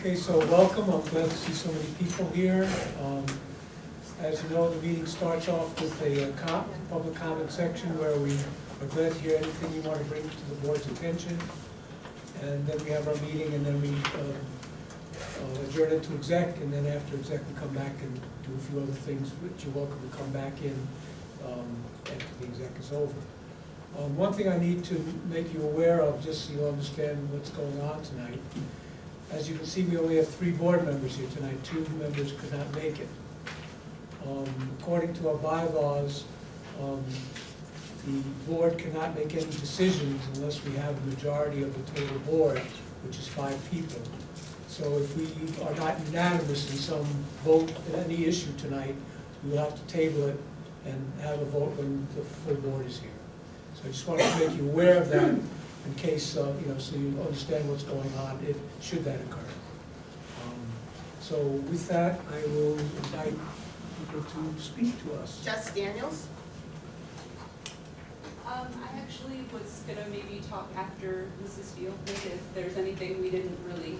Okay, so welcome. I'm glad to see so many people here. As you know, the meeting starts off with a public comment section where we are glad to hear anything you want to bring to the board's attention. And then we have our meeting, and then we adjourn it to exec, and then after exec we come back and do a few other things, which you're welcome to come back in after the exec is over. One thing I need to make you aware of, just so you understand what's going on tonight, as you can see, we only have 3 board members here tonight. 2 members could not make it. According to our bylaws, the board cannot make any decisions unless we have a majority of the total board, which is 5 people. So if we are not unanimous in some vote in any issue tonight, we will have to table it and have a vote when the full board is here. So I just wanted to make you aware of that in case, so you understand what's going on, should that occur. So with that, I will invite people to speak to us. Jess Daniels? I actually was going to maybe talk after Mrs. Field, if there's anything we didn't really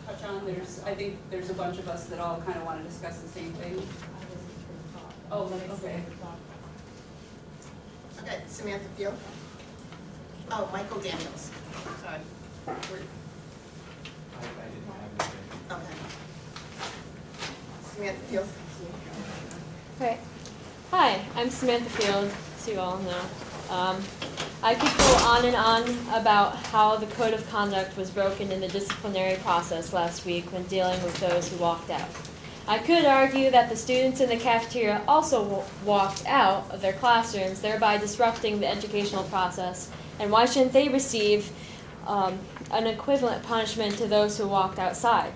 touch on. I think there's a bunch of us that all kind of want to discuss the same thing. Oh, okay. Okay, Samantha Field? Oh, Michael Daniels. Sorry. I didn't have anything. Okay. Samantha Field? Okay. Hi, I'm Samantha Field, as you all know. I could go on and on about how the code of conduct was broken in the disciplinary process last week when dealing with those who walked out. I could argue that the students in the cafeteria also walked out of their classrooms, thereby disrupting the educational process, and why shouldn't they receive an equivalent punishment to those who walked outside?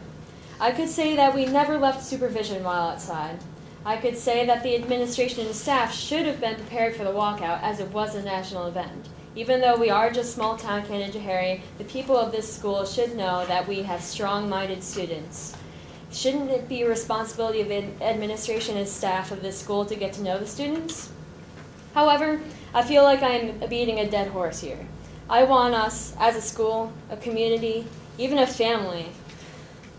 I could say that we never left supervision while outside. I could say that the administration and staff should have been prepared for the walkout, as it was a national event. Even though we are just small-town Canajoharie, the people of this school should know that we have strong-minded students. Shouldn't it be a responsibility of the administration and staff of this school to get to know the students? However, I feel like I'm beating a dead horse here. I want us, as a school, a community, even a family,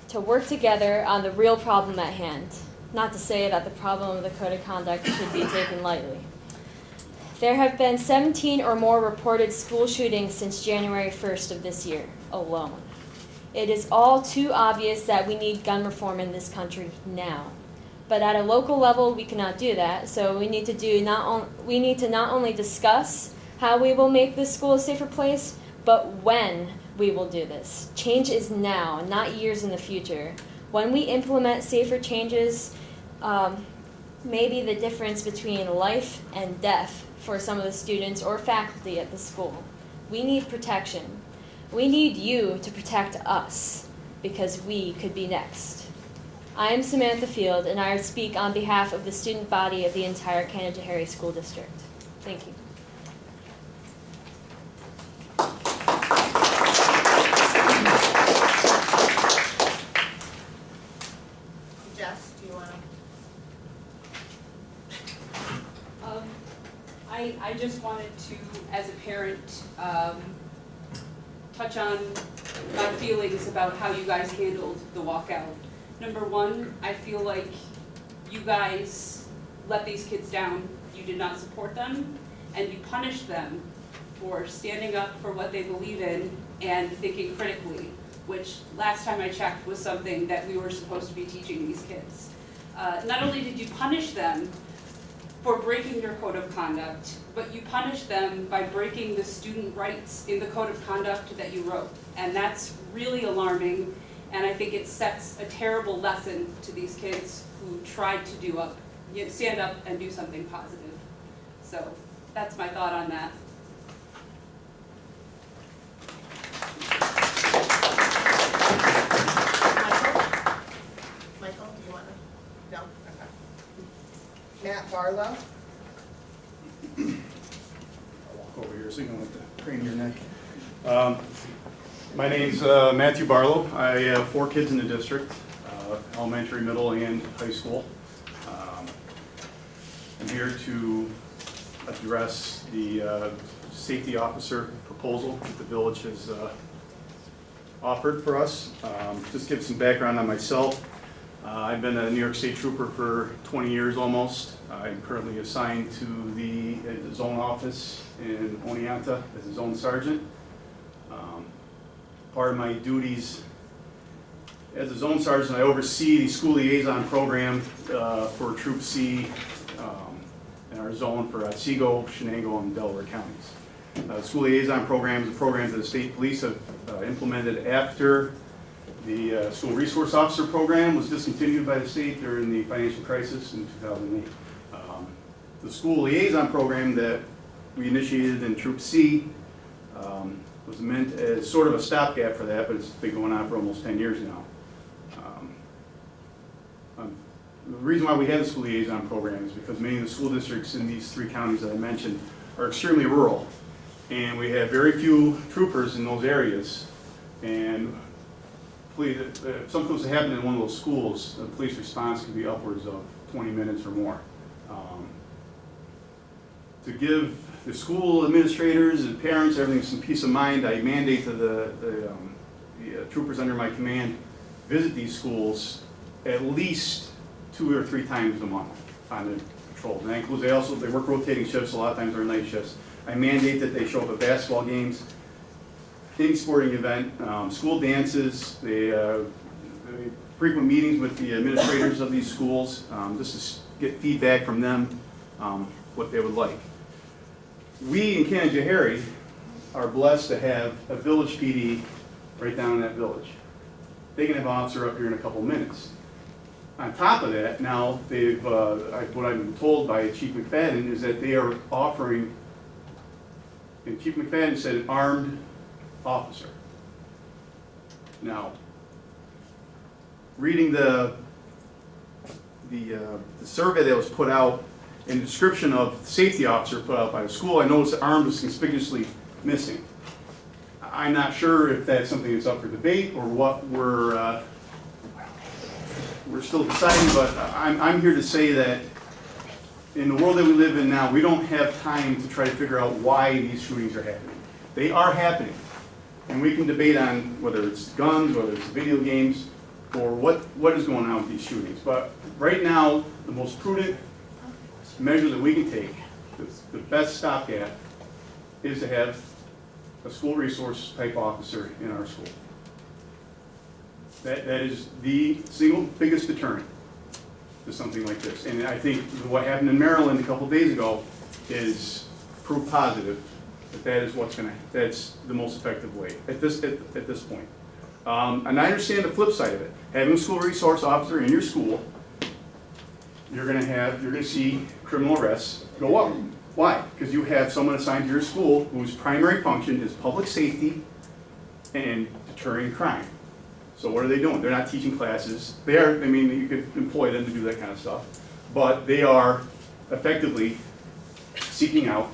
to work together on the real problem at hand. Not to say that the problem of the code of conduct should be taken lightly. There have been 17 or more reported school shootings since January 1st of this year alone. It is all too obvious that we need gun reform in this country now. But at a local level, we cannot do that, so we need to not only discuss how we will make this school a safer place, but when we will do this. Change is now, not years in the future. When we implement safer changes, maybe the difference between life and death for some of the students or faculty at the school. We need protection. We need you to protect us, because we could be next. I am Samantha Field, and I speak on behalf of the student body of the entire Canajoharie School District. Thank you. Jess, do you want to? I just wanted to, as a parent, touch on my feelings about how you guys handled the walkout. Number one, I feel like you guys let these kids down. You did not support them, and you punished them for standing up for what they believe in and thinking critically, which last time I checked was something that we were supposed to be teaching these kids. Not only did you punish them for breaking your code of conduct, but you punished them by breaking the student rights in the code of conduct that you wrote. And that's really alarming, and I think it sets a terrible lesson to these kids who tried to stand up and do something positive. So that's my thought on that. Michael, do you want to? No? Okay. Matt Barlow? I'll walk over here so you don't have to crane your neck. My name's Matthew Barlow. I have 4 kids in the district, elementary, middle, and high school. I'm here to address the safety officer proposal that the village has offered for us. Just give some background on myself. I've been a New York State Trooper for 20 years almost. I'm currently assigned to the zone office in Oneonta as a zone sergeant. Part of my duties as a zone sergeant, I oversee the school liaison program for Troop C in our zone for Otsego, Shenango, and Delaware counties. The school liaison program is a program that the state police have implemented after the school resource officer program was discontinued by the state during the financial crisis in 2008. The school liaison program that we initiated in Troop C was meant as sort of a stopgap for that, but it's been going on for almost 10 years now. The reason why we have the school liaison program is because many of the school districts in these 3 counties that I mentioned are extremely rural. And we have very few troopers in those areas. And if something was to happen in one of those schools, the police response could be upwards of 20 minutes or more. To give the school administrators and parents, everything, some peace of mind, I mandate to the troopers under my command visit these schools at least 2 or 3 times a month on their patrols. And that includes, they work rotating shifts, a lot of times they're night shifts. I mandate that they show up at basketball games, any sporting event, school dances, they frequent meetings with the administrators of these schools, just to get feedback from them, what they would like. We in Canajoharie are blessed to have a village PD right down in that village. They can have an officer up here in a couple minutes. On top of that, now they've, what I've been told by Chief McFadden is that they are offering, and Chief McFadden said an armed officer. Now, reading the survey that was put out and the description of the safety officer put out by the school, I noticed that armed was conspicuously missing. I'm not sure if that's something that's up for debate or what we're still deciding, but I'm here to say that in the world that we live in now, we don't have time to try to figure out why these shootings are happening. They are happening. And we can debate on whether it's guns, whether it's video games, or what is going on with these shootings. But right now, the most prudent measure that we can take, the best stopgap, is to have a school resource type officer in our school. That is the single biggest deterrent to something like this. And I think what happened in Maryland a couple days ago is proof positive that is that's the most effective way at this point. And I understand the flip side of it. Having a school resource officer in your school, you're going to see criminal arrests go up. Why? Because you have someone assigned to your school whose primary function is public safety and deterring crime. So what are they doing? They're not teaching classes. They are, I mean, you could employ them to do that kind of stuff, but they are effectively seeking out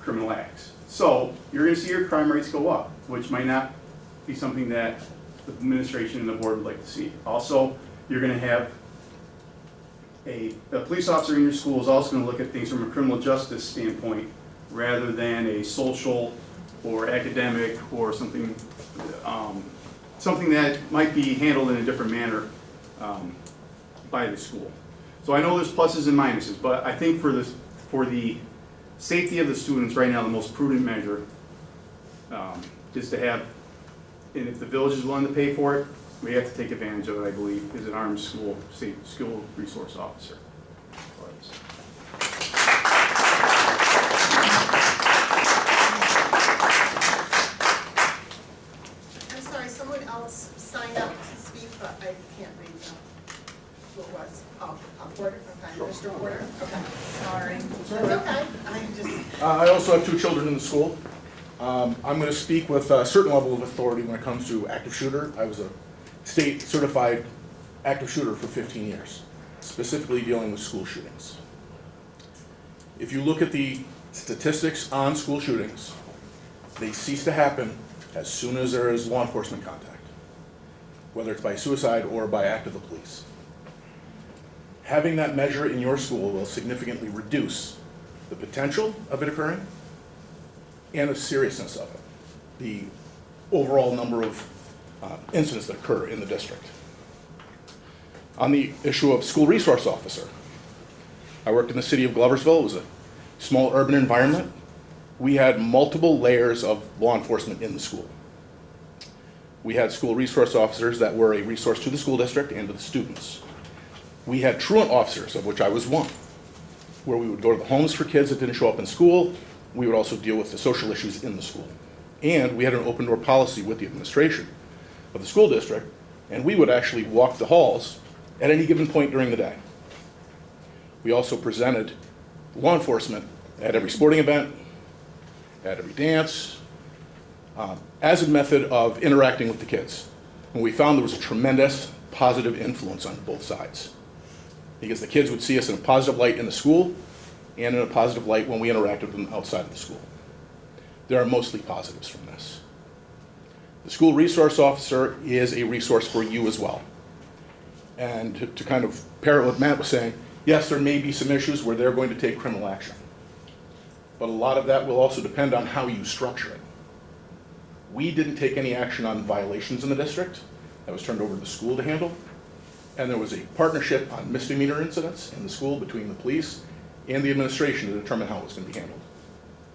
criminal acts. So you're going to see your crime rates go up, which might not be something that the administration and the board would like to see. Also, you're going to have a police officer in your school is also going to look at things from a criminal justice standpoint rather than a social or academic or something something that might be handled in a different manner by the school. So I know there's pluses and minuses, but I think for the safety of the students right now, the most prudent measure is to have, and if the village is willing to pay for it, we have to take advantage of it, I believe, is an armed school resource officer. I'm sorry, someone else signed up to speak, but I can't read who it was. Oh, Porter, okay, Mr. Porter, okay, sorry. It's okay, I also have 2 children in the school. I'm going to speak with a certain level of authority when it comes to active shooter. I was a state certified active shooter for 15 years, specifically dealing with school shootings. If you look at the statistics on school shootings, they cease to happen as soon as there is law enforcement contact, whether it's by suicide or by act of the police. Having that measure in your school will significantly reduce the potential of it occurring and the seriousness of it. The overall number of incidents that occur in the district. On the issue of school resource officer, I worked in the city of Gloversville. It was a small urban environment. We had multiple layers of law enforcement in the school. We had school resource officers that were a resource to the school district and to the students. We had truant officers, of which I was one, where we would go to the homes for kids that didn't show up in school. We would also deal with the social issues in the school. And we had an open door policy with the administration of the school district, and we would actually walk the halls at any given point during the day. We also presented law enforcement at every sporting event, at every dance, as a method of interacting with the kids. And we found there was a tremendous positive influence on both sides, because the kids would see us in a positive light in the school and in a positive light when we interacted with them outside of the school. There are mostly positives from this. The school resource officer is a resource for you as well. And to kind of parrot what Matt was saying, yes, there may be some issues where they're going to take criminal action. But a lot of that will also depend on how you structure it. We didn't take any action on violations in the district. That was turned over to the school to handle. And there was a partnership on misdemeanor incidents in the school between the police and the administration to determine how it was going to be handled.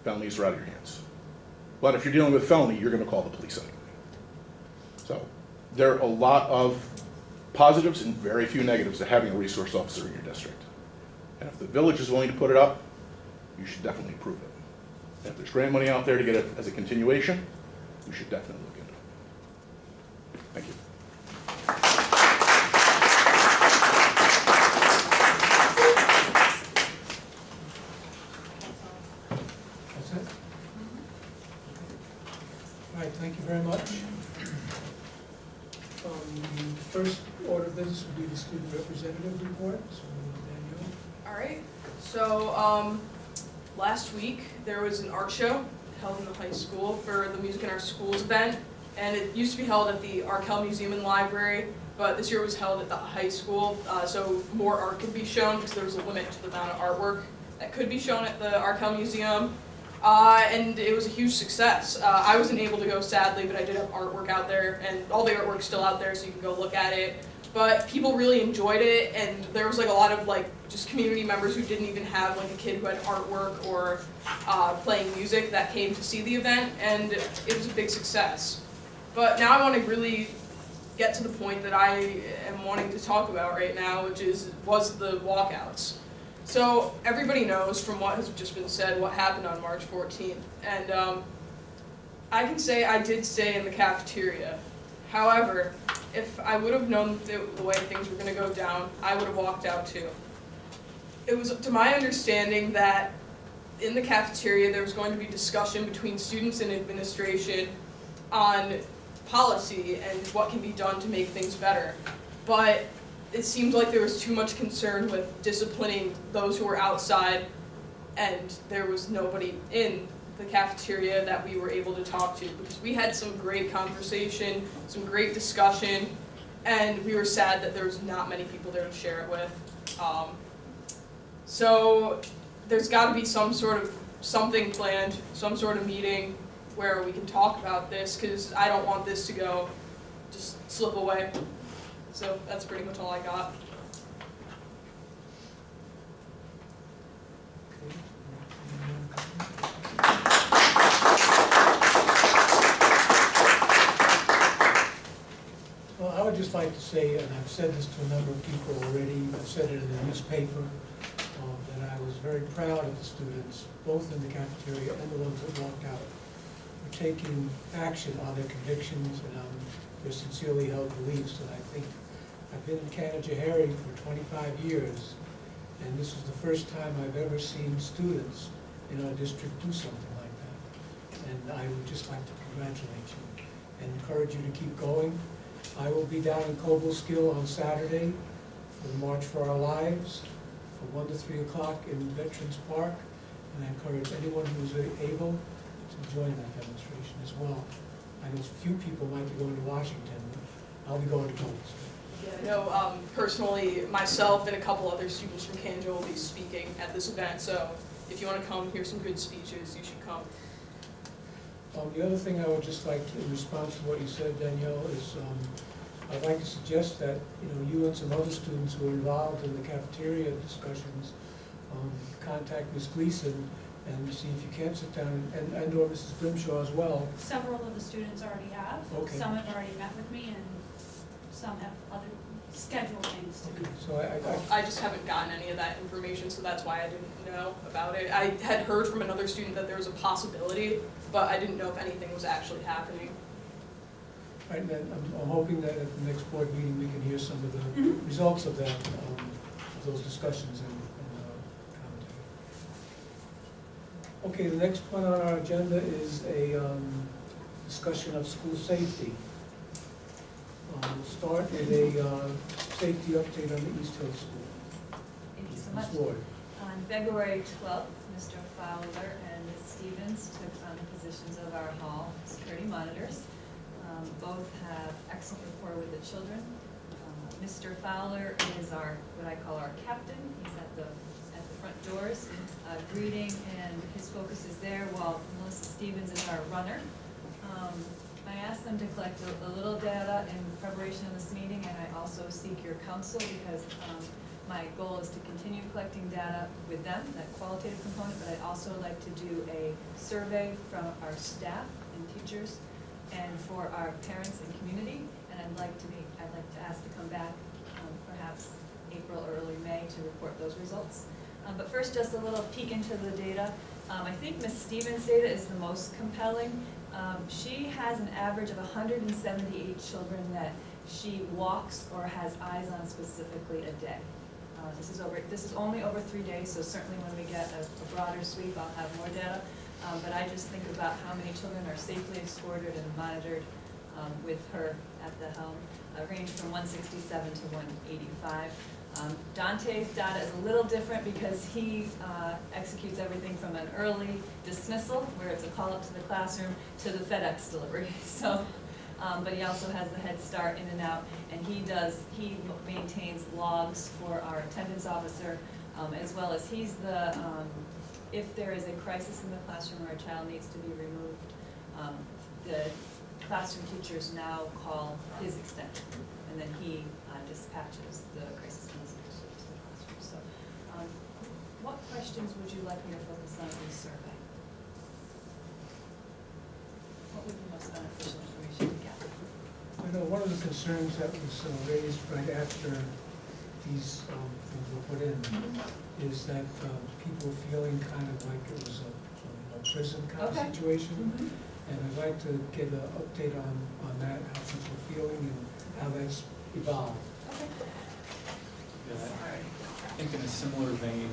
Felonies are out of your hands. But if you're dealing with felony, you're going to call the police anyway. So there are a lot of positives and very few negatives to having a resource officer in your district. And if the village is willing to put it up, you should definitely approve it. And if there's grant money out there to get it as a continuation, you should definitely look into it. Thank you. That's it? All right, thank you very much. First order of business would be the student representative report. So, Danielle. All right, so last week there was an art show held in the high school for the Music in Our Schools event, and it used to be held at the Arkell Museum and Library, but this year it was held at the high school, so more art could be shown because there was a limit to the amount of artwork that could be shown at the Arkell Museum, and it was a huge success. I wasn't able to go, sadly, but I did have artwork out there, and all the artwork's still out there, so you can go look at it. But people really enjoyed it, and there was like a lot of like just community members who didn't even have like a kid who had artwork or playing music that came to see the event, and it was a big success. But now I want to really get to the point that I am wanting to talk about right now, which was the walkouts. So everybody knows from what has just been said what happened on March 14th, and I can say I did stay in the cafeteria. However, if I would have known the way things were going to go down, I would have walked out too. It was to my understanding that in the cafeteria there was going to be discussion between students and administration on policy and what can be done to make things better. But it seemed like there was too much concern with disciplining those who were outside, and there was nobody in the cafeteria that we were able to talk to, because we had some great conversation, some great discussion, and we were sad that there was not many people there to share it with. So there's got to be something planned, some sort of meeting where we can talk about this, because I don't want this to go just slip away. So that's pretty much all I got. Well, I would just like to say, and I've said this to a number of people already, I've said it in the newspaper, that I was very proud of the students, both in the cafeteria and the ones that walked out, for taking action on their convictions and on their sincerely held beliefs. And I think I've been in Canajoharie for 25 years, and this is the first time I've ever seen students in our district do something like that. And I would just like to congratulate you and encourage you to keep going. I will be down in Cobleskill on Saturday for the March for Our Lives from 1 to 3 o'clock in Veterans Park, and I encourage anyone who's able to join that demonstration as well. I know few people might be going to Washington, but I'll be going to Cobleskill. Yeah, I know personally, myself and a couple other students from Canajoharie will be speaking at this event, so if you want to come hear some good speeches, you should come. The other thing I would just like, to, in response to what you said, Danielle, is I'd like to suggest that, you and some other students who are involved in the cafeteria discussions, contact Ms. Gleason and see if you can sit down, and or Mrs. Grimshaw as well. Several of the students already have. Okay. Some have already met with me, and some have other scheduled things to do. Okay, so I just haven't gotten any of that information, so that's why I didn't know about it. I had heard from another student that there was a possibility, but I didn't know if anything was actually happening. Right, and then I'm hoping that at the next board meeting, we can hear some of the Mhm. results of that, of those discussions and commentary. Okay, the next point on our agenda is a discussion of school safety. We'll start with a safety update on the East Hill School. Thank you so Ms. much. Ward. On February 12th, Mr. Fowler and Ms. Stevens took on the positions of our hall security monitors. Both have excellent rapport with the children. Mr. Fowler is our, what I call our captain. He's at the front doors greeting, and his focus is there, while Melissa Stevens is our runner. I asked them to collect a little data in preparation of this meeting, and I also seek your counsel because my goal is to continue collecting data with them, that qualitative component, but I'd also like to do a survey from our staff and teachers and for our parents and community, and I'd like to ask to come back perhaps April or early May to report those results. But first, just a little peek into the data. I think Ms. Stevens' data is the most compelling. She has an average of 178 children that she walks or has eyes on specifically a day. This is only over 3 days, so certainly when we get a broader sweep, I'll have more data. But I just think about how many children are safely escorted and monitored with her at the helm, range from 167 to 185. Dante's data is a little different because he executes everything from an early dismissal, where it's a call up to the classroom, to the FedEx delivery. So, but he also has the Head Start in and out, and he maintains logs for our attendance officer, as well as he's the, if there is a crisis in the classroom or a child needs to be removed, the classroom teachers now call his extension, and then he dispatches the crisis administrators to the classroom. So, what questions would you like me to focus on in the survey? What would be most beneficial information to gather? I know one of the concerns that was raised right after these things were put in is that people feeling kind of like it was a prison kind of Okay. situation. And I'd like to get an update on that, how people are feeling and how that's evolved. Okay. Yeah, I think in a similar vein,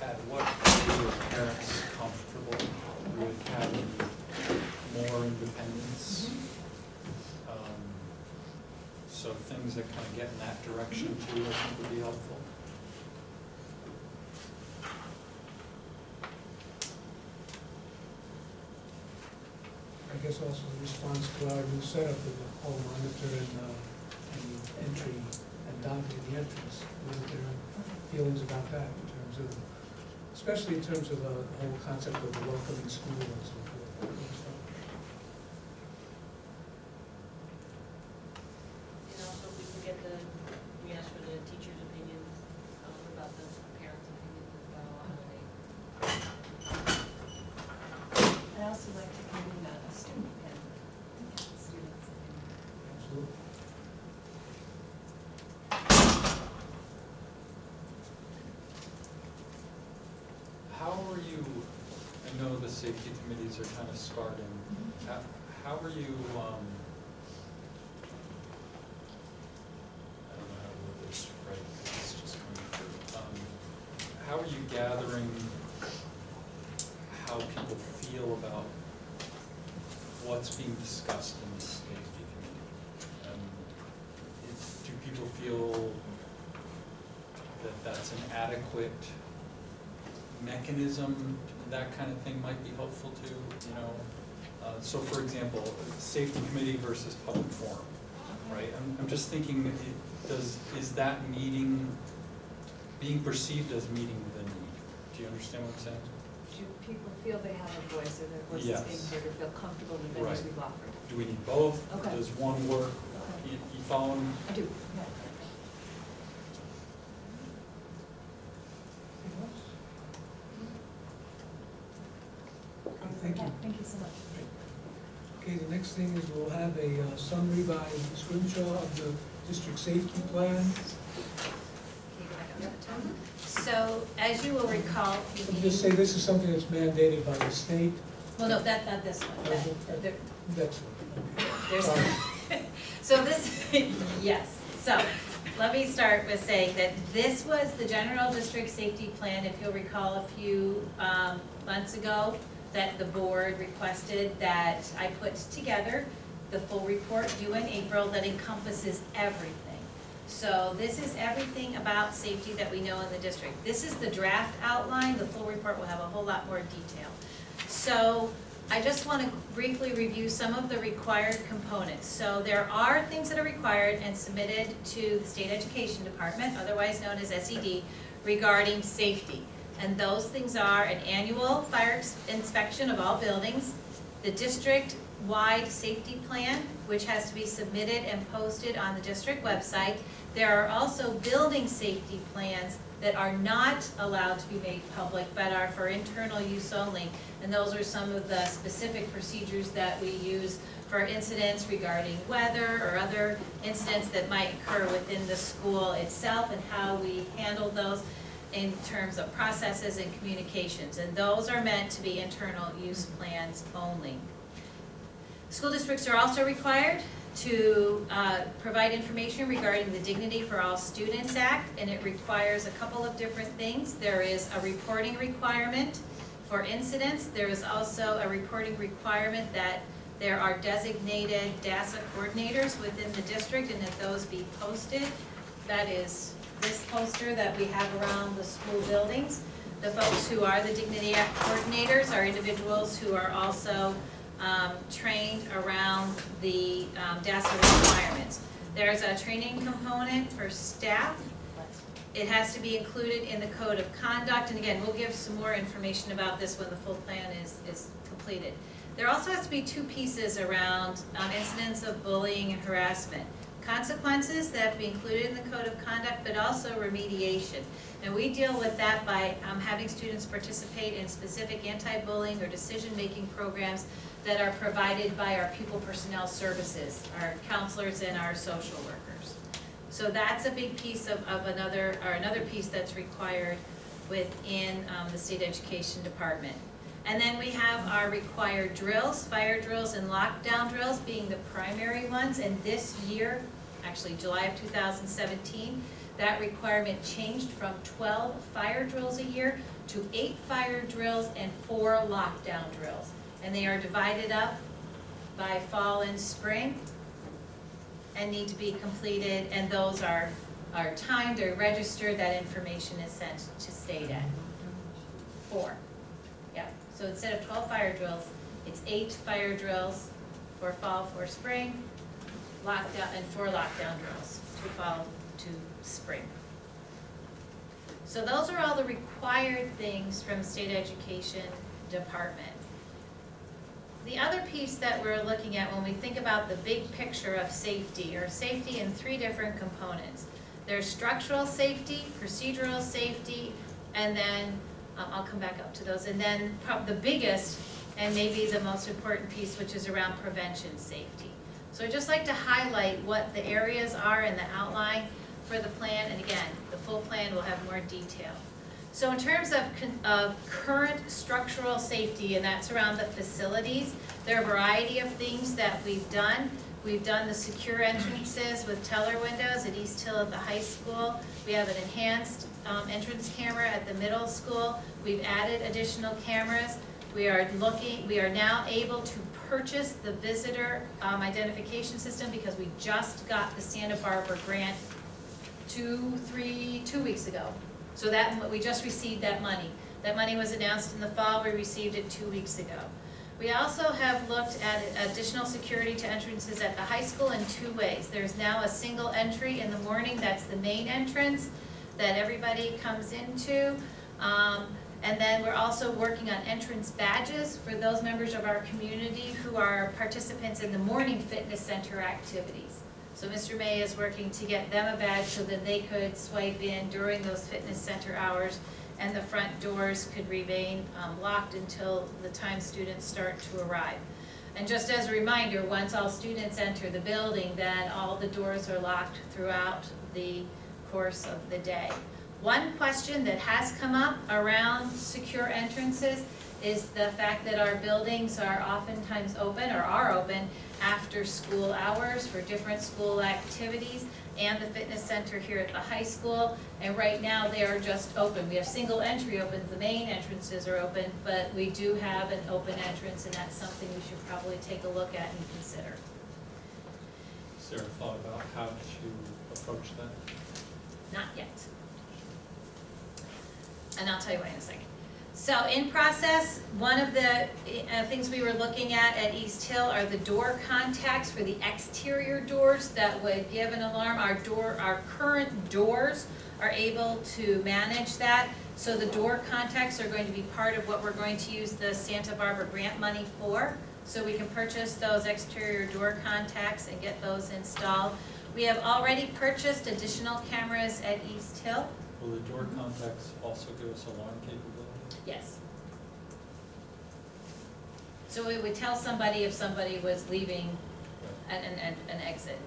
at what age are parents comfortable with having more independence? So things that kind of get in that direction too, I think would be helpful. I guess also in response to our new setup with the hall monitor and the entry and Dante at the entrance. What are their feelings about that in terms of, especially in terms of the whole concept of the welcoming school and so forth? And also if we can get we asked for the teacher's opinion about the parents' opinion about how they. I'd also like to convene a student panel, students' opinion. Absolutely. How are you, I know the safety committees are kind of starting, how are you, I don't know how to word this right, it's just coming through. How are you gathering how people feel about what's being discussed in the safety committee? Do people feel that that's an adequate mechanism, that kind of thing might be helpful too, so for example, safety committee versus public forum, right? I'm just thinking, is that meeting being perceived as meeting the need? Do you understand what I'm saying? people feel they have a voice or their voice is Yes. being heard or feel comfortable in the venues Right. we've offered. Do we need both? Okay. Does one work? Okay. You following? I do, yeah. Thank you. Thank you so much. Okay, the next thing is we'll have a summary by Ms. Grimshaw of the district safety plan. So, as you will recall, Let me just say, this is something that's mandated by the state. well, no, not this one, That's, there's, sorry. so this, yes, so, let me start with saying that this was the general district safety plan, if you'll recall a few months ago, that the board requested that I put together the full report due in April that encompasses everything. So this is everything about safety that we know in the district. This is the draft outline, the full report will have a whole lot more detail. So I just want to briefly review some of the required components. So there are things that are required and submitted to the State Education Department, otherwise known as SED, regarding safety. And those things are an annual fire inspection of all buildings, the district-wide safety plan, which has to be submitted and posted on the district website. There are also building safety plans that are not allowed to be made public, but are for internal use only. And those are some of the specific procedures that we use for incidents regarding weather or other incidents that might occur within the school itself and how we handle those in terms of processes and communications. And those are meant to be internal use plans only. School districts are also required to provide information regarding the Dignity for All Students Act, and it requires a couple of different things. There is a reporting requirement for incidents. There is also a reporting requirement that there are designated DASA coordinators within the district and that those be posted. That is this poster that we have around the school buildings. The folks who are the Dignity Act coordinators are individuals who are also trained around the DASA requirements. There's a training component for staff. It has to be included in the code of conduct, and again, we'll give some more information about this when the full plan is completed. There also has to be two pieces around incidents of bullying and harassment. Consequences that have to be included in the code of conduct, but also remediation. And we deal with that by having students participate in specific anti-bullying or decision-making programs that are provided by our pupil personnel services, our counselors and our social workers. So that's a big piece of another piece that's required within the State Education Department. And then we have our required drills, fire drills and lockdown drills being the primary ones. And this year, actually July of 2017, that requirement changed from 12 fire drills a year to 8 fire drills and 4 lockdown drills. And they are divided up by fall and spring and need to be completed, and those are timed, they're registered, that information is sent to state ed. 4, yeah, so instead of 12 fire drills, it's 8 fire drills for fall, for spring, lockdown, and 4 lockdown drills to fall to spring. So those are all the required things from State Education Department. The other piece that we're looking at when we think about the big picture of safety, or safety in 3 different components. There's structural safety, procedural safety, and then, I'll come back up to those, and then the biggest and maybe the most important piece, which is around prevention safety. So I'd just like to highlight what the areas are in the outline for the plan, and again, the full plan will have more detail. So in terms of current structural safety, and that's around the facilities, there are a variety of things that we've done. We've done the secure entrances with teller windows at East Hill at the high school. We have an enhanced entrance camera at the middle school. We've added additional cameras. We are now able to purchase the visitor identification system because we just got the Santa Barbara grant 2 weeks ago. So that, we just received that money. That money was announced in the fall, we received it 2 weeks ago. We also have looked at additional security to entrances at the high school in 2 ways. There's now a single entry in the morning, that's the main entrance that everybody comes into. And then we're also working on entrance badges for those members of our community who are participants in the morning fitness center activities. So Mr. May is working to get them a badge so that they could swipe in during those fitness center hours, and the front doors could remain locked until the time students start to arrive. And just as a reminder, once all students enter the building, then all the doors are locked throughout the course of the day. One question that has come up around secure entrances is the fact that our buildings are oftentimes open, or are open, after school hours for different school activities, and the fitness center here at the high school. And right now, they are just open. We have single entry opens, the main entrances are open, but we do have an open entrance, and that's something we should probably take a look at and consider. Is there a thought about how to approach that? Not yet. And I'll tell you why in a second. So in process, one of the things we were looking at East Hill are the door contacts for the exterior doors that would give an alarm. Our current doors are able to manage that. So the door contacts are going to be part of what we're going to use the Santa Barbara grant money for. So we can purchase those exterior door contacts and get those installed. We have already purchased additional cameras at East Hill. Will the door contacts also give us alarm capability? Yes. So it would tell somebody if somebody was leaving an exit.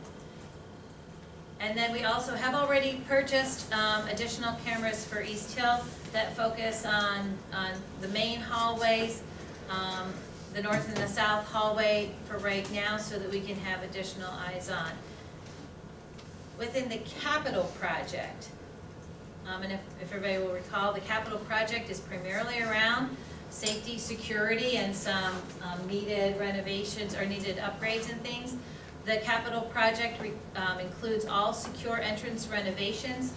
And then we also have already purchased additional cameras for East Hill that focus on the main hallways, the north and the south hallway for right now, so that we can have additional eyes on. Within the capital project, and if everybody will recall, the capital project is primarily around safety, security, and some needed renovations or needed upgrades and things. The capital project includes all secure entrance renovations.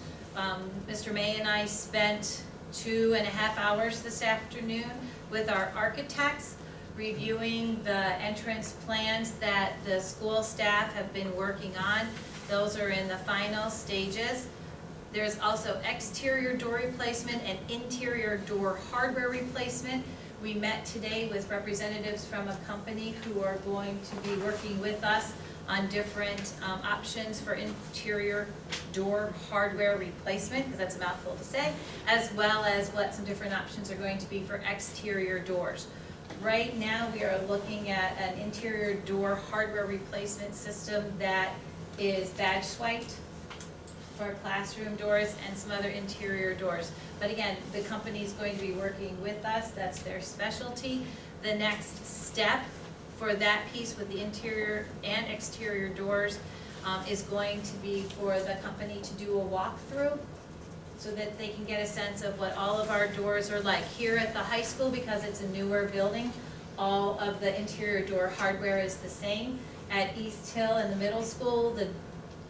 Mr. May and I spent 2.5 hours this afternoon with our architects reviewing the entrance plans that the school staff have been working on. Those are in the final stages. There's also exterior door replacement and interior door hardware replacement. We met today with representatives from a company who are going to be working with us on different options for interior door hardware replacement, because that's a mouthful to say, as well as what some different options are going to be for exterior doors. Right now, we are looking at an interior door hardware replacement system that is badge swiped for classroom doors and some other interior doors. But again, the company is going to be working with us, that's their specialty. The next step for that piece with the interior and exterior doors is going to be for the company to do a walkthrough so that they can get a sense of what all of our doors are like. Here at the high school, because it's a newer building, all of the interior door hardware is the same. At East Hill in the middle school, the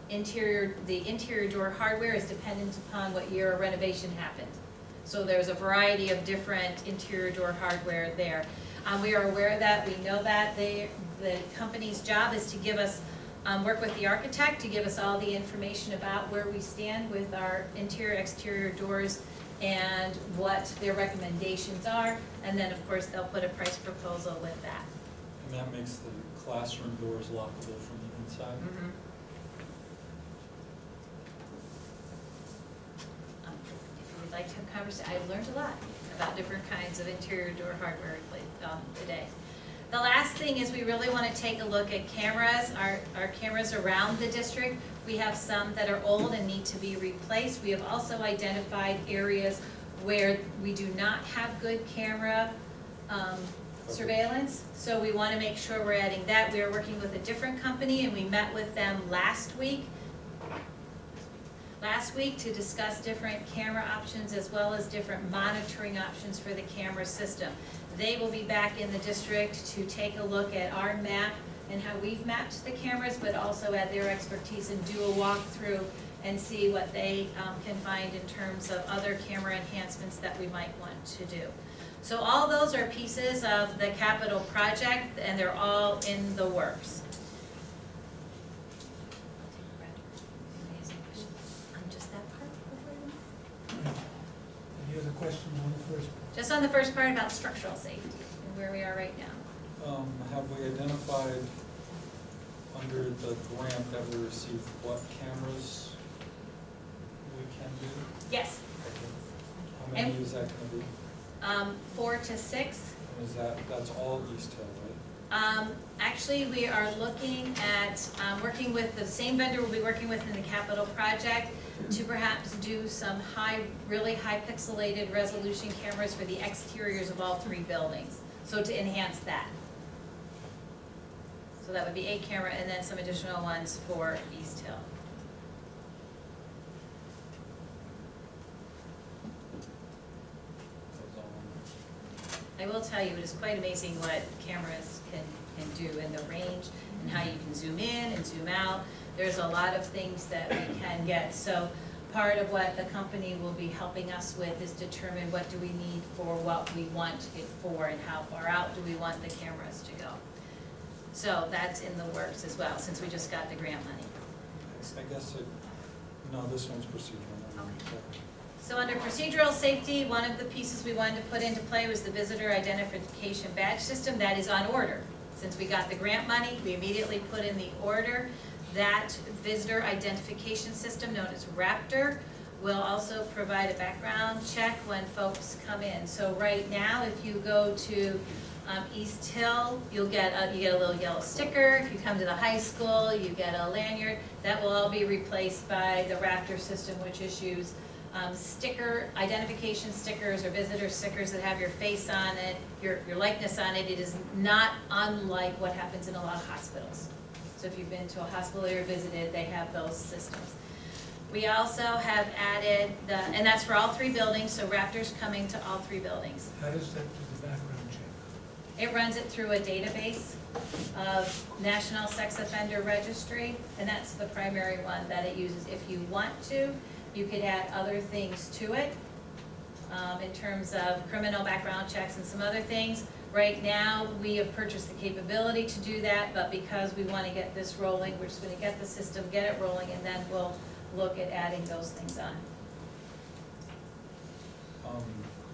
interior door hardware is dependent upon what year a renovation happened. So there's a variety of different interior door hardware there. We are aware of that, we know that. The company's job is to give us, work with the architect to give us all the information about where we stand with our interior, exterior doors and what their recommendations are. And then, of course, they'll put a price proposal with that. And that makes the classroom doors lockable from the inside? Mm-hmm. If you would like to have a conversation, I've learned a lot about different kinds of interior door hardware today. The last thing is we really want to take a look at cameras, our cameras around the district. We have some that are old and need to be replaced. We have also identified areas where we do not have good camera surveillance, so we want to make sure we're adding that. We are working with a different company and we met with them last week to discuss different camera options as well as different monitoring options for the camera system. They will be back in the district to take a look at our map and how we've mapped the cameras, but also add their expertise and do a walkthrough and see what they can find in terms of other camera enhancements that we might want to do. So all those are pieces of the capital project and they're all in the works. On just that part before we move? Any other questions on the first. Just on the first part about structural safety and where we are right now. Have we identified under the grant that we received what cameras we can do? Yes, How many is that gonna be? 4 to 6. And is that's all East Hill, right? Actually, we are looking at, working with the same vendor we'll be working with in the capital project to perhaps do some really high pixelated resolution cameras for the exteriors of all 3 buildings. So to enhance that. So that would be a camera and then some additional ones for East Hill. That's all. I will tell you, it is quite amazing what cameras can do and the range and how you can zoom in and zoom out. There's a lot of things that we can get. So part of what the company will be helping us with is determine what do we need for what we want it for and how far out do we want the cameras to go. So that's in the works as well, since we just got the grant money. I guess no, this one's procedural. Okay. So under procedural safety, one of the pieces we wanted to put into play was the visitor identification badge system that is on order. Since we got the grant money, we immediately put in the order. That visitor identification system, known as Raptor, will also provide a background check when folks come in. So right now, if you go to East Hill, you get a little yellow sticker. If you come to the high school, you get a lanyard. That will all be replaced by the Raptor system, which issues identification stickers or visitor stickers that have your face on it, your likeness on it. It is not unlike what happens in a lot of hospitals. So if you've been to a hospital or visited, they have those systems. We also have added and that's for all 3 buildings, so Raptor's coming to all 3 buildings. How does that do the background check? It runs it through a database of National Sex Offender Registry, and that's the primary one that it uses. If you want to, you could add other things to it in terms of criminal background checks and some other things. Right now, we have purchased the capability to do that, but because we want to get this rolling, we're just going to get the system, get it rolling, and then we'll look at adding those things on.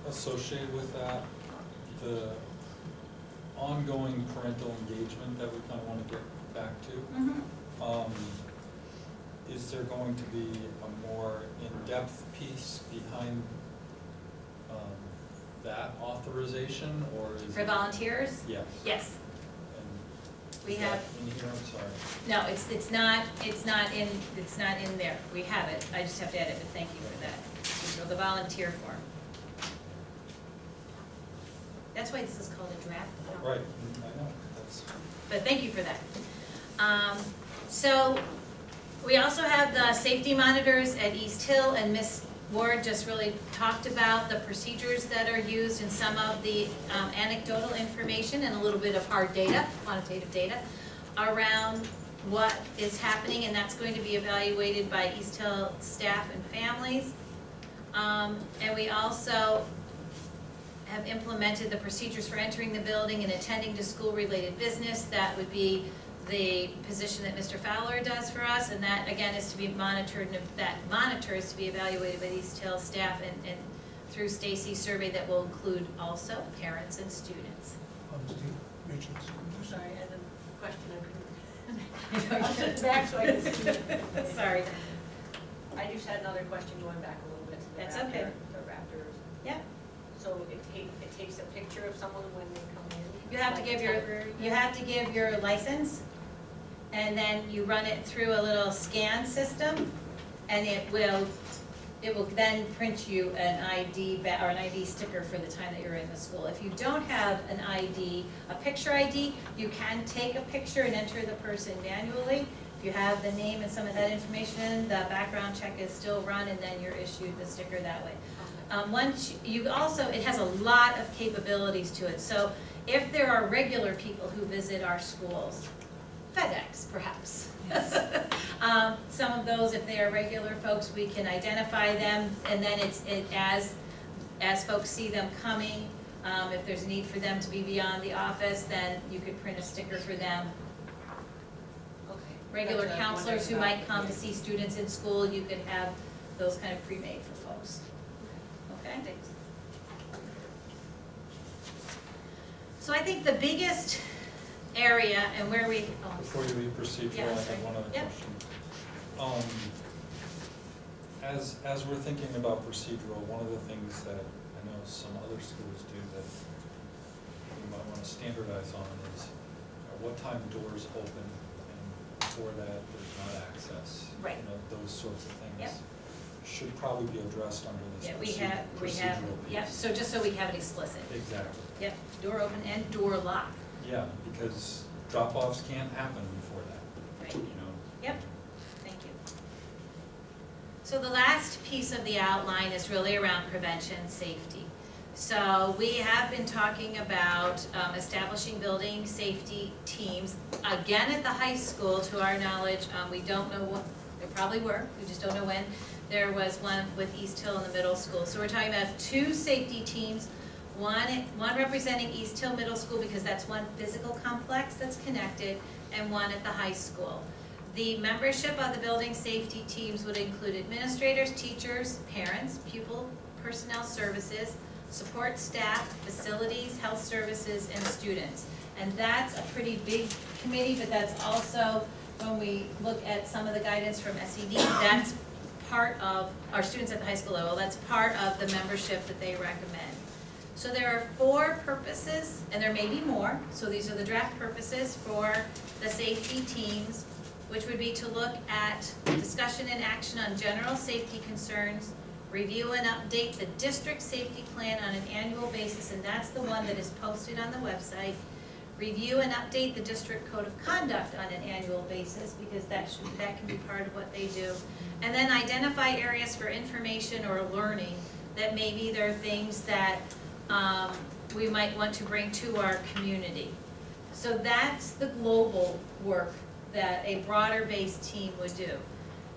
Associated with that, the ongoing parental engagement that we kind of want to get back to. Is there going to be a more in-depth piece behind that authorization, or is For it? volunteers? Yes. Yes. And We is have. that in here? I'm sorry. No, it's not in there. We have it. I just have to edit it. Thank you for that. So the volunteer form. That's why this is called a draft. Right, I know, that's. But thank you for that. So we also have the safety monitors at East Hill, and Ms. Ward just really talked about the procedures that are used and some of the anecdotal information and a little bit of hard data, quantitative data, around what is happening, and that's going to be evaluated by East Hill staff and families. And we also have implemented the procedures for entering the building and attending to school-related business. That would be the position that Mr. Fowler does for us, and that again is to be monitored, and that monitor is to be evaluated by East Hill staff and through Stacy's survey that will include also parents and students. Steve, Richards. I'm sorry, I had a question. I'll sit back so I can see. Sorry. I just had another question going back a little bit to the That's Raptor, okay. the Raptors. Yeah. So it takes a picture of someone when they come in? You have to like give a your, temporary- you have to give your license, and then you run it through a little scan system, and it will then print you an ID or an ID sticker for the time that you're in the school. If you don't have an ID, a picture ID, you can take a picture and enter the person manually. If you have the name and some of that information, the background check is still run, and then you're issued the sticker that way. Once you also, it has a lot of capabilities to it. So if there are regular people who visit our schools, FedEx perhaps. Some of those, if they are regular folks, we can identify them, and then as folks see them coming, if there's a need for them to be beyond the office, then you could print a sticker for them. Okay. Regular That's what I was counselors who wondering might about. come to see students in school, you could have those kind of pre-made for folks. Okay? Thanks. So I think the biggest area and where we, Before you leave procedural, Yeah, I sorry. have one other Yep. question. As we're thinking about procedural, one of the things that I know some other schools do that we might want to standardize on is what time doors open, and before that, there's not access. Right. You know, those sorts of things. Yep. Should probably be addressed under this yeah, we have, procedural piece. yep, so just so we have it explicit. Exactly. Yep, door open and door lock, Yeah, because drop-offs can't happen before that, right? you know. Yep, thank you. So the last piece of the outline is really around prevention, safety. So we have been talking about establishing building safety teams. Again, at the high school, to our knowledge, we don't know what, there probably were, we just don't know when. There was one with East Hill in the middle school. So we're talking about 2 safety teams, one representing East Hill Middle School because that's one physical complex that's connected, and one at the high school. The membership of the building safety teams would include administrators, teachers, parents, pupil, personnel services, support staff, facilities, health services, and students. And that's a pretty big committee, but that's also, when we look at some of the guidance from SED, that's part of our students at the high school level, that's part of the membership that they recommend. So there are 4 purposes, and there may be more, so these are the draft purposes for the safety teams, which would be to look at discussion and action on general safety concerns, review and update the district safety plan on an annual basis, and that's the one that is posted on the website, review and update the district code of conduct on an annual basis, because that can be part of what they do, and then identify areas for information or learning that maybe there are things that we might want to bring to our community. So that's the global work that a broader based team would do.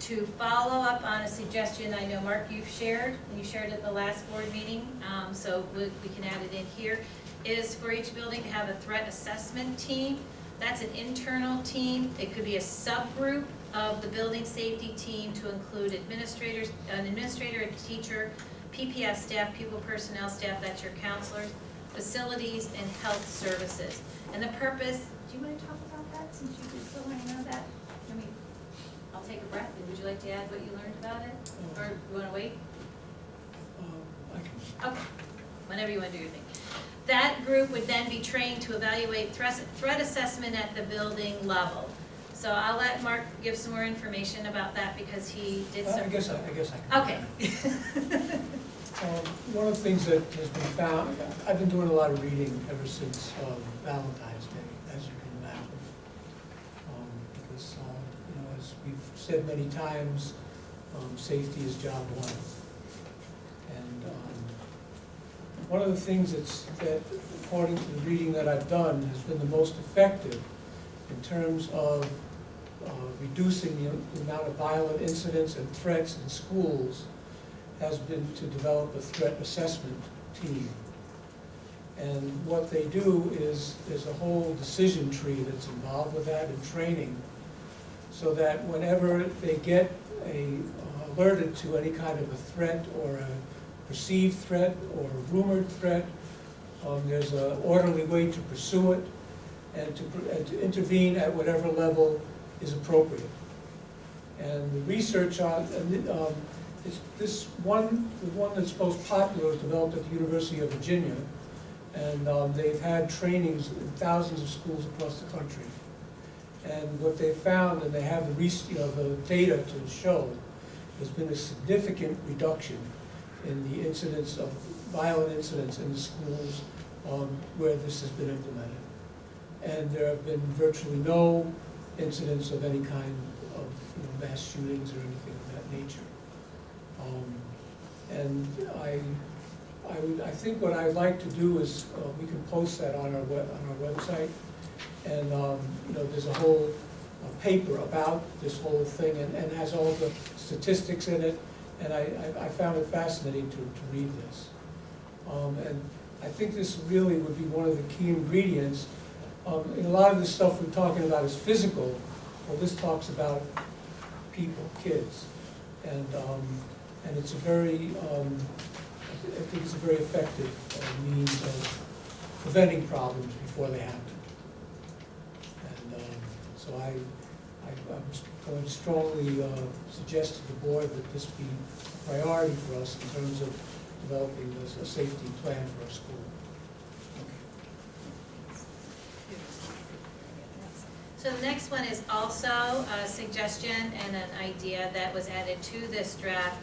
To follow up on a suggestion I know, Mark, you've shared, and you shared at the last board meeting, so we can add it in here, is for each building to have a threat assessment team. That's an internal team. It could be a subgroup of the building safety team to include administrators, an administrator, a teacher, PPS staff, pupil personnel staff, that's your counselors, facilities, and health services. And the purpose, do you want to talk about that since you just still want to know that? I'll take a breath, and would you like to add what you learned about it? Or you want to wait? I can. Okay, whenever you want to do your thing. That group would then be trained to evaluate threat assessment at the building level. So I'll let Mark give some more information about that because he did some. I guess I can. Okay. One of the things that has been found, I've been doing a lot of reading ever since Valentine's Day, as you can imagine. Because, you know, as we've said many times, safety is job one. And one of the things that, according to the reading that I've done, has been the most effective in terms of reducing the amount of violent incidents and threats in schools has been to develop a threat assessment team. And what they do is, there's a whole decision tree that's involved with that and training, so that whenever they get alerted to any kind of a threat or a perceived threat or a rumored threat, there's an orderly way to pursue it and to intervene at whatever level is appropriate. And the research on the one that's most popular was developed at the University of Virginia, and they've had trainings in thousands of schools across the country. And what they found, and they have the data to show, there's been a significant reduction in the incidents of violent incidents in the schools where this has been implemented. And there have been virtually no incidents of any kind of mass shootings or anything of that nature. And I think what I'd like to do is we can post that on our website, and there's a whole paper about this whole thing and has all the statistics in it, and I found it fascinating to read this. And I think this really would be one of the key ingredients. And a lot of this stuff we're talking about is physical. Well, this talks about people, kids, and it's a very, I think it's a very effective means of preventing problems before they happen. And so I'm going to strongly suggest to the board that this be a priority for us in terms of developing a safety plan for our school. So the next one is also a suggestion and an idea that was added to this draft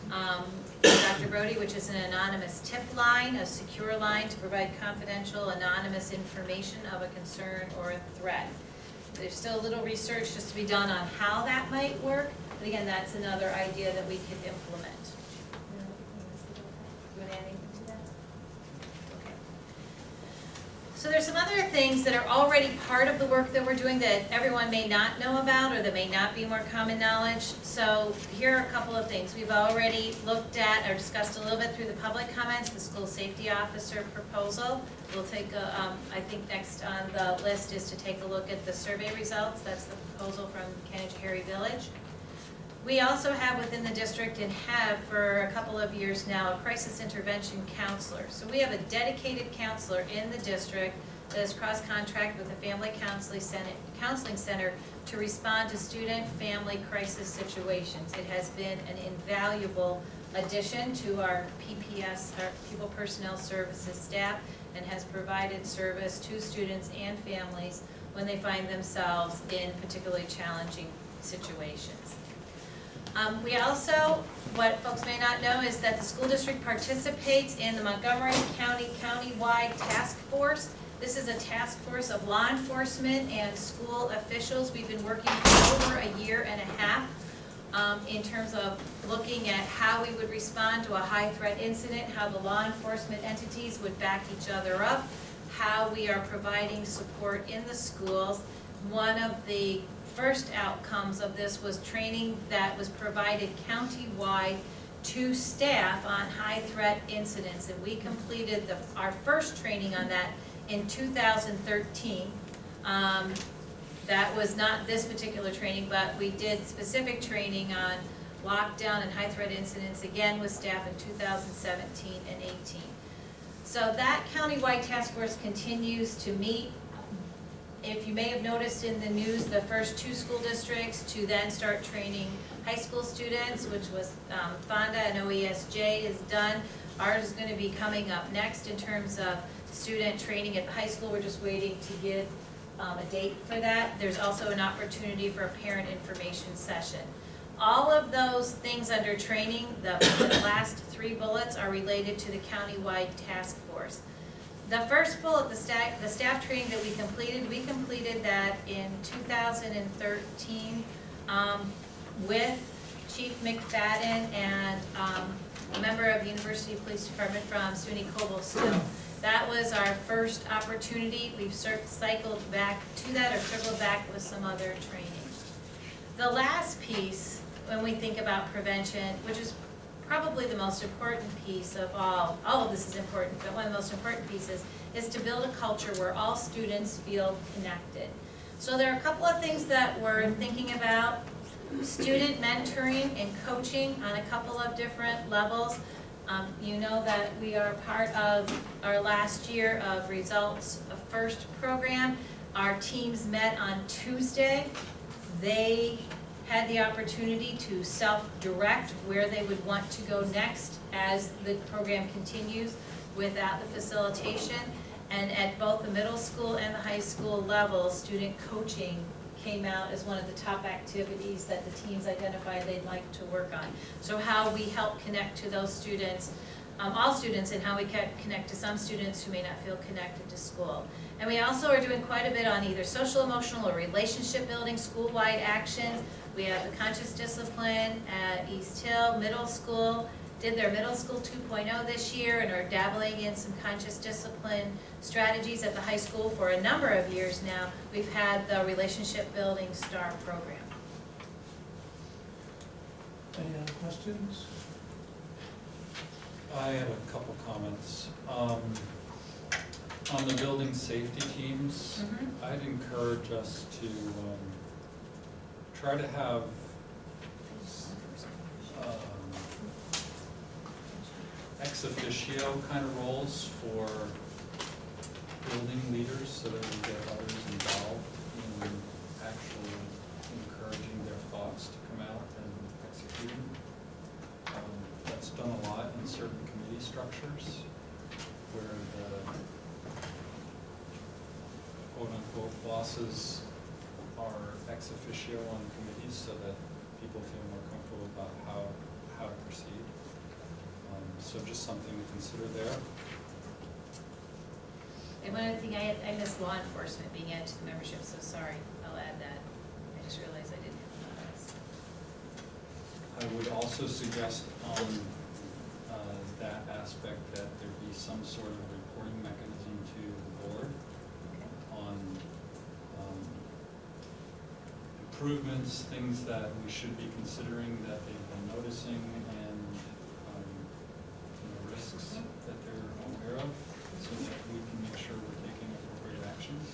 from Dr. Brody, which is an anonymous tip line, a secure line to provide confidential, anonymous information of a concern or a threat. There's still a little research just to be done on how that might work, but again, that's another idea that we could implement. You want to add anything to that? Okay. So there's some other things that are already part of the work that we're doing that everyone may not know about or that may not be more common knowledge. So here are a couple of things. We've already looked at or discussed a little bit through the public comments, the school safety officer proposal. We'll take I think next on the list is to take a look at the survey results. That's the proposal from Canajoharie Village. We also have within the district and have for a couple of years now a crisis intervention counselor. So we have a dedicated counselor in the district that is cross-contract with the Family Counseling Center to respond to student family crisis situations. It has been an invaluable addition to our PPS, our People Personnel Services staff, and has provided service to students and families when they find themselves in particularly challenging situations. We also, what folks may not know is that the school district participates in the Montgomery County Countywide Task Force. This is a task force of law enforcement and school officials. We've been working for over a year and a half in terms of looking at how we would respond to a high threat incident, how the law enforcement entities would back each other up, how we are providing support in the schools. One of the first outcomes of this was training that was provided countywide to staff on high threat incidents, and we completed our first training on that in 2013. That was not this particular training, but we did specific training on lockdown and high threat incidents again with staff in 2017 and 18. So that countywide task force continues to meet. If you may have noticed in the news, the first 2 school districts to then start training high school students, which was Fonda and OESJ is done. Ours is going to be coming up next in terms of student training at the high school. We're just waiting to get a date for that. There's also an opportunity for a parent information session. All of those things under training, the last 3 bullets are related to the countywide task force. The first bullet, the staff training that we completed that in 2013 with Chief McFadden and a member of the University Police Department from SUNY Cobblestone. That was our first opportunity. We've cycled back to that or circled back with some other training. The last piece, when we think about prevention, which is probably the most important piece of all of this is important, but one of the most important pieces is to build a culture where all students feel connected. So there are a couple of things that we're thinking about. Student mentoring and coaching on a couple of different levels. You know that we are part of our last year of Results First program. Our teams met on Tuesday. They had the opportunity to self-direct where they would want to go next as the program continues without the facilitation. And at both the middle school and the high school level, student coaching came out as one of the top activities that the teams identified they'd like to work on. So how we help connect to those students, all students, and how we connect to some students who may not feel connected to school. And we also are doing quite a bit on either social, emotional, or relationship building school-wide actions. We have the conscious discipline at East Hill Middle School, did their middle school 2.0 this year and are dabbling in some conscious discipline strategies at the high school for a number of years now. We've had the relationship building STAR program. Any other questions? I have a couple comments. On the building safety teams, I'd encourage us to try to have ex officio kind of roles for building leaders so that we get others involved in actually encouraging their thoughts to come out and executing. That's done a lot in certain committee structures where the quote-unquote bosses are ex officio on committees so that people feel more comfortable about how to proceed. So just something to consider there. And one other thing, I missed law enforcement being added to the membership, so sorry, I'll add that. I just realized I didn't have that. I would also suggest on that aspect that there be some sort of reporting mechanism to the board on improvements, things that we should be considering that they've been noticing, and risks that they're aware of, so that we can make sure we're taking appropriate actions.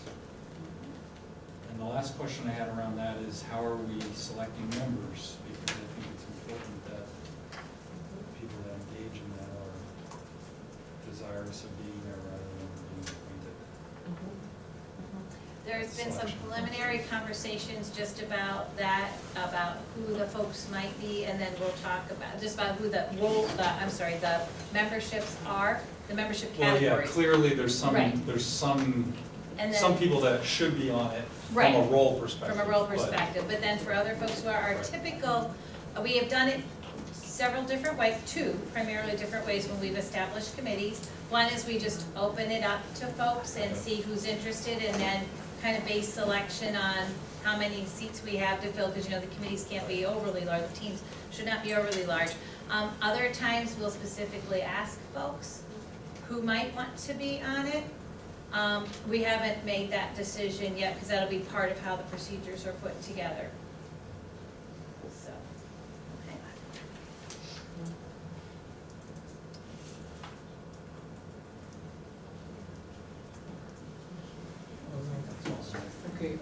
And the last question I had around that is, how are we selecting members? Because I think it's important that people that engage in that are desirous of being there rather than being appointed. There's been some preliminary conversations just about that, about who the folks might be, and then we'll talk about, just about who the memberships are, the membership Well, categories. yeah, clearly there's Right. some And then- some people that should be on it from Right. a role perspective. From a role but- perspective, but then for other folks who are our typical, we have done it several different ways, two primarily different ways when we've established committees. One is we just open it up to folks and see who's interested, and then kind of base selection on how many seats we have to fill, because the committees can't be overly large, the teams should not be overly large. Other times, we'll specifically ask folks who might want to be on it. We haven't made that decision yet, because that'll be part of how the procedures are put together. So, okay. Okay,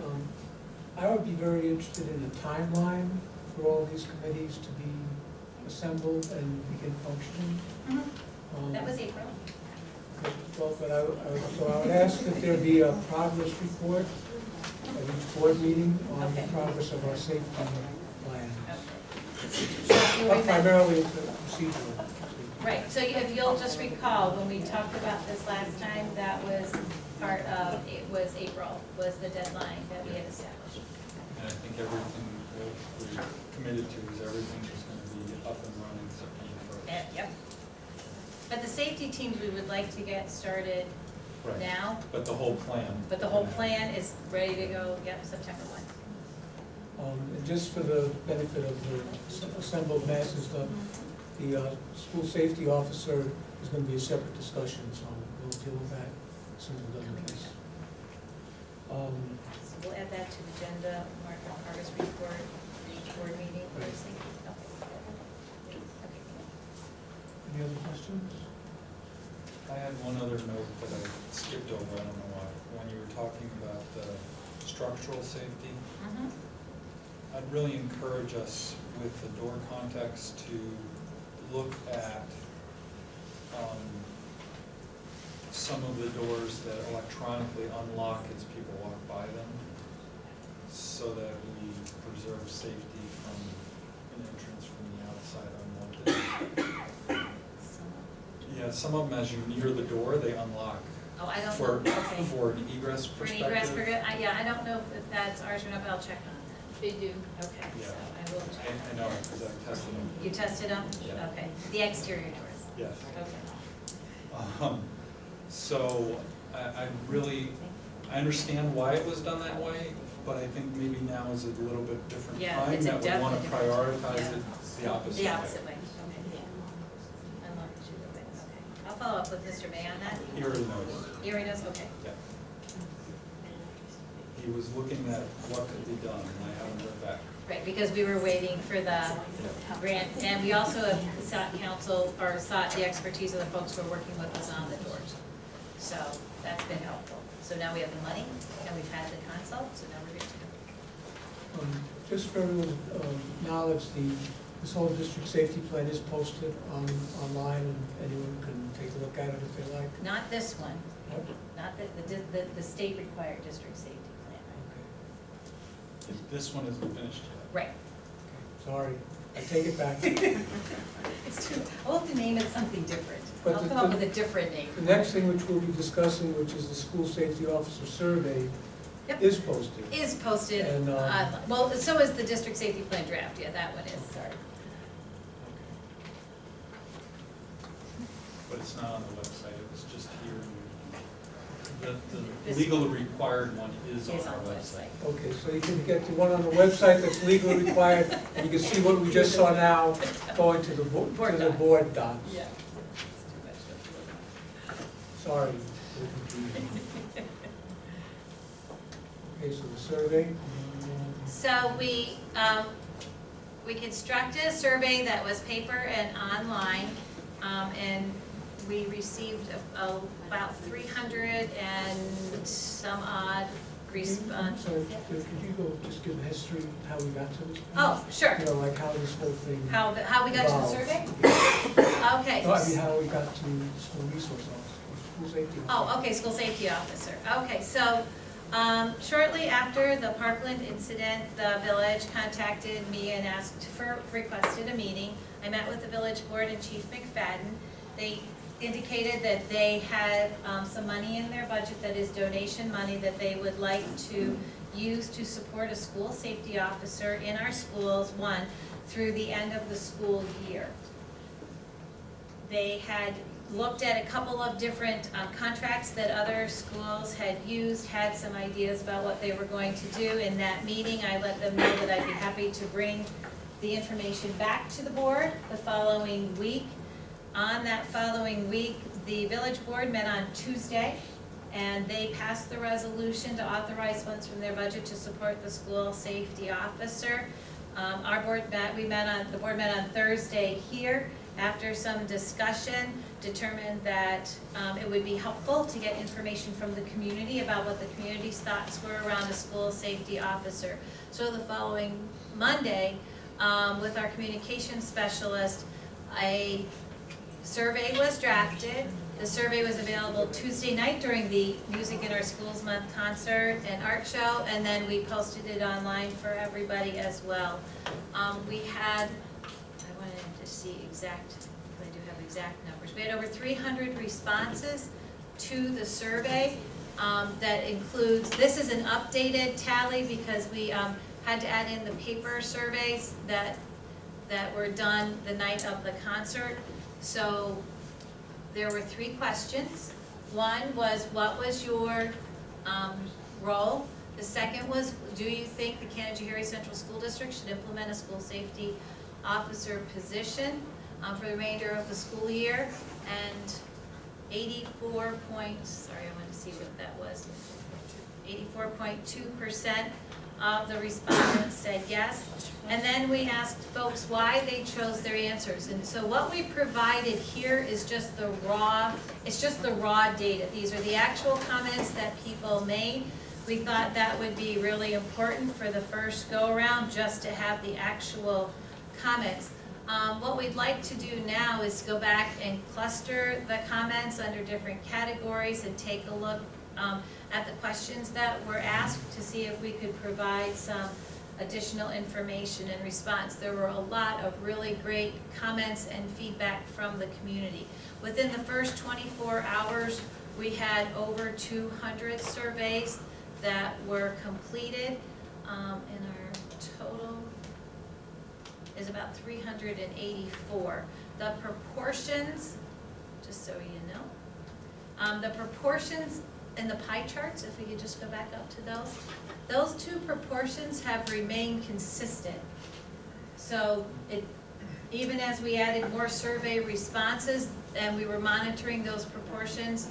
I would be very interested in a timeline for all these committees to be assembled and begin functioning. That was April. Well, but I would ask that there be a progress report at each board meeting on the Okay. progress of our safety plan. Okay. But primarily it's procedural. Right, so if you'll just recall, when we talked about this last time, that was part of, it was April, was the deadline that we had established. And I think everything that we're committed to is everything is going to be up and running September 1st. Yep. But the safety teams, we would like to get started Right. now, But the whole plan. but the whole plan is ready to go, September 1. And just for the benefit of the assembled masses, the school safety officer is going to be a separate discussion, so we'll deal with that as soon as we're done with this. So we'll add that to the agenda, mark the progress report, for each board meeting, for Right. safety. Okay. Any other questions? I had one other note that I skipped over, I don't know why. When you were talking about structural safety, Mhm. I'd really encourage us with the door context to look at some of the doors that electronically unlock as people walk by them, so that we preserve safety from an entrance from the outside unwanted. Yeah, some of them, as you near the door, they unlock Oh, I don't for, know, okay. for an egress For an perspective. egress, yeah, I don't know if that's ours or not, but I'll check on that. They do. Okay, Yeah. so I will check. I know, because I've tested them. You tested them? Yeah. Okay, the exterior doors, Yes. okay. So I really, I understand why it was done that way, but I think maybe now is a little bit different Yeah, time it's a that we want to definitely different prioritize time, it the opposite way. The opposite way, okay. Unlock the two doors, okay. I'll follow up with Mr. May on that. He already knows, He already knows, okay. yeah. He was looking at what could be done, and I haven't heard back. Right, because we were waiting for the grant, and we also have sought counsel, or sought the expertise of the folks who are working with us on the doors. So that's been helpful. So now we have the money, and we've had the consult, so now we're good to go. Just for everyone's knowledge, the This whole district safety plan is posted online, and anyone can take a look at it if they like. Not this one, Yep. not the state required district safety plan. Okay. This one isn't finished yet. Right. Sorry, I take it back. It's true. I'll have to name it something different. But I'll the- come up with a different name. The next thing which we'll be discussing, which is the school safety officer survey, Yep. is posted. Is posted And, online. Well, so is the district safety plan draft, yeah, that one is, sorry. But it's not on the website, it was just here. The This legally required one is Is on our website. Okay, so you can get the one on the website that's legally required, and you can see what we just saw now, going to the Board docs. board docs. Yeah. Sorry for the confusion. Okay, so the survey. So we constructed a survey that was paper and online, and we received about 300 and some odd response. So, could you go, just give a history, how we got to this point? Oh, sure. You know, like how this whole thing. How we got to the evolved. survey? Okay. No, I mean, how we got to school resource officer, school safety officer. Oh, okay, school safety officer. Okay, so shortly after the Parkland incident, the village contacted me and requested a meeting. I met with the village board and Chief McFadden. They indicated that they had some money in their budget that is donation money that they would like to use to support a school safety officer in our schools, through the end of the school year. They had looked at a couple of different contracts that other schools had used, had some ideas about what they were going to do. In that meeting, I let them know that I'd be happy to bring the information back to the board the following week. On that following week, the village board met on Tuesday, and they passed the resolution to authorize funds from their budget to support the school safety officer. Our board met, the board met on Thursday here. After some discussion, determined that it would be helpful to get information from the community about what the community's thoughts were around a school safety officer. So the following Monday, with our communications specialist, a survey was drafted. The survey was available Tuesday night during the Music in Our Schools Month concert and art show, and then we posted it online for everybody as well. We had, I wanted to see exact, I do have exact numbers. We had over 300 responses to the survey. That includes, this is an updated tally because we had to add in the paper surveys that were done the night of the concert. So there were 3 questions. One was, what was your role? The second was, do you think the Canajoharie Central School District should implement a school safety officer position for the remainder of the school year? And 84.2% of the respondents said yes. And then we asked folks why they chose their answers. And so what we provided here is just the raw data. These are the actual comments that people made. We thought that would be really important for the first go-around, just to have the actual comments. What we'd like to do now is go back and cluster the comments under different categories and take a look at the questions that were asked to see if we could provide some additional information in response. There were a lot of really great comments and feedback from the community. Within the first 24 hours, we had over 200 surveys that were completed, and our total is about 384. The proportions, just so you know, the proportions in the pie charts, if we could just go back up to those 2 proportions have remained consistent. So even as we added more survey responses and we were monitoring those proportions,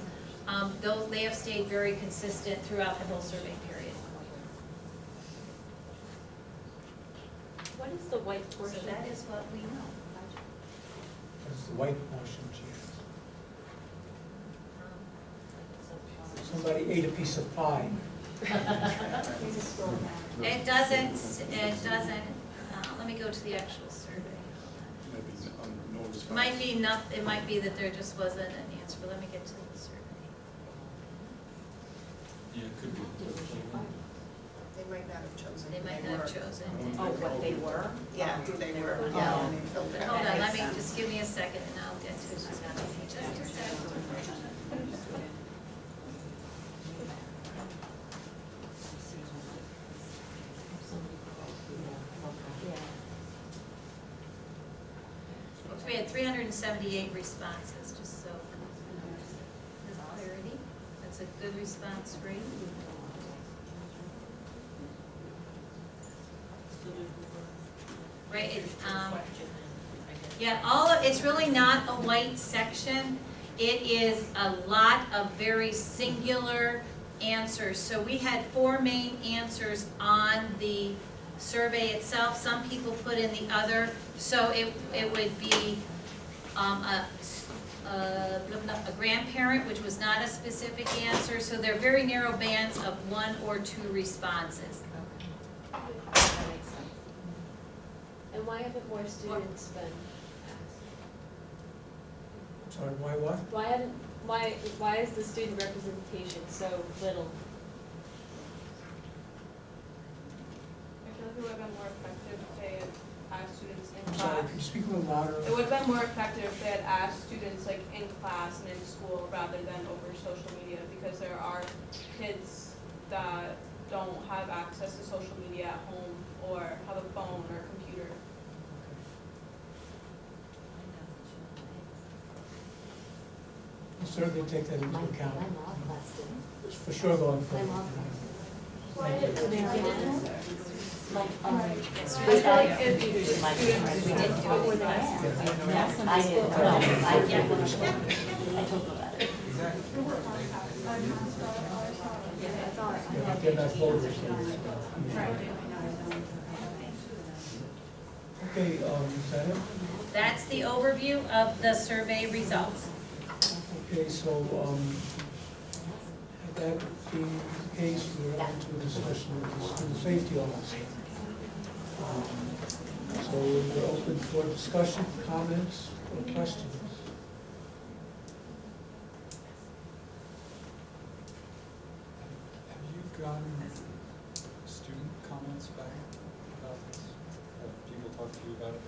they have stayed very consistent throughout the whole survey period. What is the white So portion? that is what we know. That's the white portion, Chief. Somebody ate a piece of pie. It doesn't, let me go to the actual survey. Might be no response. Might be it might be that there just wasn't an answer, but let me get to the survey. Yeah, it could be. They might not have chosen. They who might they not have were. chosen. Oh, what they were? Yeah, who they were, Oh. yeah, when they filled it But out. hold on, let me, just give me a second and I'll get to it. Just a second. So we had 378 responses, just so for clarity. That's a good response rate. Right, yeah, it's really not a white section. It is a lot of very singular answers. So we had 4 main answers on the survey itself. Some people put in the other, so it would be a grandparent, which was not a specific answer. So they're very narrow bands of 1 or 2 responses. And why haven't more students been asked? Sorry, why what? Why is the student representation so little? I feel like it would have been more effective if they had asked students in I'm sorry, class. can you speak a little louder? It would have been more effective if they had asked students like in class and in school rather than over social media, because there are kids that don't have access to social media at home or have a phone or a computer. We'll certainly take that into account. It's for sure going forward. Thank you. Yeah, they're not voters. Okay, is that it? That's the overview of the survey results. Okay, so, that being the case, we're on to a discussion with the school safety officer. So we're open for discussion, comments, or questions. Have you gotten student comments back about this? Have people talked to you about it?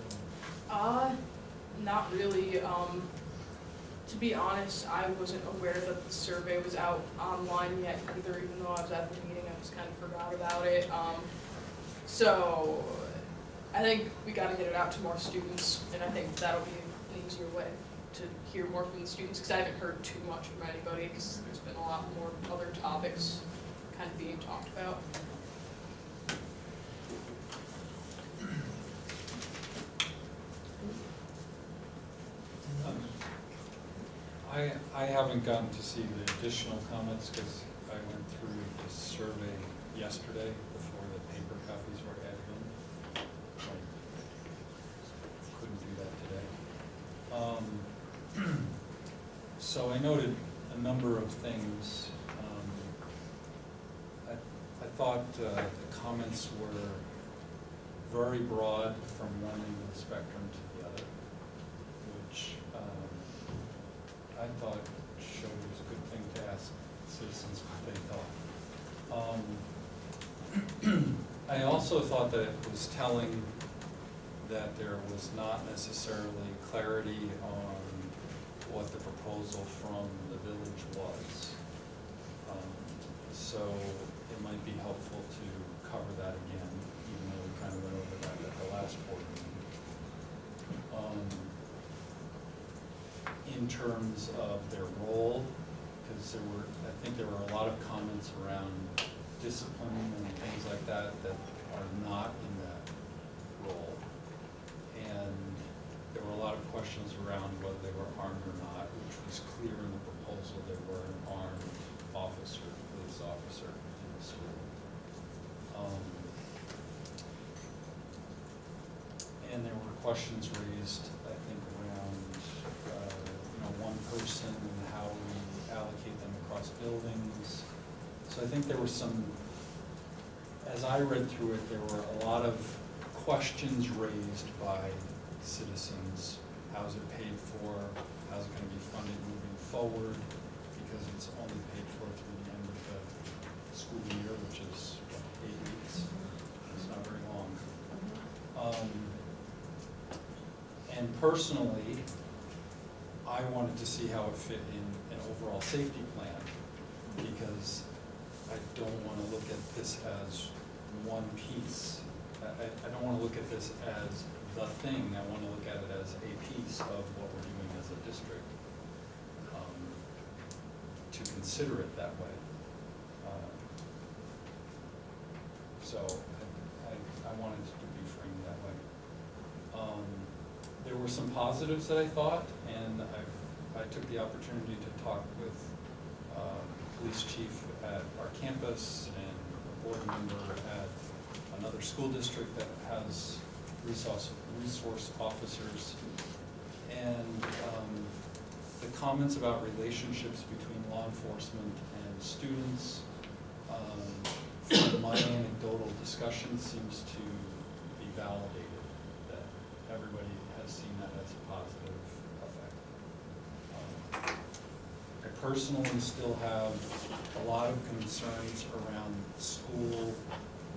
Not really. To be honest, I wasn't aware that the survey was out online yet either, even though I was at the meeting, I just kind of forgot about it. So I think we gotta get it out to more students, and I think that'll be an easier way to hear more from the students, because I haven't heard too much from anybody, because there's been a lot more other topics kind of being talked about. I haven't gotten to see the additional comments because I went through the survey yesterday before the paper copies were added in. I couldn't do that today. So I noted a number of things. I thought the comments were very broad from one end of the spectrum to the other, which I thought showed it was a good thing to ask citizens what they thought. I also thought that it was telling that there was not necessarily clarity on what the proposal from the village was. So it might be helpful to cover that again, even though we kind of went over that at the last board meeting. In terms of their role, because I think there were a lot of comments around discipline and things like that that are not in that role. And there were a lot of questions around whether they were armed or not, which was clear in the proposal they were an armed officer, police officer in the school. And there were questions raised, I think, around one person and how we allocate them across buildings. So I think there were some, as I read through it, there were a lot of questions raised by citizens, how's it paid for, how's it gonna be funded moving forward, because it's only paid for through the end of the school year, which is, what, 8 weeks? It's not very long. And personally, I wanted to see how it fit in an overall safety plan, because I don't want to look at this as one piece. I don't want to look at this as the thing. I want to look at it as a piece of what we're doing as a district, to consider it that way. So I wanted it to be framed that way. There were some positives that I thought, and I took the opportunity to talk with police chief at our campus and a board member at another school district that has resource officers. And the comments about relationships between law enforcement and students, from my anecdotal discussion, seems to be validated, that everybody has seen that as a positive effect. I personally still have a lot of concerns around school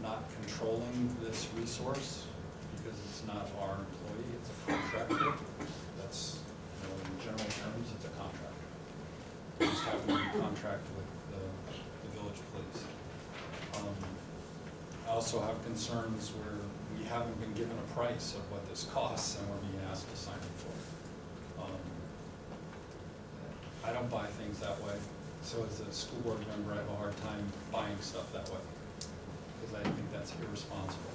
not controlling this resource, because it's not our employee, it's a contractor. That's, in general terms, it's a contractor. We just happen to be contract with the village police. I also have concerns where we haven't been given a price of what this costs, and we're being asked to sign up for it. I don't buy things that way, so as a school board member, I have a hard time buying stuff that way, because I think that's irresponsible.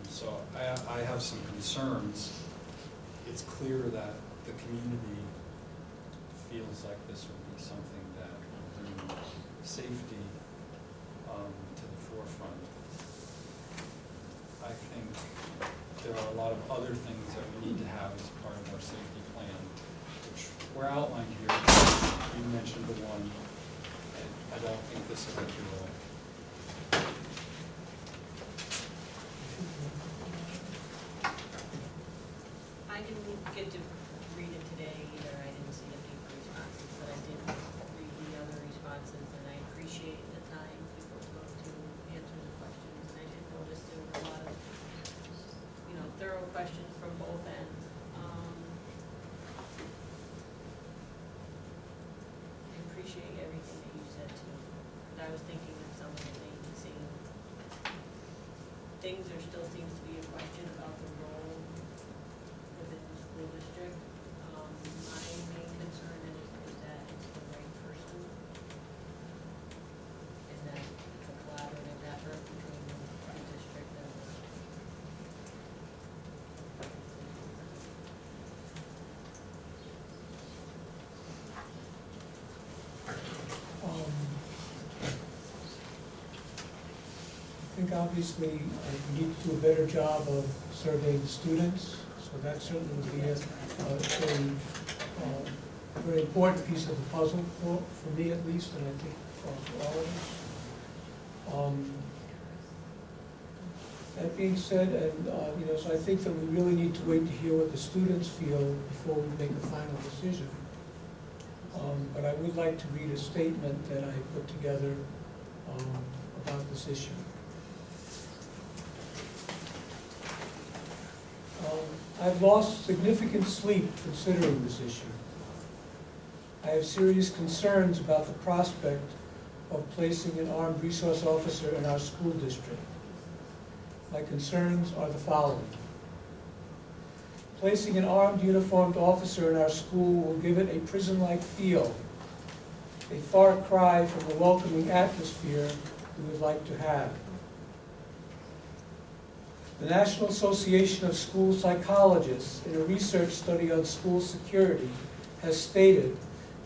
So I have some concerns. It's clear that the community feels like this would be something that will bring safety to the forefront. I think there are a lot of other things that we need to have as part of our safety plan, which were outlined here. You mentioned the one, and I don't think this is what you will. I didn't get to read it today either. I didn't see the paper responses, but I did read the other responses, and I appreciate the time people took to answer the questions. And I did notice there were a lot of, thorough questions from both ends. I appreciate everything that you said too. And I was thinking of some of the things, there still seems to be a question about the role within the school district. My main concern is that it's the right person, and that it's a collaborative effort between the district and the. I think obviously we need to do a better job of surveying the students, so that certainly would be a very important piece of the puzzle for me at least, and I think for all of us. That being said, and so I think that we really need to wait to hear what the students feel before we make a final decision. But I would like to read a statement that I put together about this issue. I've lost significant sleep considering this issue. I have serious concerns about the prospect of placing an armed resource officer in our school district. My concerns are the following. Placing an armed uniformed officer in our school will give it a prison-like feel, a far cry from the welcoming atmosphere we would like to have. The National Association of School Psychologists, in a research study on school security, has stated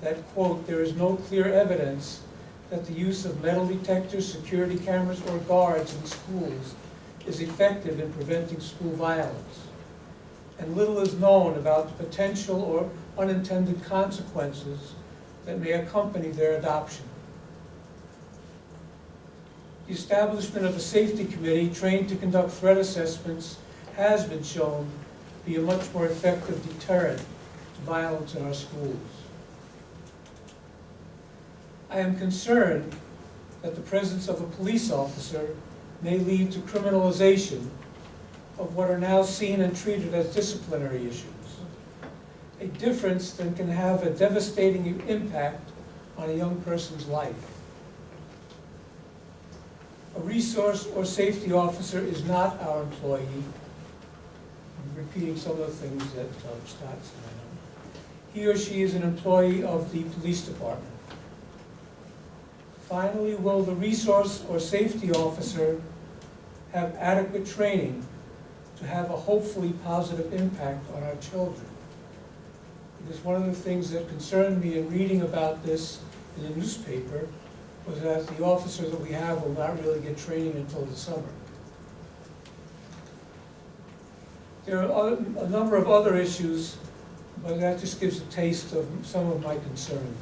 that, quote, there is no clear evidence that the use of metal detectors, security cameras, or guards in schools is effective in preventing school violence. And little is known about the potential or unintended consequences that may accompany their adoption. The establishment of a safety committee trained to conduct threat assessments has been shown be a much more effective deterrent to violence in our schools. I am concerned that the presence of a police officer may lead to criminalization of what are now seen and treated as disciplinary issues, a difference that can have a devastating impact on a young person's life. A resource or safety officer is not our employee. I'm repeating some of the things that Scott said. He or she is an employee of the police department. Finally, will the resource or safety officer have adequate training to have a hopefully positive impact on our children? Because one of the things that concerned me in reading about this in the newspaper was that the officers that we have will not really get training until the summer. There are a number of other issues, but that just gives a taste of some of my concerns.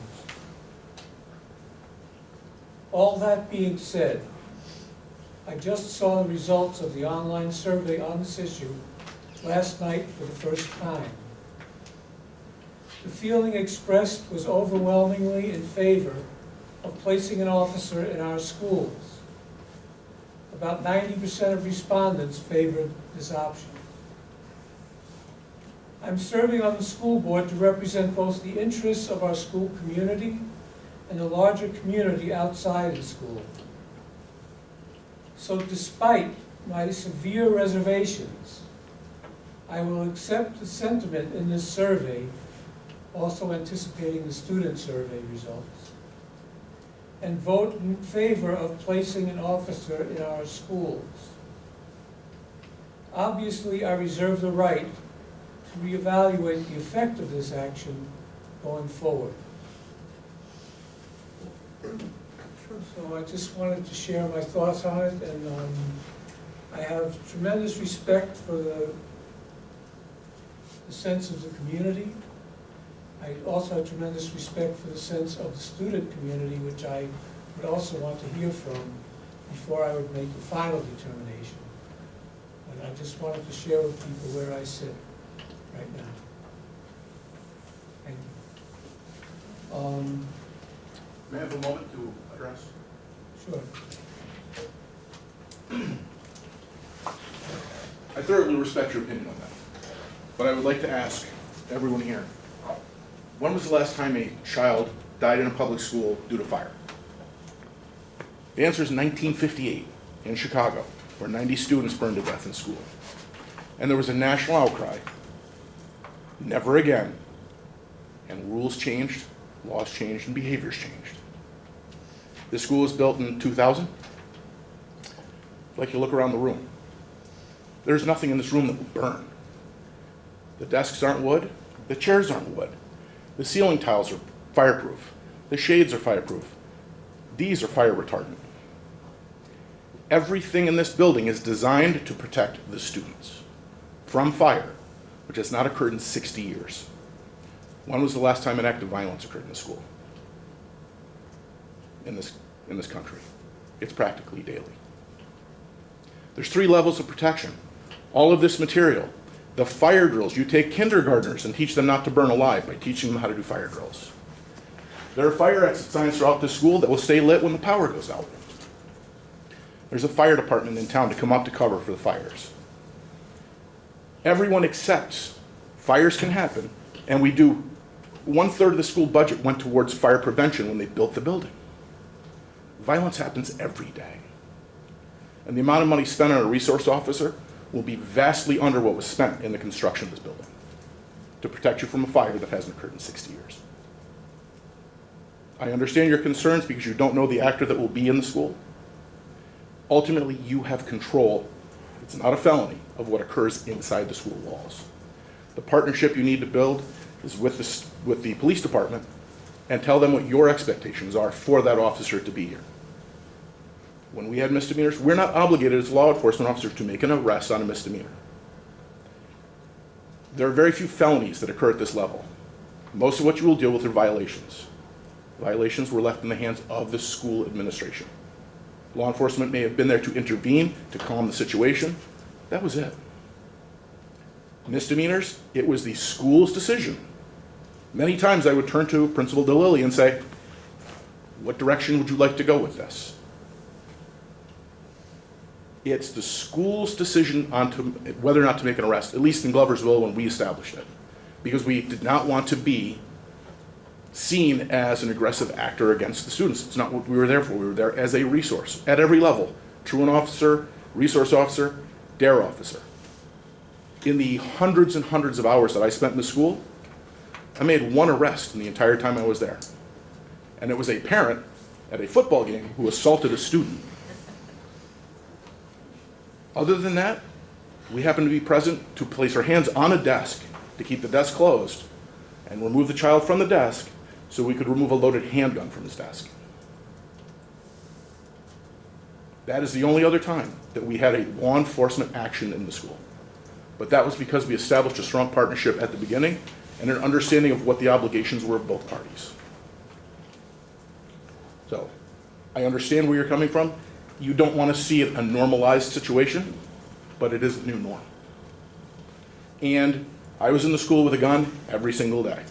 All that being said, I just saw the results of the online survey on this issue last night for the first time. The feeling expressed was overwhelmingly in favor of placing an officer in our schools. About 90% of respondents favored this option. I'm serving on the school board to represent both the interests of our school community and the larger community outside the school. So despite my severe reservations, I will accept the sentiment in this survey, also anticipating the student survey results, and vote in favor of placing an officer in our schools. Obviously, I reserve the right to reevaluate the effect of this action going forward. So I just wanted to share my thoughts on it, and I have tremendous respect for the sense of the community. I also have tremendous respect for the sense of the student community, which I would also want to hear from before I would make the final determination. But I just wanted to share with people where I sit right now. Thank you. May I have a moment to address? Sure. I thoroughly respect your opinion on that, but I would like to ask everyone here, when was the last time a child died in a public school due to fire? The answer is 1958 in Chicago, where 90 students burned to death in school. And there was a national outcry, never again, and rules changed, laws changed, and behaviors changed. This school was built in 2000. I'd like you to look around the room. There's nothing in this room that will burn. The desks aren't wood, the chairs aren't wood. The ceiling tiles are fireproof. The shades are fireproof. These are fire retardant. Everything in this building is designed to protect the students from fire, which has not occurred in 60 years. When was the last time an act of violence occurred in the school? In this country. It's practically daily. There's 3 levels of protection. All of this material, the fire drills, you take kindergartners and teach them not to burn alive by teaching them how to do fire drills. There are fire exit signs throughout the school that will stay lit when the power goes out. There's a fire department in town to come up to cover for the fires. Everyone accepts fires can happen, and we do 1/3 of the school budget went towards fire prevention when they built the building. Violence happens every day. And the amount of money spent on a resource officer will be vastly under what was spent in the construction of this building to protect you from a fire that hasn't occurred in 60 years. I understand your concerns because you don't know the actor that will be in the school. Ultimately, you have control, it's not a felony, of what occurs inside the school walls. The partnership you need to build is with the police department, and tell them what your expectations are for that officer to be here. When we had misdemeanors, we're not obligated as law enforcement officers to make an arrest on a misdemeanor. There are very few felonies that occur at this level. Most of what you will deal with are violations. Violations were left in the hands of the school administration. Law enforcement may have been there to intervene, to calm the situation. That was it. Misdemeanors, it was the school's decision. Many times I would turn to Principal DeLilly and say, what direction would you like to go with this? It's the school's decision on whether or not to make an arrest, at least in Gloversville when we established it. Because we did not want to be seen as an aggressive actor against the students. It's not what we were there for. We were there as a resource at every level. Truant officer, resource officer, DARE officer. In the hundreds and hundreds of hours that I spent in the school, I made one arrest in the entire time I was there. And it was a parent at a football game who assaulted a student. Other than that, we happened to be present to place our hands on a desk to keep the desk closed and remove the child from the desk so we could remove a loaded handgun from his desk. That is the only other time that we had a law enforcement action in the school. But that was because we established a strong partnership at the beginning and an understanding of what the obligations were of both parties. So, I understand where you're coming from. You don't want to see it a normalized situation, but it is the new norm. And I was in the school with a gun every single day.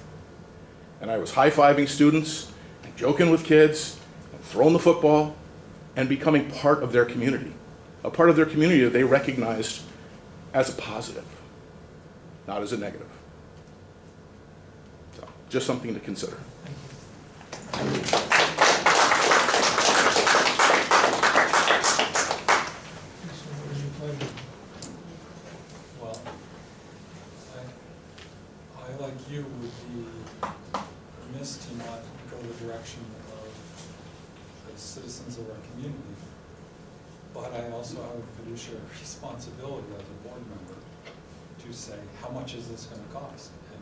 And I was high-fiving students, and joking with kids, and throwing the football, and becoming part of their community. A part of their community that they recognized as a positive, not as a negative. So, just something to consider. Well, I like you, would be remiss to not go the direction of the citizens of our community. But I also have a fiduciary responsibility as a board member to say, how much is this gonna cost? And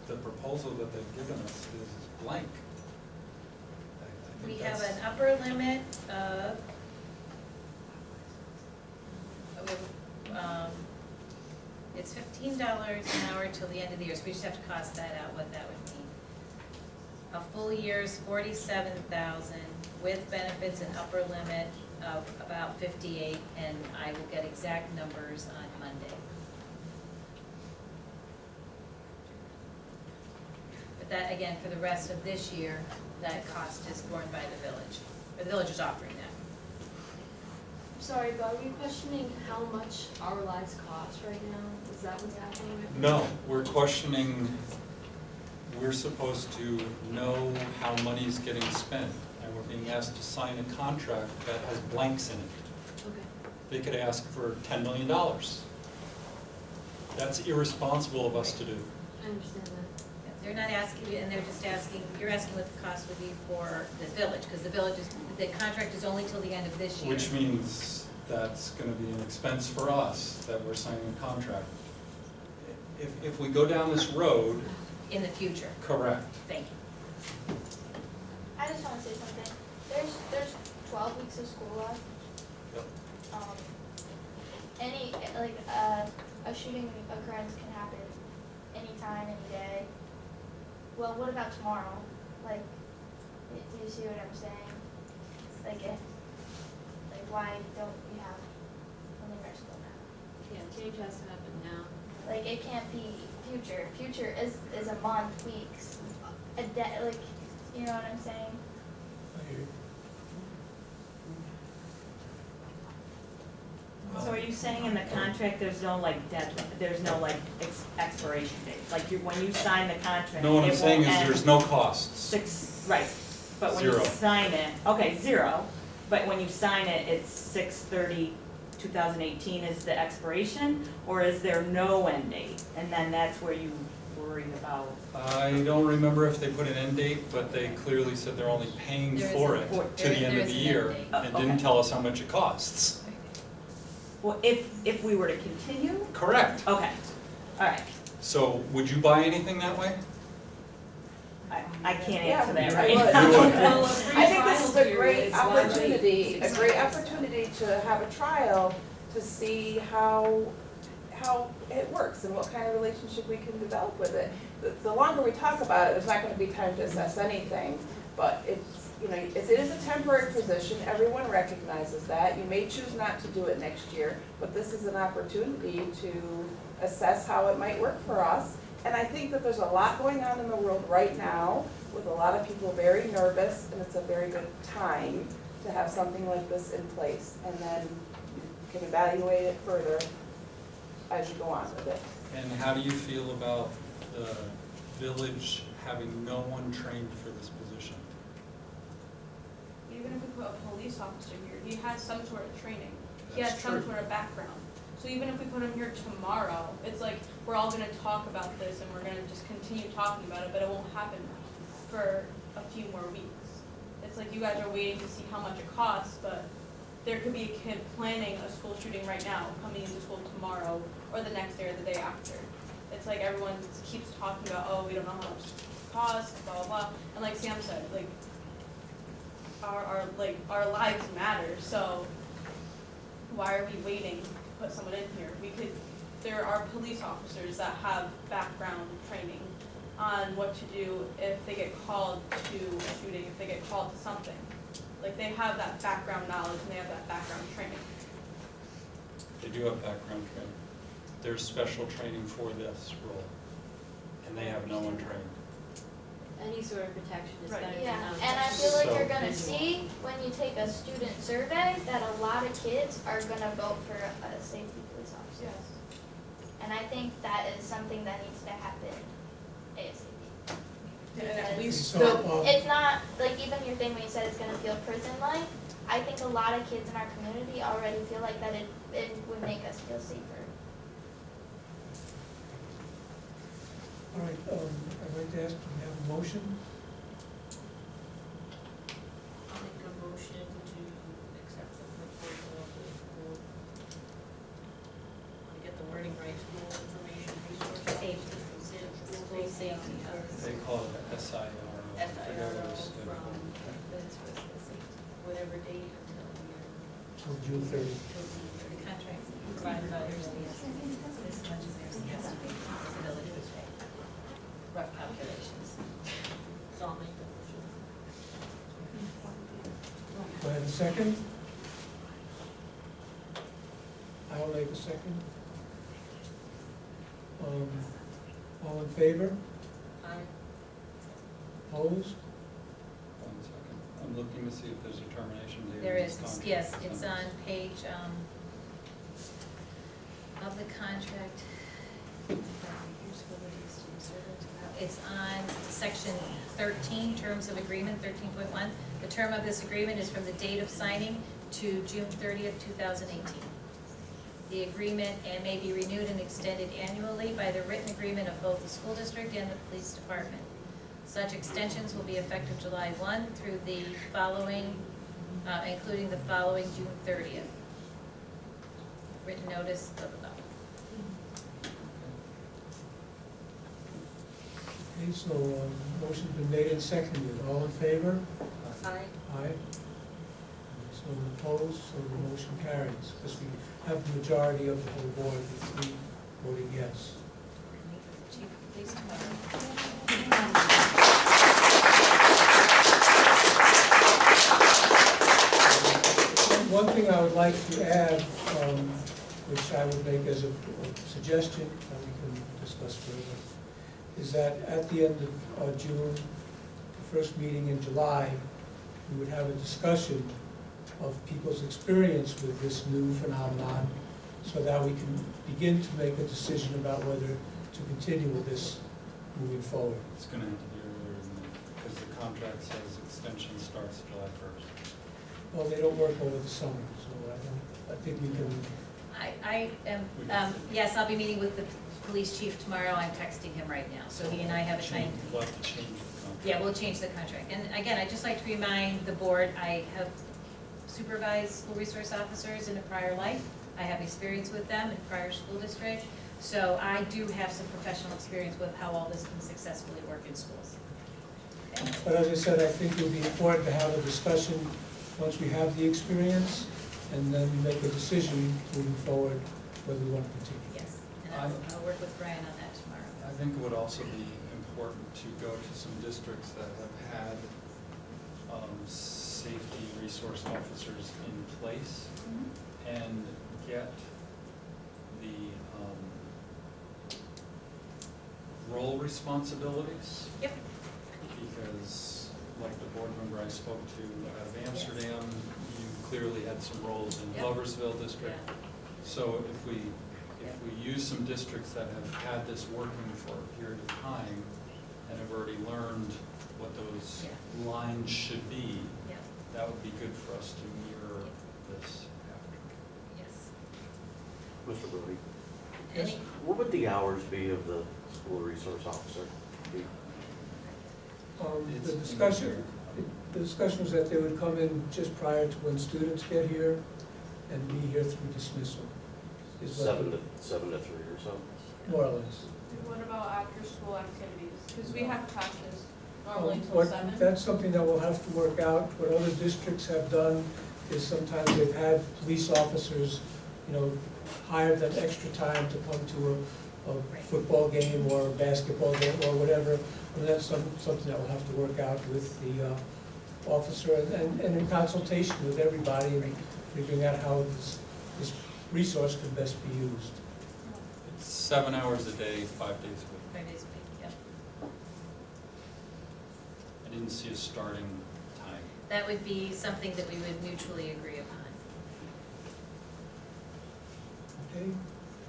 the proposal that they've given us is blank. I think We have that's- an upper limit of, it's $15 an hour till the end of the year, so we just have to cost that out, what that would mean. A full year's $47,000 with benefits and upper limit of about 58, and I will get exact numbers on Monday. But that, again, for the rest of this year, that cost is borne by the village, or the village is offering that. Sorry, but are we questioning how much our lives cost right now? Is that what's happening? No, we're questioning, we're supposed to know how money's getting spent, and we're being asked to sign a contract that has blanks in it. Okay. They could ask for $10 million. That's irresponsible of us to do. I understand that. They're not asking you, and they're just asking, you're asking what the cost would be for the village, because the village is, the contract is only till the end of this year. Which means that's gonna be an expense for us, that we're signing a contract. If we go down this road, In the future, correct. thank you. I just want to say something. There's 12 weeks of school left. Yep. A shooting occurrence can happen anytime, any day. Well, what about tomorrow? Like, do you see what I'm saying? Why don't we have only our school now? Yeah, change has to happen now. Like, it can't be future. Future is a month, weeks, a day. Like, you know what I'm saying? So are you saying in the contract, there's no there's no expiration date? Like when you sign the contract, No, what I'm it saying won't is end there's no costs. right, but when you Zero. sign it, okay, 0, but when you sign it, it's 6/30/2018 is the expiration, or is there no end date? And then that's where you worry about. I don't remember if they put an end date, but they clearly said they're only paying There is for a- it there- to the end there of is the an end year, date. and didn't Okay. tell us how much it costs. Well, if we were to continue, Correct. okay, all right, So would you buy anything that way? I can't answer that Yeah, right I would. now. Well, a free I think this is trial a great period is one week. opportunity to have a trial to see how it works and what kind of relationship we can develop with it. The longer we talk about it, there's not gonna be time to assess anything, but you know, it is a temporary position, everyone recognizes that. You may choose not to do it next year, but this is an opportunity to assess how it might work for us. And I think that there's a lot going on in the world right now with a lot of people very nervous, and it's a very good time to have something like this in place. And then you can evaluate it further as you go on with it. And how do you feel about the village having no one trained for this position? Even if we put a police officer here, he has some sort of training. He has That's some true. sort of background. So even if we put him here tomorrow, it's like, we're all gonna talk about this and we're gonna just continue talking about it, but it won't happen for a few more weeks. It's like you guys are waiting to see how much it costs, but there could be a kid planning a school shooting right now, coming into school tomorrow, or the next day or the day after. It's like everyone keeps talking about, oh, we don't know how much it costs, blah, blah, blah. And like Sam said, like, our lives matter, so why are we waiting to put someone in here? There are police officers that have background training on what to do if they get called to a shooting, if they get called to something. Like, they have that background knowledge and they have that background training. They do have background training. There's special training for this role, and they have no one trained. Any sort of protection is Right. better than Yeah, none. and I feel like So- you're gonna see when you take a student survey that a lot of kids are gonna vote for a safety police officer. And I think that is something that needs to happen ASAP. And at Because least So, it's not, like even your thing when you said it's gonna feel prison-like, I think a lot of kids in our community already feel like that it would make us feel safer. all right, I'd like to ask, do we have a motion? I'll make a motion to accept the proposal of the school. I get the wording right, school information resource. Safety. School safety. They call it SIR. SIRO from whatever date until the Till June 30th. The contract provided by the this much is their ability to pay. Rough calculations. So I'll make the motion. Do I have a second? I'll make a second. All in favor? Aye. Opposed? One second. I'm looking to see if there's a termination date. There in is, this yes, contract. it's on page, of the contract. It's on section 13, terms of agreement, 13.1. The term of this agreement is from the date of signing to June 30th, 2018. The agreement and may be renewed and extended annually by the written agreement of both the school district and the police department. Such extensions will be effective July 1 through the following, including the following June 30th. Written notice, blah, blah, blah. Okay, so, motion's been made and seconded. All in favor? Aye. Aye. So opposed, so the motion carries, because we have the majority of the whole board, the three voting yes. Meet with the chief of police tomorrow. One thing I would like to add, which I would make as a suggestion, that we can discuss further, is that at the end of June, the first meeting in July, we would have a discussion of people's experience with this new phenomenon, so that we can begin to make a decision about whether to continue with this moving forward. It's gonna have to be earlier than that, because the contract says extension starts July 1st. Well, they don't work over the summer, so I think we can, I am, yes, I'll be meeting with the police chief tomorrow. I'm texting him right now, so he and I have a time. We'll have to change the contract. Yeah, we'll change the contract. And again, I'd just like to remind the board, I have supervised school resource officers in a prior life. I have experience with them in prior school district. So I do have some professional experience with how all this can successfully work in schools. Okay? but as I said, I think it would be important to have a discussion once we have the experience, and then make a decision moving forward whether we want to continue. Yes, and I'll work with Brian on that tomorrow. I think it would also be important to go to some districts that have had safety resource officers in place and get the role responsibilities. Yep. Because like the board member I spoke to out of Amsterdam, you clearly had some roles in Yep. Gloversville district. Yeah. So if we use some districts that have had this working for a period of time and have already learned what those Yeah. lines should be, Yep. that would be good for us to mirror this after. Yes. Mr. Brody, Any, what would the hours be of the school resource officer? Be- The discussion was that they would come in just prior to when students get here and be here through dismissal. Is what- 7 to 3 or so? More or less. What about after-school activities? Because we have classes normally till What- 7. That's something that we'll have to work out. What other districts have done is sometimes they've had police officers, hire them extra time to come to a football game or a basketball game or whatever. And that's something that we'll have to work out with the officer and in consultation with everybody and figuring out how this resource can best be used. It's 7 hours a day, 5 days a week. 5 days a week, yep. I didn't see a starting time. That would be something that we would mutually agree upon. Okay?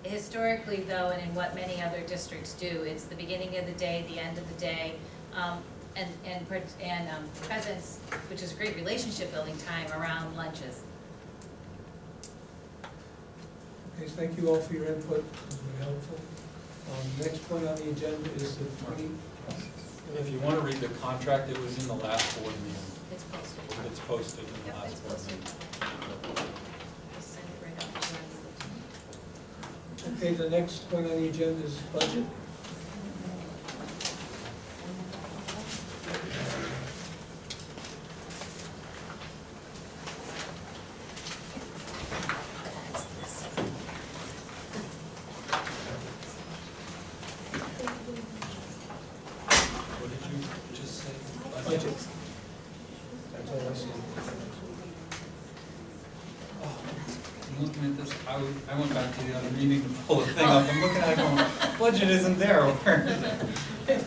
Historically, though, and in what many other districts do, it's the beginning of the day, the end of the day, and presence, which is a great relationship building time around lunches. Okay, so thank you all for your input. It was very helpful. Next point on the agenda is the 20. If you want to read the contract, it was in the last board meeting. It's posted. It's posted in the Yep, it's last board posted. meeting. Just send it right up to you. Okay, the next point on the agenda is budget. What did you just say? Budget. That's all I see. I'm looking at this, I went back to the other meeting to pull the thing up, I'm looking at it going, budget isn't there, where is it?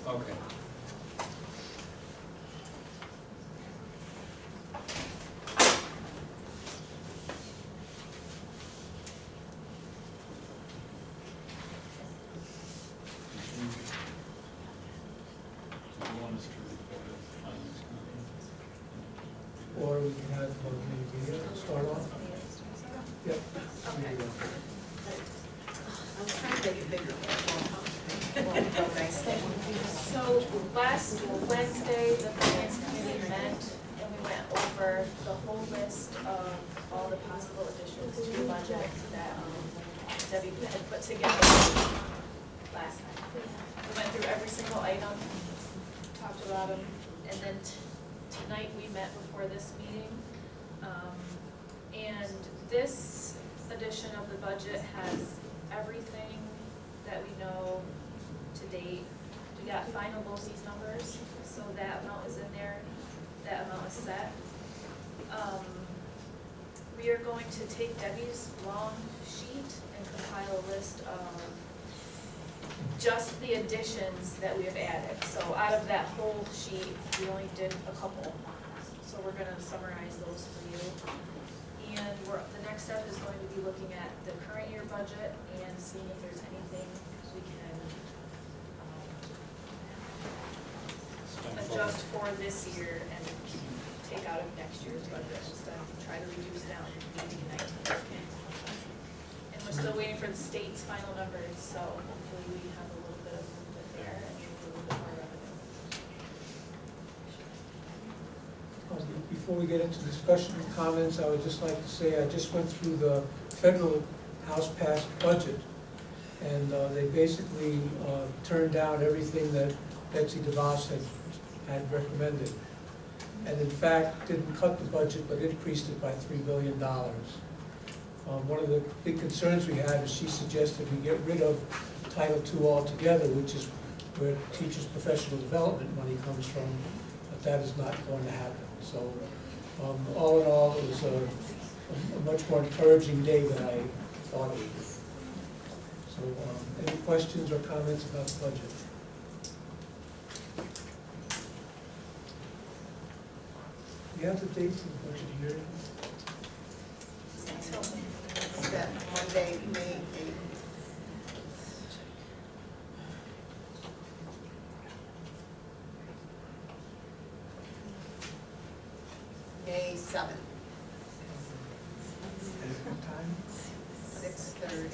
Okay. Do you want us to report it on this meeting? Or we can have, maybe start off. Yep. I'm trying to make it bigger. So last Wednesday, the finance committee met and we went over the whole list of all the possible additions to the budget that Debbie had put together last night. We went through every single item, talked about them, and then tonight we met before this meeting. And this edition of the budget has everything that we know to date. We got final BOCES numbers, so that amount is in there, that amount is set. We are going to take Debbie's long sheet and compile a list of just the additions that we have added. So out of that whole sheet, we only did a couple, so we're gonna summarize those for you. And the next step is going to be looking at the current year budget and seeing if there's anything we can adjust for this year and take out of next year's budget instead of try to reduce down in 2019. And we're still waiting for the state's final numbers, so hopefully we have a little bit of movement there and maybe a little bit more revenue. Before we get into discussion and comments, I would just like to say, I just went through the federal House-passed budget, and they basically turned down everything that Betsy DeVos had recommended. And in fact, didn't cut the budget, but increased it by $3 billion. One of the big concerns we had is she suggested we get rid of Title II altogether, which is where teachers' professional development money comes from, but that is not going to happen. So, all in all, it was a much more encouraging day than I thought it would be. So, any questions or comments about the budget? You have the dates of the budget hearing? Until it's that Monday, May 8th. May 7th, What time? 6:30.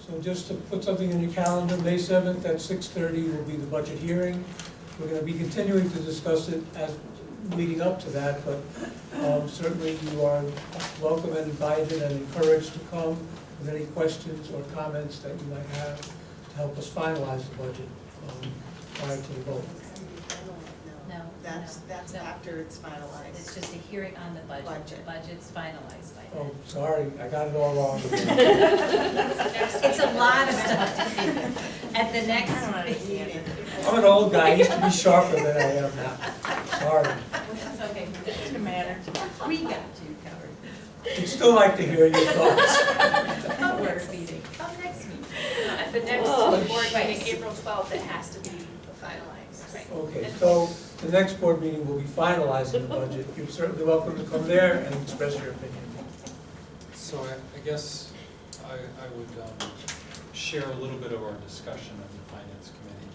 So just to put something in your calendar, May 7th at 6:30 will be the budget hearing. We're going to be continuing to discuss it as leading up to that, but certainly you are welcome and invited and encouraged to come with any questions or comments that you might have to help us finalize the budget prior to the vote. No, That's no. after it's finalized. It's just a hearing on the budget. Budget. The budget's finalized by Oh, then. sorry, I got it all wrong. It's a lot of stuff to do. At the next meeting. I'm an old guy, I used to be sharper than I am now. Sorry. That's okay. Doesn't matter. We got you covered. I'd still like to hear your thoughts. Come next meeting. Come next meeting. At the next Oh, board meeting, April 12th, it has to be finalized. Right. Okay, so the next board meeting will be finalizing the budget. You're certainly welcome to come there and express your opinion. So I guess I would share a little bit of our discussion of the finance committee.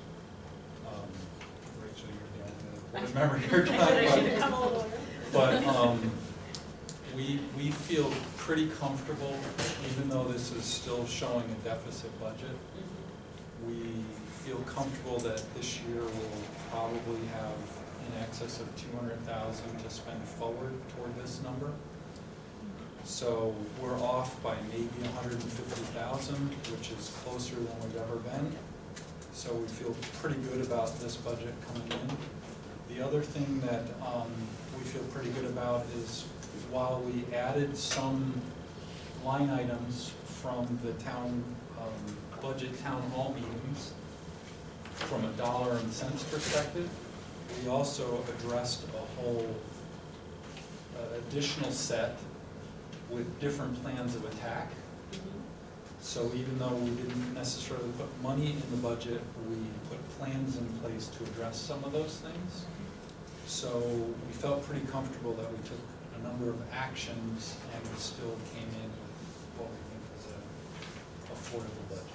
Rachel, you're the only board member here tonight, but we feel pretty comfortable, even though this is still showing a deficit budget. We feel comfortable that this year we'll probably have in excess of 200,000 to spend forward toward this number. So we're off by maybe 150,000, which is closer than we've ever been. So we feel pretty good about this budget coming in. The other thing that we feel pretty good about is while we added some line items from the town budget town hall meetings from a dollar and cents perspective, we also addressed a whole additional set with different plans of attack. So even though we didn't necessarily put money in the budget, we put plans in place to address some of those things. So we felt pretty comfortable that we took a number of actions and we still came in with what we think is an affordable budget.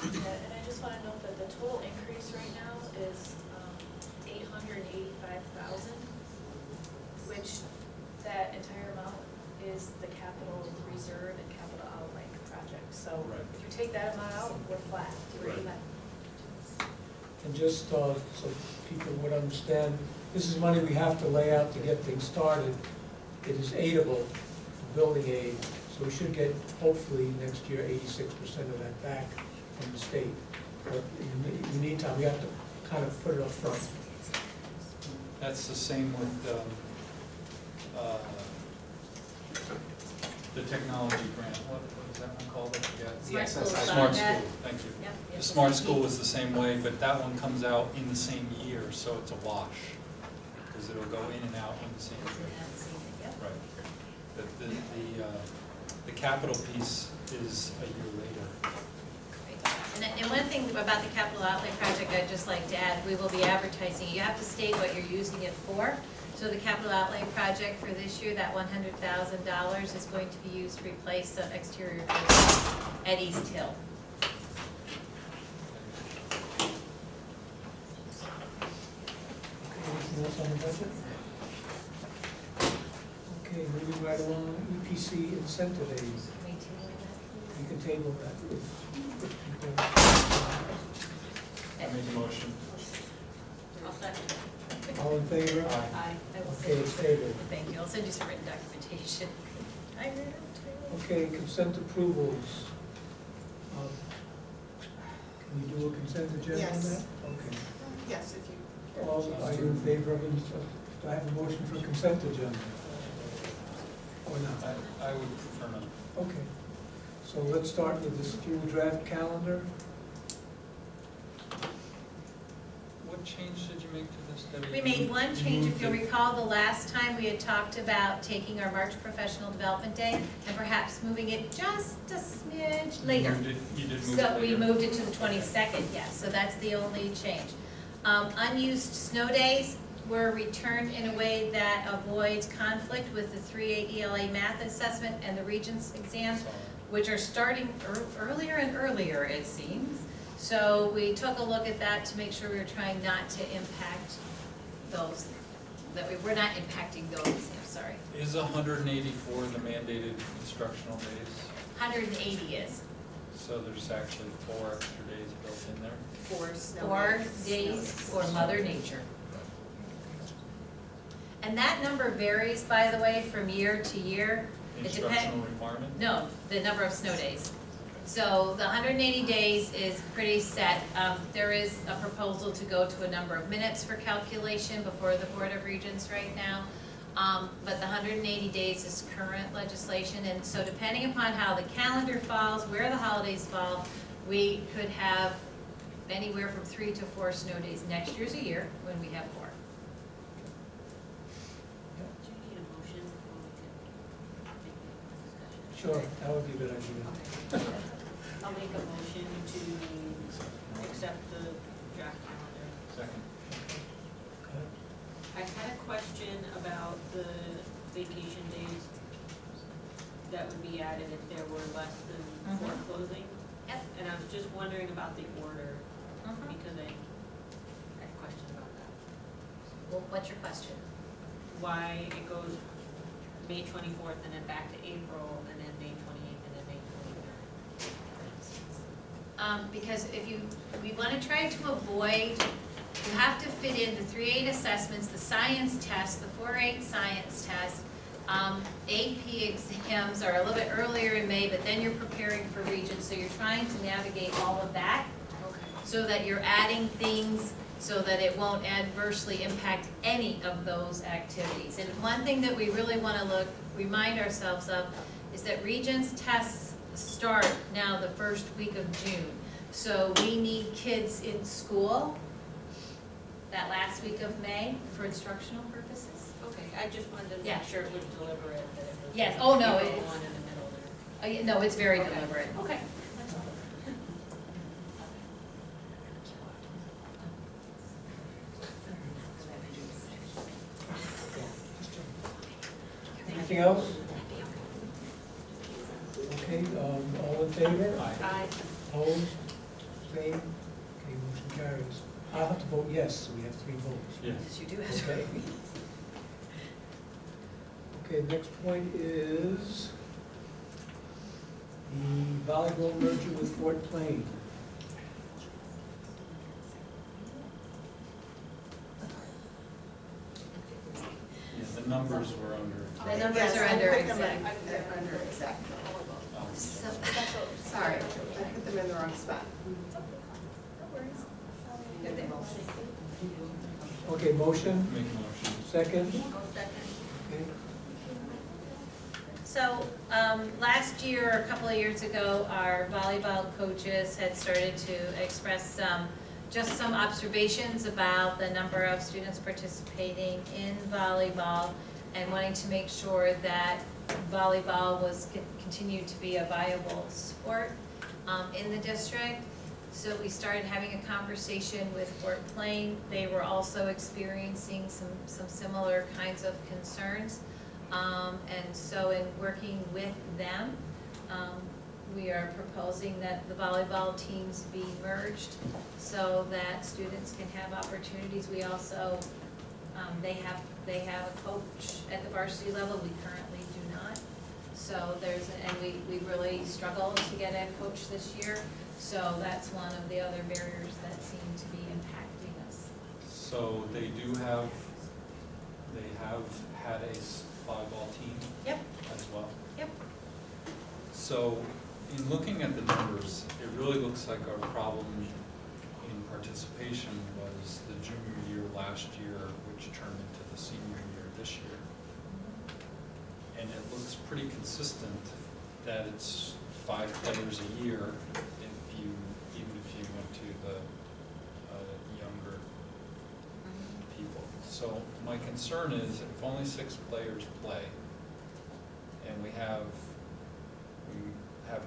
And I just want to note that the total increase right now is 885,000, which that entire amount is the capital reserve and capital outlay project. So Right. if you take that amount out, we're flat, we're Right. even. And just so people would understand, this is money we have to lay out to get things started. It is aidable for building aid, so we should get, hopefully, next year, 86% of that back from the state. But in the meantime, we have to kind of put it up front. That's the same with the technology grant. What is that one called? I forget. Smart School Smart Fund. School, thank you. Yep, The yep. Smart School is the same way, but that one comes out in the same year, so it's a wash. Because it'll go in and out in the same year. Yep. Right. But the capital piece is a year later. And one thing about the capital outlay project, I'd just like to add, we will be advertising, you have to state what you're using it for. So the capital outlay project for this year, that $100,000 is going to be used to replace the exterior building at East Hill. Anything else on the budget? Okay, moving right along, EPC incentive aid. Can we table that, You can table that if people. I make a motion. please? I'll second. All in favor? Aye. I will Okay, send it's you, tabled. thank you, I'll send you some written documentation. I read it too. Okay, consent approvals. Can you do a consent agenda on Yes. that? Okay. Yes, if you. All, are you in favor of it? Do I have a motion for consent agenda? Or not? I would prefer not. Okay. So let's start with the school draft calendar. What change did you make to this, Debbie? We made one change, if you'll moved it- recall, the last time we had talked about taking our March Professional Development Day and perhaps moving it just a smidge later. You did move it So we later. moved it to the 22nd, yes, so that's the only change. Unused snow days were returned in a way that avoids conflict with the 3A ELA math assessment and the Regents exams, which are starting earlier and earlier, it seems. So we took a look at that to make sure we were trying not to impact those, that we were not impacting those exams, sorry. Is 184 the mandated instructional days? 180 is. So there's actually 4 extra days built in there? 4 days for Mother Nature. And that number varies, by the way, from year to year. It depends. Instructional requirement? No, the number of snow days. So the 180 days is pretty set. There is a proposal to go to a number of minutes for calculation before the Board of Regents right now. But the 180 days is current legislation, and so depending upon how the calendar falls, where the holidays fall, we could have anywhere from 3 to 4 snow days. Next year's a year when we have 4. Do you need a motion before we can take the discussion? Sure, that would be a good idea. I'll make a motion to accept the draft calendar. Second. Okay. I had a question about the vacation days that would be added if there were less than 4 closing. Yep. And I was just wondering about the order, Mhm. because I had a question about that. Well, what's your question? Why it goes May 24th and then back to April and then May 28th and then May 29th? Because we want to try to avoid, you have to fit in the 3-8 assessments, the science test, the 4-8 science test. AP exams are a little bit earlier in May, but then you're preparing for Regents, so you're trying to navigate all of that so that you're adding things so that it won't adversely impact any of those activities. And one thing that we really want to remind ourselves of is that Regents tests start now the first week of June. So we need kids in school that last week of May for instructional purposes. Okay, I just wanted to Yeah. make sure it was deliberate, that it was. Yes. Oh, no, April it's- 1 in the middle there. Oh, yeah, no, it's very Okay. deliberate. Okay. Anything else? Okay, all in favor? Aye. Opposed? Abstained? Okay, motion carries. I'll have to vote yes, so we have 3 votes. Yes. You do have Okay. Okay, next point is the volleyball merger with Fort Plain. Yeah, the numbers were under. The numbers Yes, are I under put them exec. They're under exec. Oh, So- Sorry, I put them in the wrong spot. Okay, motion, Make a motion. second? I'll second. Okay. So, last year, or a couple of years ago, our volleyball coaches had started to express just some observations about the number of students participating in volleyball and wanting to make sure that volleyball was continued to be a viable sport in the district. So we started having a conversation with Fort Plain. They were also experiencing some similar kinds of concerns. And so in working with them, we are proposing that the volleyball teams be merged so that students can have opportunities. We also, they have a coach at the varsity level, we currently do not. So and we really struggled to get a coach this year. So that's one of the other barriers that seem to be impacting us. So they have had a volleyball team? Yep. As well? Yep. So in looking at the numbers, it really looks like our problem in participation was the junior year last year, which turned into the senior year this year. And it looks pretty consistent that it's 5 players a year if you, even if you went to the younger people. So my concern is if only 6 players play, and we have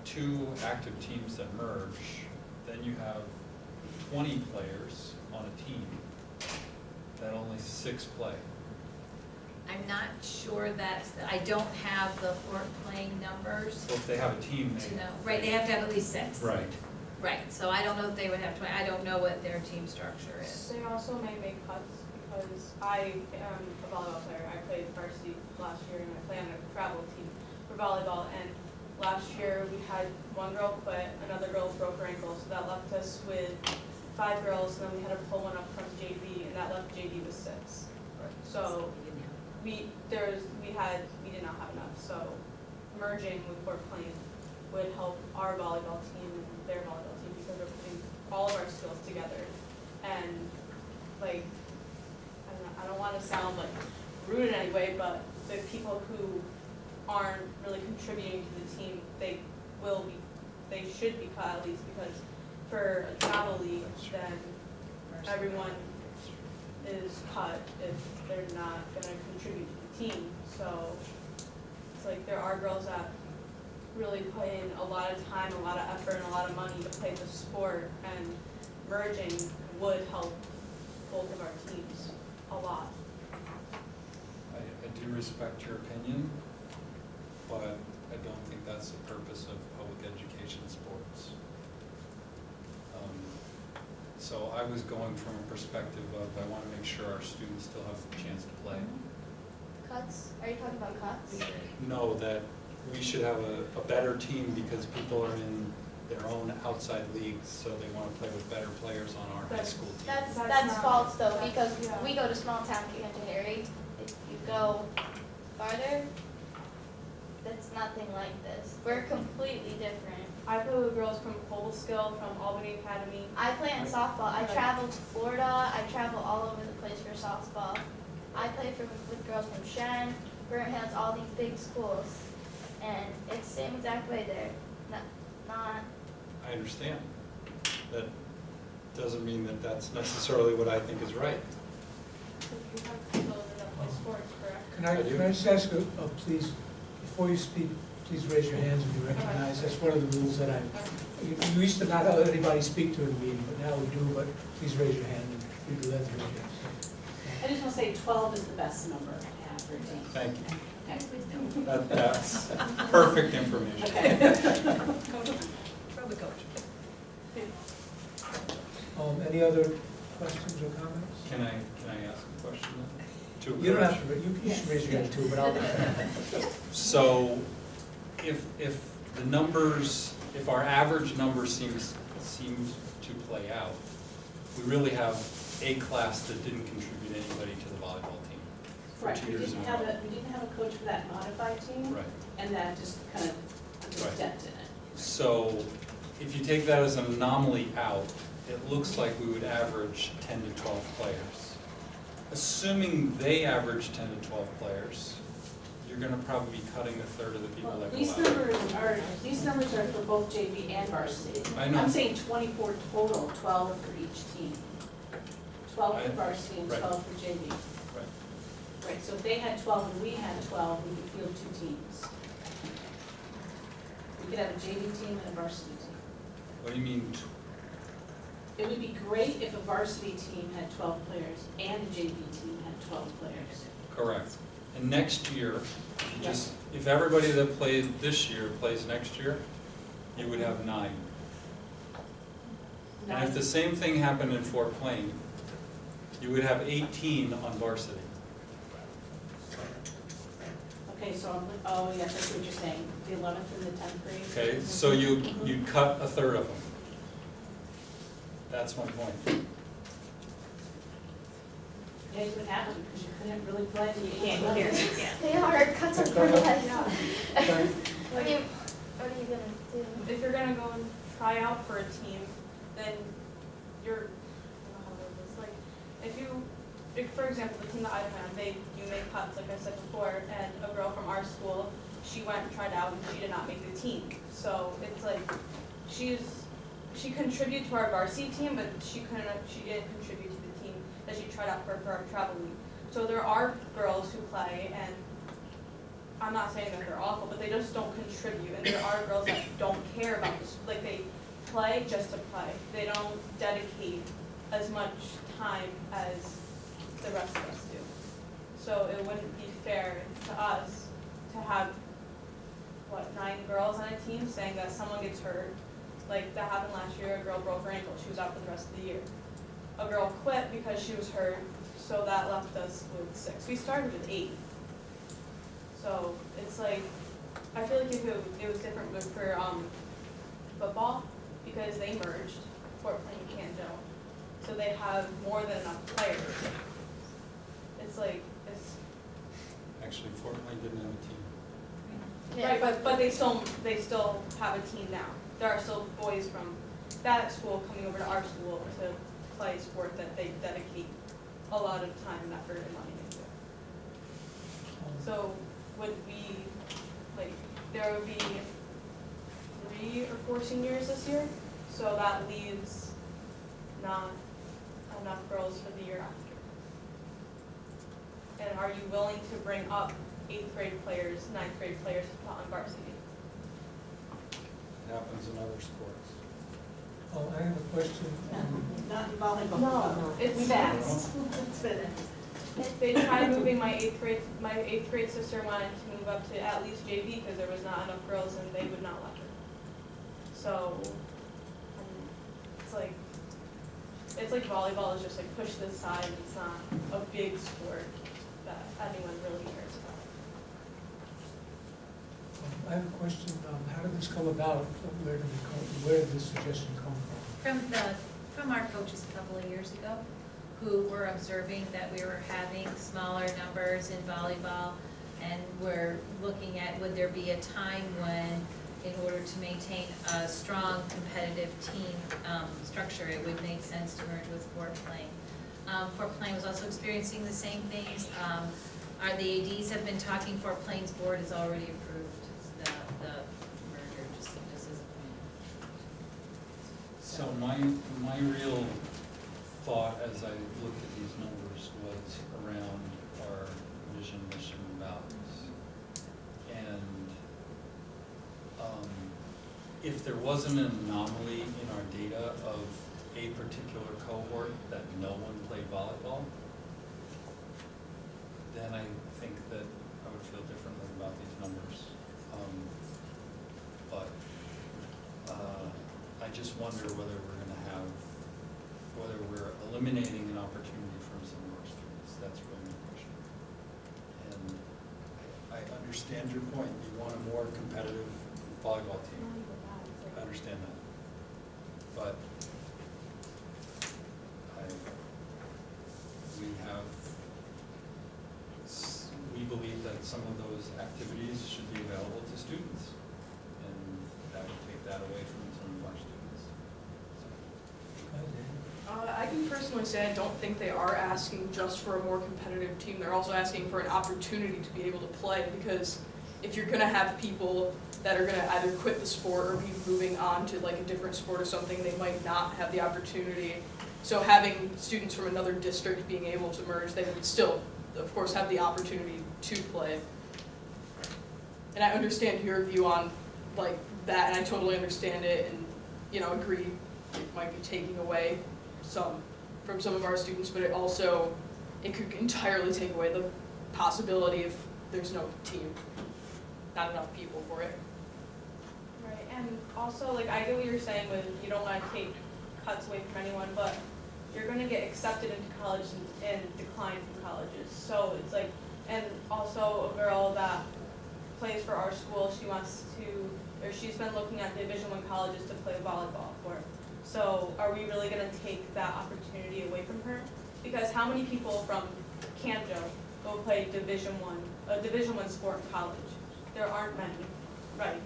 2 active teams that merge, then you have 20 players on a team that only 6 play. I'm not sure I don't have the Fort Plain numbers So if they have a team, to they. know. Right, they have to have at least 6. Right. Right, so I don't know if they would have 20, I don't know what their team structure is. They also may make cuts because I am a volleyball player. I played varsity last year and I play on a travel team for volleyball. And last year we had one girl quit, another girl broke her ankle, so that left us with 5 girls, and then we had to pull one up from JV, and that left JV with 6. So we did not have enough. So merging with Fort Plain would help our volleyball team and their volleyball team because we're putting all of our skills together. And like, I don't want to sound like rude in any way, but the people who aren't really contributing to the team, they should be cut at least, because for a travel league, then everyone is cut if they're not gonna contribute to the team. So it's like there are girls that really put in a lot of time, a lot of effort, and a lot of money to play the sport, and merging would help both of our teams a lot. I do respect your opinion, but I don't think that's the purpose of public education sports. So I was going from a perspective of I want to make sure our students still have a chance to play. Cuts? Are you talking about cuts? Know that we should have a better team because people are in their own outside leagues, so they want to play with better players on our high school team. That's false though, because we go to small town Canajoharie. If you go farther, that's nothing like this. We're completely different. I play with girls from Cobleskill, from Albany Academy. I play in softball. I travel to Florida. I travel all over the place for softball. I play with girls from Shen, Burnt Hills, all these big schools. And it's the same exact way there. Not I understand. That doesn't mean that that's necessarily what I think is right. You have people that play sports, correct? Can I just ask, please, before you speak, please raise your hands if you recognize. That's one of the rules that you used to not let anybody speak to in the meeting, but now we do, but please raise your hand and you do that to raise your hand. I just want to say 12 is the best number to have for a team. Thank you. Okay. That's perfect information. Okay. From the coach. Any other questions or comments? Can I ask a question then? To You don't approach? have to, you should raise your hand too, but I'll. So if the numbers, if our average number seems to play out, we really have a class that didn't contribute anybody to the volleyball team for Right, 2 we years in didn't a have row. we didn't have a coach for that modified team. Right. And that just kind of put a Right. dent in it. So if you take that as an anomaly out, it looks like we would average 10 to 12 players. Assuming they average 10 to 12 players, you're gonna probably be cutting a third of the people Well, that go these out. numbers are for both JV and varsity. I know. I'm saying 24 total, 12 for each team. 12 for varsity and Right. 12 for JV. Right. Right, so if they had 12 and we had 12, we could field 2 teams. We could have a JV team and a varsity team. What do you mean? It would be great if a varsity team had 12 players and a JV team had 12 players. Correct. And next year, if everybody that played this year plays next year, you would have 9. And if the same thing happened in Fort Plain, you would have 18 on varsity. Okay, so, oh, yes, that's what you're saying, the 11th and the 10th grade. Okay, so you'd cut a third of them. That's my point. Yeah, you would have to, because you couldn't really play. You can't go here. they are cuts are for life. What are you gonna do? If you're gonna go and try out for a team, then you're, I don't know how to word this, like, for example, the team that I play on, they do make cuts, like I said before, and a girl from our school, she went and tried out and she did not make the team. So it's like, she contributed to our varsity team, but she didn't contribute to the team that she tried out for our travel league. So there are girls who play, and I'm not saying that they're awful, but they just don't contribute. And there are girls that don't care about this, like they play just to play. They don't dedicate as much time as the rest of us do. So it wouldn't be fair to us to have, 9 girls on a team saying that someone gets hurt. Like that happened last year, a girl broke her ankle, she was out for the rest of the year. A girl quit because she was hurt, so that left us with 6. We started with 8. So it's like, I feel like if it was different for football, because they merged Fort Plain and Canjo, so they have more than enough players. It's like, Actually, Fort Wayne didn't have a team. right, but they still have a team now. There are still boys from that school coming over to our school to play sport that they dedicate a lot of time and effort and money into. So would we, there would be 3 or 4 seniors this year, so that leaves not enough girls for the year after. And are you willing to bring up 8th grade players, 9th grade players to put on varsity? It happens in other sports. Oh, I have a question. Not in volleyball. No, it's fast. It's finished. They tried moving my 8th grade sister wanted to move up to at least JV because there was not enough girls and they would not let her. So, it's like volleyball is just like pushed aside and it's not a big sport that anyone really cares about. I have a question. How did this come about? Where did this suggestion come from? From our coaches a couple of years ago, who were observing that we were having smaller numbers in volleyball, and we're looking at, would there be a time when, in order to maintain a strong competitive team structure, it would make sense to merge with Fort Plain. Fort Plain was also experiencing the same things. The ADs have been talking, Fort Plain's board has already approved the merger, just as a So my real thought as I looked at these numbers was around our vision, mission, and values. And if there wasn't an anomaly in our data of a particular cohort that no one played volleyball, then I think that I would feel differently about these numbers. But I just wonder whether we're eliminating an opportunity from some of our students. That's really my question. And I understand your point. You want a more competitive volleyball team. I understand that. But we believe that some of those activities should be available to students, and that would take that away from some of our students. I can personally say I don't think they are asking just for a more competitive team. They're also asking for an opportunity to be able to play, because if you're gonna have people that are gonna either quit the sport or be moving on to like a different sport or something, they might not have the opportunity. So having students from another district being able to merge, they would still, of course, have the opportunity to play. And I understand your view on like that, and I totally understand it, and agree it might be taking away from some of our students, but it could entirely take away the possibility if there's no team, not enough people for it. Right, and also, I get what you're saying with you don't want to take cuts away from anyone, but you're going to get accepted into college and decline from colleges. So it's and also a girl that plays for our school, she's been looking at Division I colleges to play volleyball for. So are we really going to take that opportunity away from her? Because how many people from Canjo go play Division I sport in college? There aren't many, right?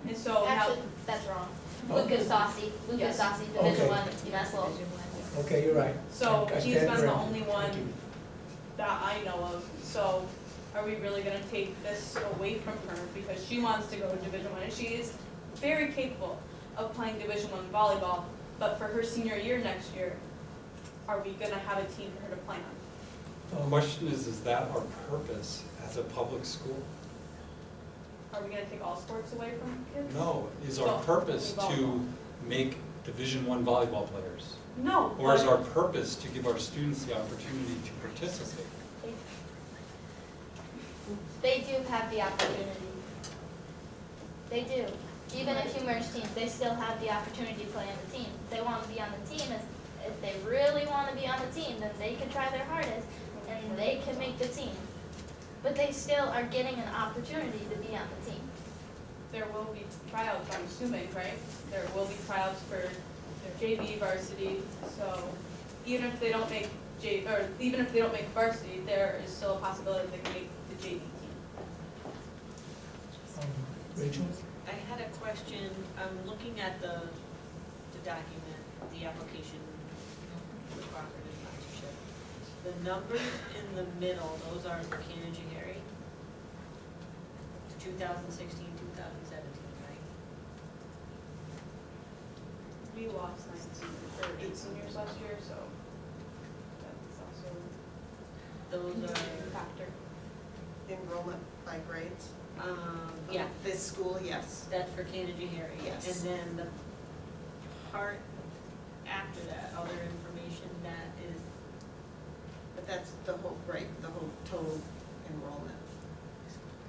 And so Actually, that's wrong. Lucas Saucy, Division I, UNESLO. Okay, you're right. So I he's stand been the corrected. only one Thank you. that I know of. So are we really gonna take this away from her because she wants to go to Division I, and she is very capable of playing Division I volleyball, but for her senior year next year, are we gonna have a team for her to play on? The question is that our purpose as a public school? Are we gonna take all sports away from kids? No, is our Well, purpose to volleyball. make Division I volleyball players? No. Or is but- our purpose to give our students the opportunity to participate? They do have the opportunity. They do. Even if you merge teams, they still have the opportunity to play on the team. If they want to be on the team, if they really want to be on the team, then they can try their hardest and they can make the team. But they still are getting an opportunity to be on the team. There will be tryouts, I'm assuming, right? There will be tryouts for their JV varsity, so even if they don't make even if they don't make varsity, there is still a possibility they can make the JV team. Rachel? I had a question, I'm looking at the document, the application for cooperative sponsorship. The numbers in the middle, those are for Canajoharie, 2016, 2017, right? We lost 8 seniors last year, so that's also Those a are, factor. Enrollment by grades? yeah, This school, yes. that's for Canajoharie. Yes. And then the part after that, other information, that is, But that's the whole break, the whole total enrollment.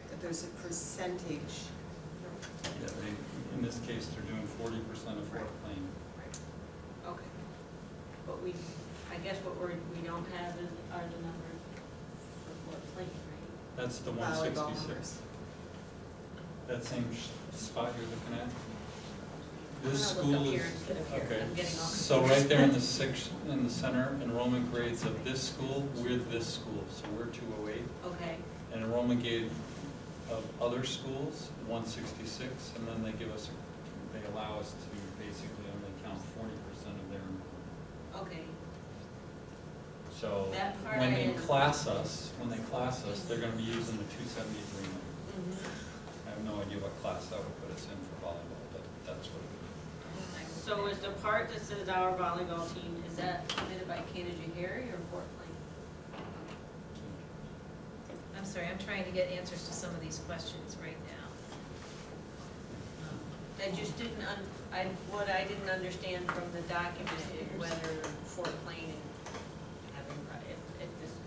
That there's a percentage. Yeah, in this case, they're doing 40% of Fort Plain. okay. But I guess what we don't have are the numbers for Fort Plain, right? That's the Volleyball 166. numbers. That same spot you're looking at? I'm This gonna look school up here is, instead of here. okay, I'm getting all so confused. right there in the center, enrollment grades of this school, we're this school, so we're 208. Okay, And enrollment grade of other schools, 166, and then they allow us to basically only count 40% of their enrollment. okay. So That part when I they didn't- class us, they're gonna be using the 273 number. Mhm. I have no idea what class that would put us in for volleyball, but that's what it is. So is the part that says our volleyball team, is that submitted by Canajoharie or Fort Plain? I'm sorry, I'm trying to get answers to some of these questions right now. I just didn't, what I didn't understand from the document is whether Fort Plain and having, if this is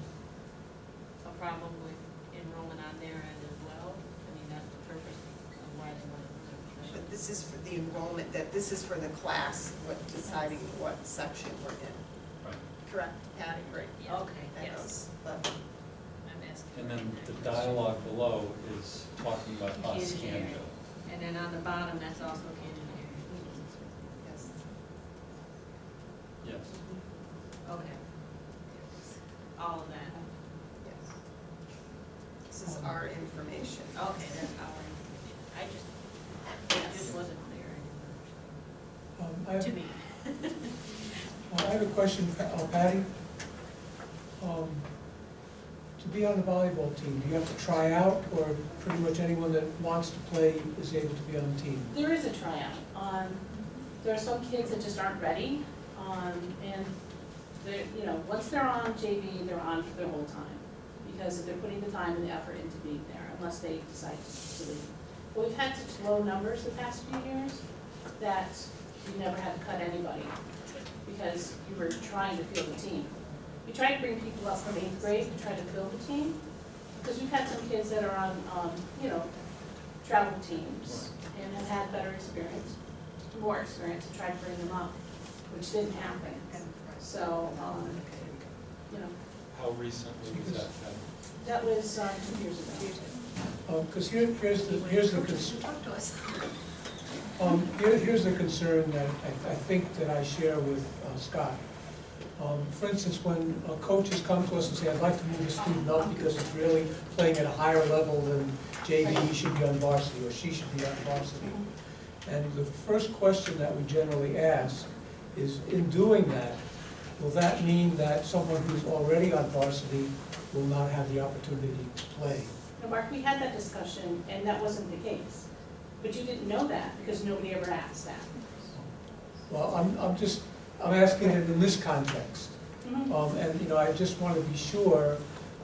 a problem with enrollment on their end as well. I mean, that's the purpose of why they want to. But this is for the enrollment, that this is for the class, deciding what section we're in. Right. Correct, Patty, right? Okay, That yes. goes, but I'm asking. And then the dialogue below is talking about us, Canajoharie. Canada. And then on the bottom, that's also Canajoharie. yes. Yes. Okay. All of that. Yes. This is our information. Okay, that's our information. It just wasn't clear. I have- To me. I have a question, Patty. To be on the volleyball team, do you have to try out, or pretty much anyone that wants to play is able to be on the team? There is a tryout. There are some kids that just aren't ready, and they're, once they're on JV, they're on for their whole time. Because they're putting the time and the effort into being there, unless they decide to leave. But we've had such low numbers the past few years that we never had to cut anybody, because you were trying to field the team. We try to bring people up from 8th grade to try to fill the team, because we've had some kids that are on, travel teams and have had better experience, more experience, to try to bring them up, which didn't happen. So, How recently was that? that was 2 years ago. Because here's the concern. Talk to us. Here's the concern that I think that I share with Scott. For instance, when coaches come to us and say, I'd like to move a student up because it's really playing at a higher level than JV, he should be on varsity, or she should be on varsity. And the first question that we generally ask is, in doing that, will that mean that someone who's already on varsity will not have the opportunity to play? Now, Mark, we had that discussion, and that wasn't the case. But you didn't know that, because nobody ever asked that. Well, I'm asking it in this context. Mhm. And, you know, I just want to be sure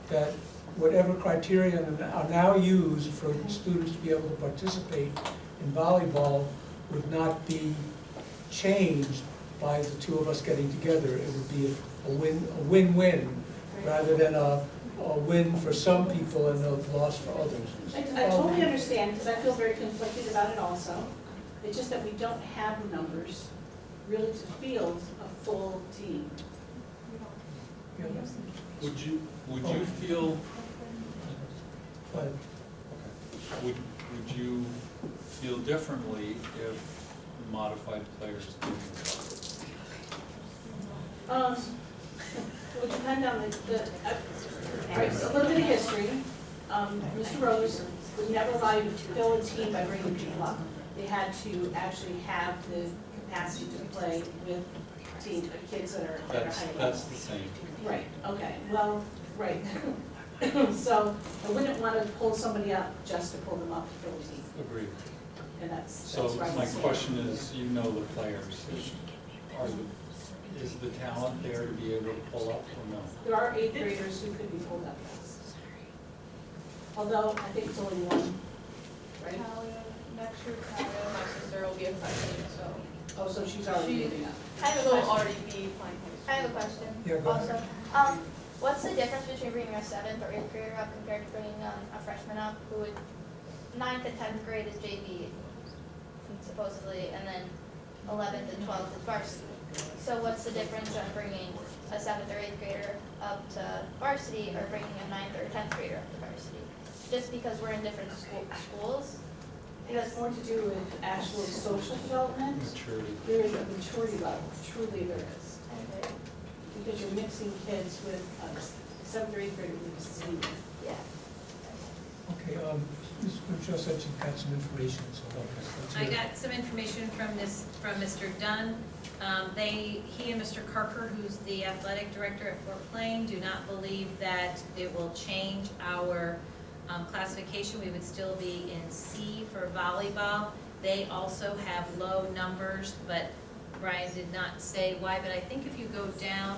that whatever criteria are now used for students to be able to participate in volleyball would not be changed by the two of us getting together. It would be a win-win, rather than a win for some people and a loss for others. I totally understand, because I feel very conflicted about it also. It's just that we don't have the numbers really to field a full team. Yeah. Would you feel, But would you feel differently if modified players didn't? It would depend on all right, so a little bit of history. Mr. Rose would never allow you to fill a team by bringing people up. They had to actually have the capacity to play with kids that are at a high level. That's the same. Right, okay, well, right. So I wouldn't want to pull somebody up just to pull them up to fill a team, Agreed. and that's So where I my would say. question is, you know the players, is the talent there to be able to pull up or no? There are 8th graders who could be pulled up, yes. Although I think it's only one, right? Next year, my sister will be a freshman, so Oh, so she's already moving up. I have a she'll question. already be playing high school. I have a question. Yeah, go ahead. Also, what's the difference between bringing a 7th or 8th grader up compared to bringing a freshman up who would 9th and 10th grade is JV supposedly, and then 11th and 12th is varsity. So what's the difference on bringing a 7th or 8th grader up to varsity or bringing a 9th or 10th grader up to varsity? Just because we're in different schools? It has more to do with actual social development. Maturity. There is a maturity level, truly there is. Okay. Because you're mixing kids with a 7th or 8th grader with a senior. Yeah. Okay, Ms. Quincho said she got some information, so let's I hear it. got some information from Mr. Dunn. He and Mr. Carker, who's the athletic director at Fort Plain, do not believe that it will change our classification. We would still be in C for volleyball. They also have low numbers, but Brian did not say why, but I think if you go down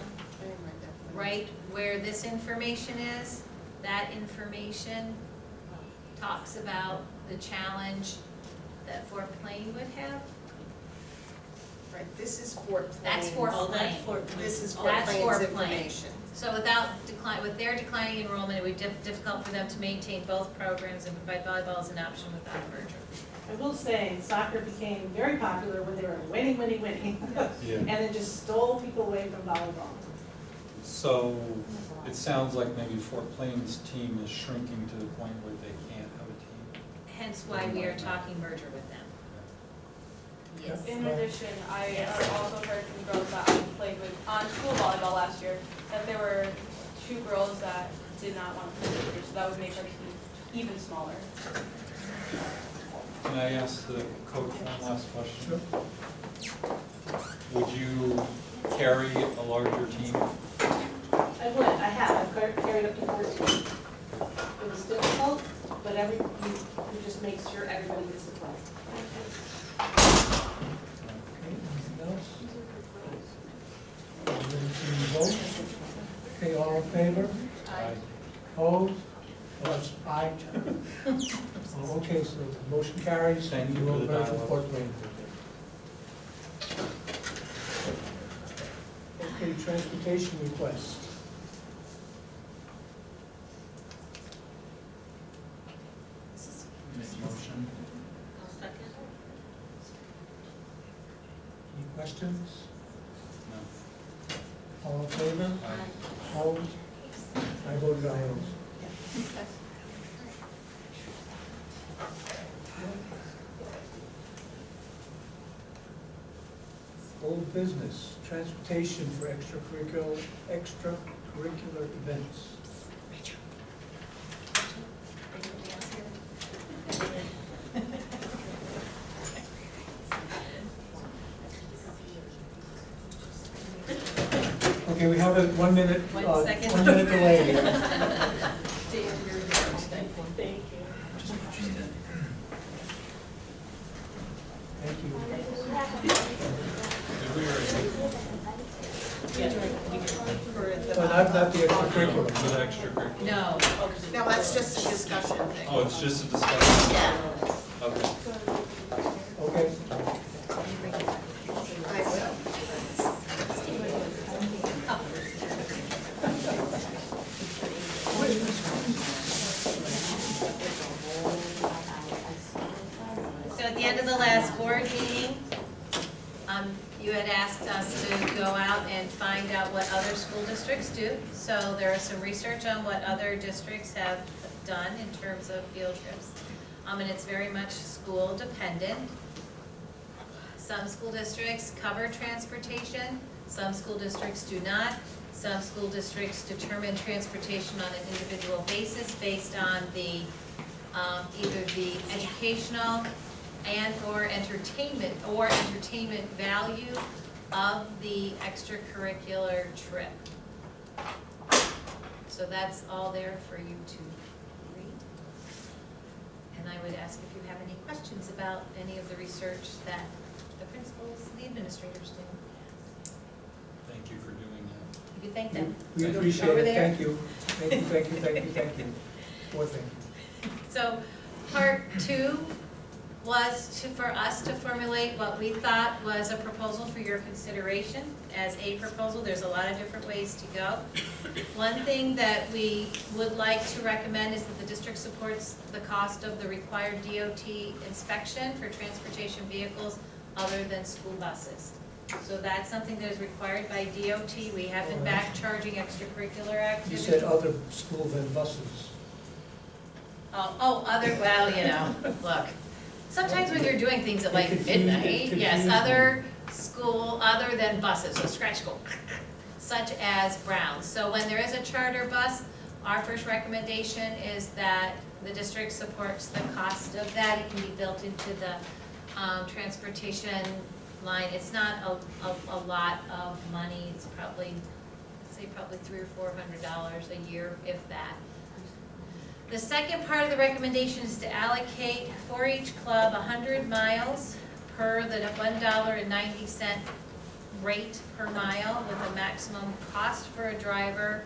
right where this information is, that information talks about the challenge that Fort Plain would have. Right, this is Fort Plain. That's Fort Oh, Plain. This is Fort That's Plain's Fort Plain. information. So with their declining enrollment, it would be difficult for them to maintain both programs and provide volleyball as an option without a merger. I will say, soccer became very popular when they were winning. Yeah. And it just stole people away from volleyball. So it sounds like maybe Fort Plain's team is shrinking to the point where they can't have a team. Hence why we are talking merger with them. Yes. In addition, I also heard from girls that I played with on school volleyball last year, that there were 2 girls that did not want to play with, so that would make our team even smaller. Can I ask the coach one last question? Sure. Would you carry a larger team? I would, I have, I've carried up to 14. It was difficult, but you just make sure everybody gets to play. Okay, anything else? Ready to vote? Okay, all in favor? Aye. Opposed? Oh, that's aye. Oh, okay, so the motion carries. Thank you will for the vote dialogue. Fort Wayne. Okay, transportation request. Make motion. Any questions? No. All in favor? Aye. Opposed? I voted aye also. Old business, transportation for extracurricular events. Okay, we have a 1 minute, 1 second. 1 minute delay here. Thank you. Thank you. Well, not the extracurricular. With extracurricular? No. No, that's just a discussion thing. Oh, it's just a discussion? Yeah. Okay. Okay. I will. So at the end of the last board meeting, you had asked us to go out and find out what other school districts do. So there is some research on what other districts have done in terms of field trips. And it's very much school dependent. Some school districts cover transportation, some school districts do not. Some school districts determine transportation on an individual basis based on the, either the educational and/or entertainment value of the extracurricular trip. So that's all there for you to read. And I would ask if you have any questions about any of the research that the principals, the administrators do. Thank you for doing that. You could thank them. We appreciate Over it, there. thank you. Thank you, thank you, thank you, thank you. Poor thing. So part 2 was for us to formulate what we thought was a proposal for your consideration as a proposal. There's a lot of different ways to go. One thing that we would like to recommend is that the district supports the cost of the required DOT inspection for transportation vehicles other than school buses. So that's something that is required by DOT. We have been back charging extracurricular You activities. said other school than buses. Other, well, you know, look, sometimes when you're doing things at like It confused- midnight, it yes, confused other school, other than buses, so scratch school, such as Brown's. So when there is a charter bus, our first recommendation is that the district supports the cost of that. It can be built into the transportation line. It's not a lot of money. It's probably, say probably $300 or $400 a year, if that. The second part of the recommendation is to allocate for each club 100 miles per the $1.90 rate per mile with a maximum cost for a driver.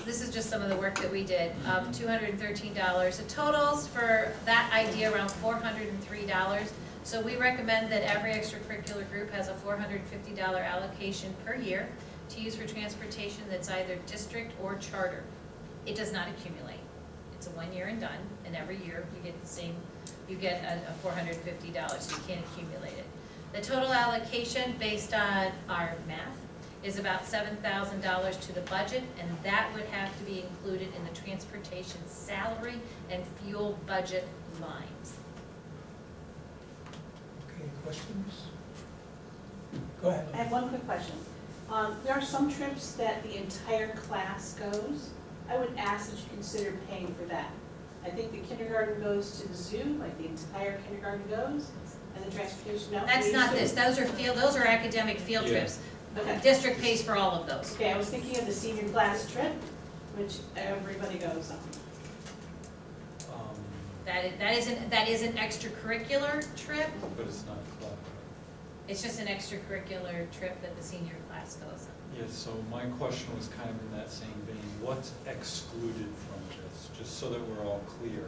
This is just some of the work that we did of $213. The totals for that idea around $403. So we recommend that every extracurricular group has a $450 allocation per year to use for transportation that's either district or charter. It does not accumulate. It's a 1 year and done, and every year you get the same, you get a $450, so you can't accumulate it. The total allocation based on our math is about $7,000 to the budget, and that would have to be included in the transportation salary and fuel budget lines. Okay, questions? Go ahead. I have one quick question. There are some trips that the entire class goes. I would ask that you consider paying for that. I think the kindergarten goes to the zoo, like the entire kindergarten goes, and the transportation, no? That's not this, those are academic field Yeah. trips. The Okay. district pays for all of those. Okay, I was thinking of the senior class trip, which everybody goes on. Um, That is an extracurricular trip. But it's not club. It's just an extracurricular trip that the senior class goes on. Yeah, so my question was kind of in that same vein. What's excluded from this, just so that we're all clear?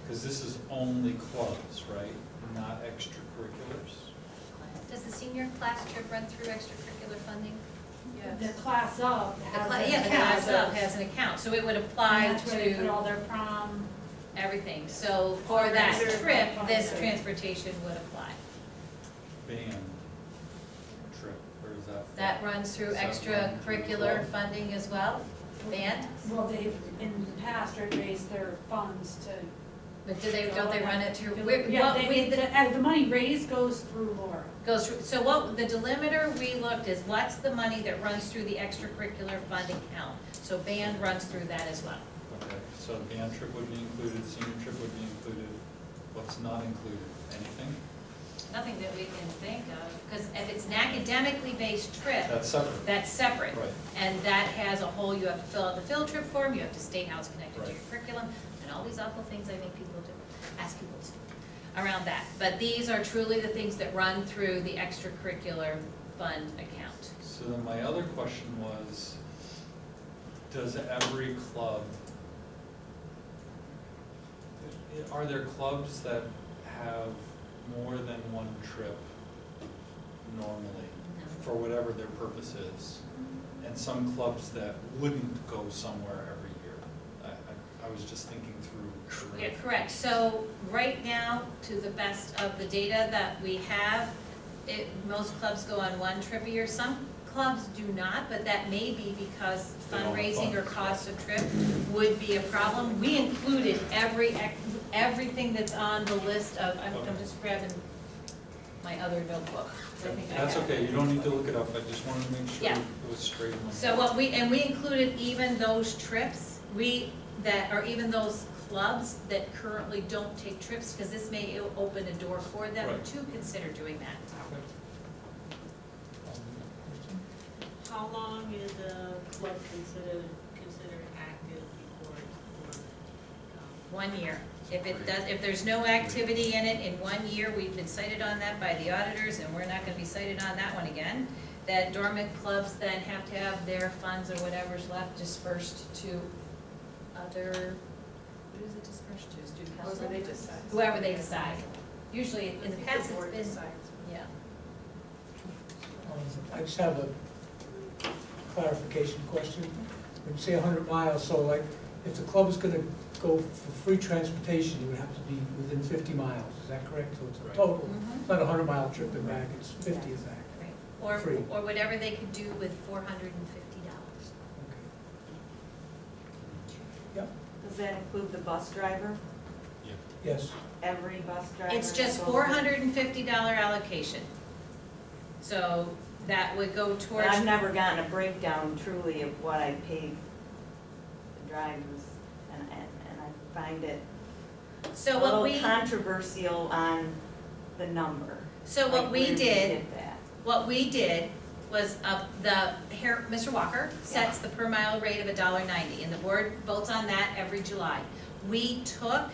Because this is only clubs, right? Not extracurriculars? Does the senior class trip run through extracurricular funding? The class of has an Yeah, the class account. of has an account, so it would apply And that's where they put to all their prom. everything. So for that trip, this transportation would apply. Band trip, or is that? That runs through Does that run through extracurricular club? funding as well, band? Well, they've, in the past, raised their funds to. But don't they run it through? Yeah, the money raised goes through Laura. Goes through, so what, the delimiter we looked is what's the money that runs through the extracurricular funding count? So band runs through that as well. Okay, so band trip would be included, senior trip would be included. What's not included? Anything? Nothing that we can think of, because if it's an academically based trip, That's separate. that's separate. Right. And that has a whole, you have to fill out the field trip form, you have to state how it's connected to Right. your curriculum, and all these awful things I make people do, ask people to, around that. But these are truly the things that run through the extracurricular fund account. So then my other question was, does every club, are there clubs that have more than one trip normally, for whatever their purpose is? And some clubs that wouldn't go somewhere every year? I was just thinking through. Yeah, correct. So right now, to the best of the data that we have, most clubs go on one trip a year. Some clubs do not, but that may be because They don't have fundraising or funds. cost of trip would be a problem. We included everything that's on the list of, I'm just grabbing my other notebook. I think I That's have it. okay, you don't need to look it up, I just wanted to make sure Yeah. it was straight in my So what we included even those trips, even those clubs that currently don't take trips, because this may open a door for them Right. to consider doing that. How long is a club considered active before it's 1 year. If there's no activity in it in 1 year, we've been cited on that by the auditors, and we're not gonna be cited on that one again. That dormant clubs then have to have their funds or whatever's left dispersed to other, who is it dispersed to, student council? Whoever they decide. Whoever they decide. Usually, in the past, board it's been, decides. yeah. I just have a clarification question. When you say 100 miles, so like, if the club is gonna go for free transportation, it would have to be within 50 miles, is that correct? So it's a total, Mhm. it's not a 100-mile trip and back, it's 50 is back. Right. Or, Free. or whatever they could do with $450. Does that include the bus driver? Yes. Every bus driver? It's just that goes- $450 allocation. So that would go But towards. I've never gotten a breakdown truly of what I paid the drivers, and I find it So a what little we, controversial on the number. so Like, what we where did, get that. what we did was, Mr. Walker sets the per mile rate of $1.90, and the board votes on that every July. We took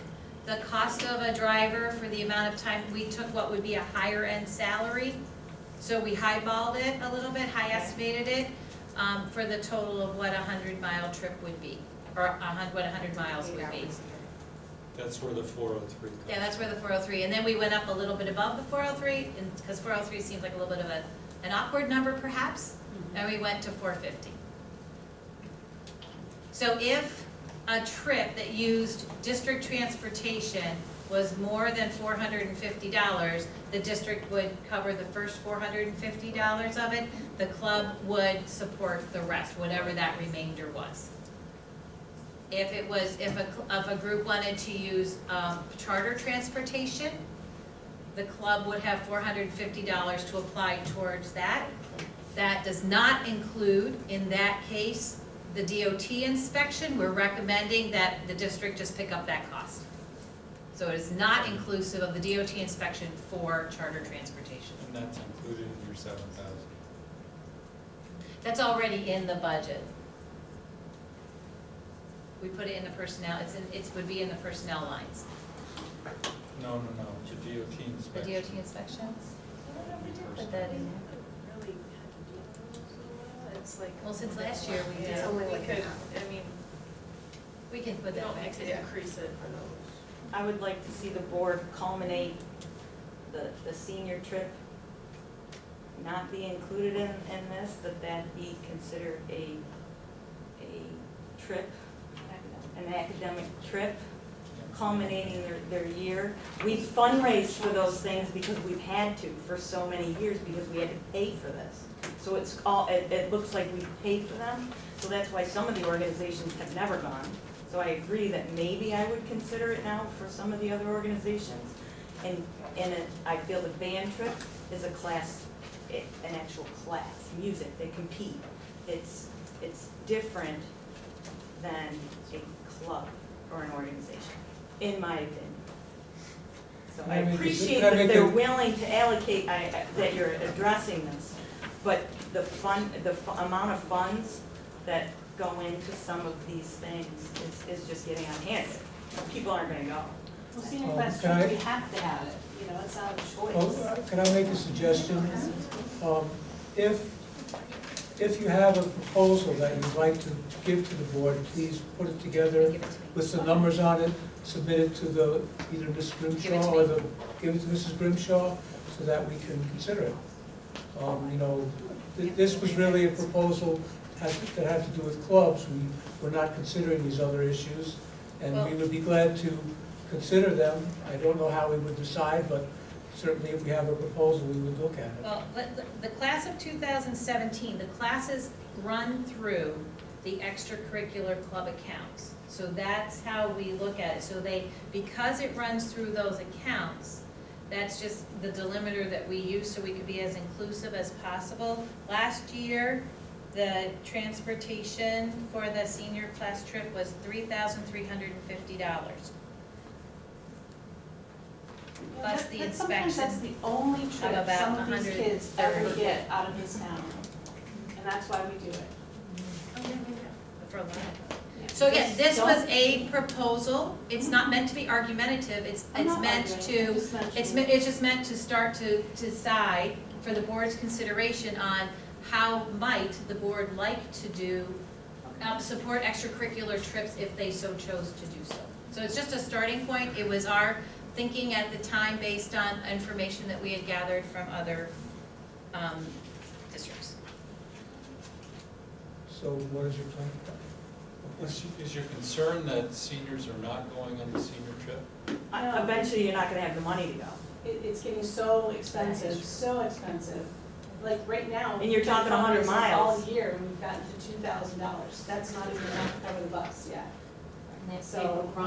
the cost of a driver for the amount of time, we took what would be a higher end salary. So we highballed it a little bit, high estimated it, for the total of what a 100-mile trip would be, or what 100 miles would be. That's where the 403 comes. Yeah, that's where the 403, and then we went up a little bit above the 403, and, because 403 seems like a little bit of an awkward number perhaps, and we went to 450. So if a trip that used district transportation was more than $450, the district would cover the first $450 of it, the club would support the rest, whatever that remainder was. If a group wanted to use charter transportation, the club would have $450 to apply towards that. That does not include, in that case, the DOT inspection. We're recommending that the district just pick up that cost. So it is not inclusive of the DOT inspection for charter transportation. And that's included in your 7,000. That's already in the budget. We put it in the personnel, it would be in the personnel lines. No, the DOT The inspection. DOT inspection? I don't know if we did put that in there. Really had to do it, it's like. Well, since last year we did. It's only like an I mean, We can put we that don't back. need to increase it. I would like to see the board culminate the senior trip not be included in this, that be considered a trip, an academic trip culminating their year. We've fundraised for those things because we've had to for so many years because we had to pay for this. So it looks like we paid for them, so that's why some of the organizations have never gone. So I agree that maybe I would consider it now for some of the other organizations. I feel the band trip is a class, an actual class, music, they compete. It's different than a club or an organization, in my opinion. So I appreciate that they're willing to allocate, that you're addressing this, but the amount of funds that go into some of these things is just getting unhanded. People aren't gonna go. Well, senior Oh, class can I- trip, we have to have it, you know, it's not a choice. Well, can I make a suggestion? If you have a proposal that you'd like to give to the board, please put it together with some numbers on it, submit it to either Ms. Grimshaw or give it to Mrs. Grimshaw so that we can consider it. You know, this was really a proposal that had to do with clubs. We're not considering these other issues, and we would be glad to consider them. I don't know how we would decide, but certainly if we have a proposal, we would look at it. Well, the class of 2017, the classes run through the extracurricular club accounts. So that's how we look at it. So because it runs through those accounts, that's just the delimiter that we use so we could be as inclusive as possible. Last year, the transportation for the senior class trip was $3,350. Plus the But sometimes that's inspection the only of trip about some of these 130. kids ever get out of this town. And that's why we do it. For a lot. So again, this was a proposal, it's not meant to be argumentative, it's I'm meant not to, arguing, I'm just mentioning. it's just meant to start to decide for the board's consideration on how might the board like to do, support extracurricular trips if they so chose to do so. So it's just a starting point, it was our thinking at the time based on information that we had gathered from other districts. So what is your plan? Is your concern that seniors are not going on the senior trip? Eventually, you're not gonna have the money to go. It's getting so expensive, so expensive. Like right now. And you're talking 100 fundraising miles. All year, and we've gotten to $2,000. That's not even enough to cover the bus yet. So I